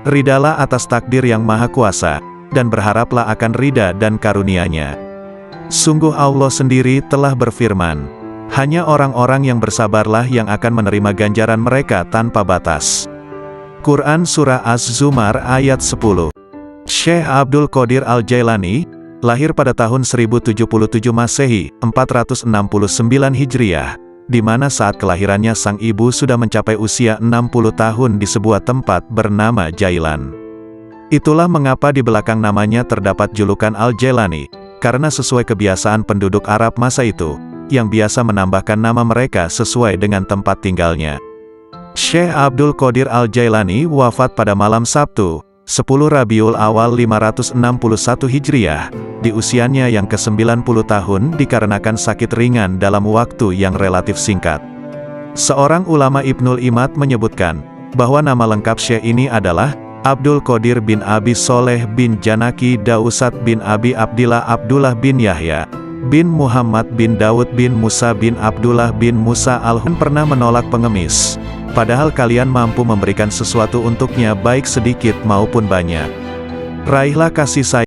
Ridalah atas takdir yang maha kuasa, dan berharaplah akan ridha dan karunia-Nya. Sungguh Allah sendiri telah berfirman, hanya orang-orang yang bersabarlah yang akan menerima ganjaran mereka tanpa batas. Quran Surah Az-Zumar ayat 10. Syekh Abdul Qadir Al-Jailani, lahir pada tahun 1077 Masehi, 469 Hijriah, di mana saat kelahirannya sang ibu sudah mencapai usia 60 tahun di sebuah tempat bernama Jailan. Itulah mengapa di belakang namanya terdapat julukan Al-Jailani, karena sesuai kebiasaan penduduk Arab masa itu, yang biasa menambahkan nama mereka sesuai dengan tempat tinggalnya. Syekh Abdul Qadir Al-Jailani wafat pada malam Sabtu, 10 Rabiul Awal 561 Hijriah, di usianya yang ke-90 tahun dikarenakan sakit ringan dalam waktu yang relatif singkat. Seorang ulama Ibnul Imad menyebutkan, bahwa nama lengkap Syekh ini adalah Abdul Qadir bin Abi Soleh bin Janaki Dausat bin Abi Abdillah Abdullah bin Yahya bin Muhammad bin Daud bin Musa bin Abdullah bin Musa al-Hun. Pernah menolak pengemis, padahal kalian mampu memberikan sesuatu untuknya baik sedikit maupun banyak. Raihlah kasih sayang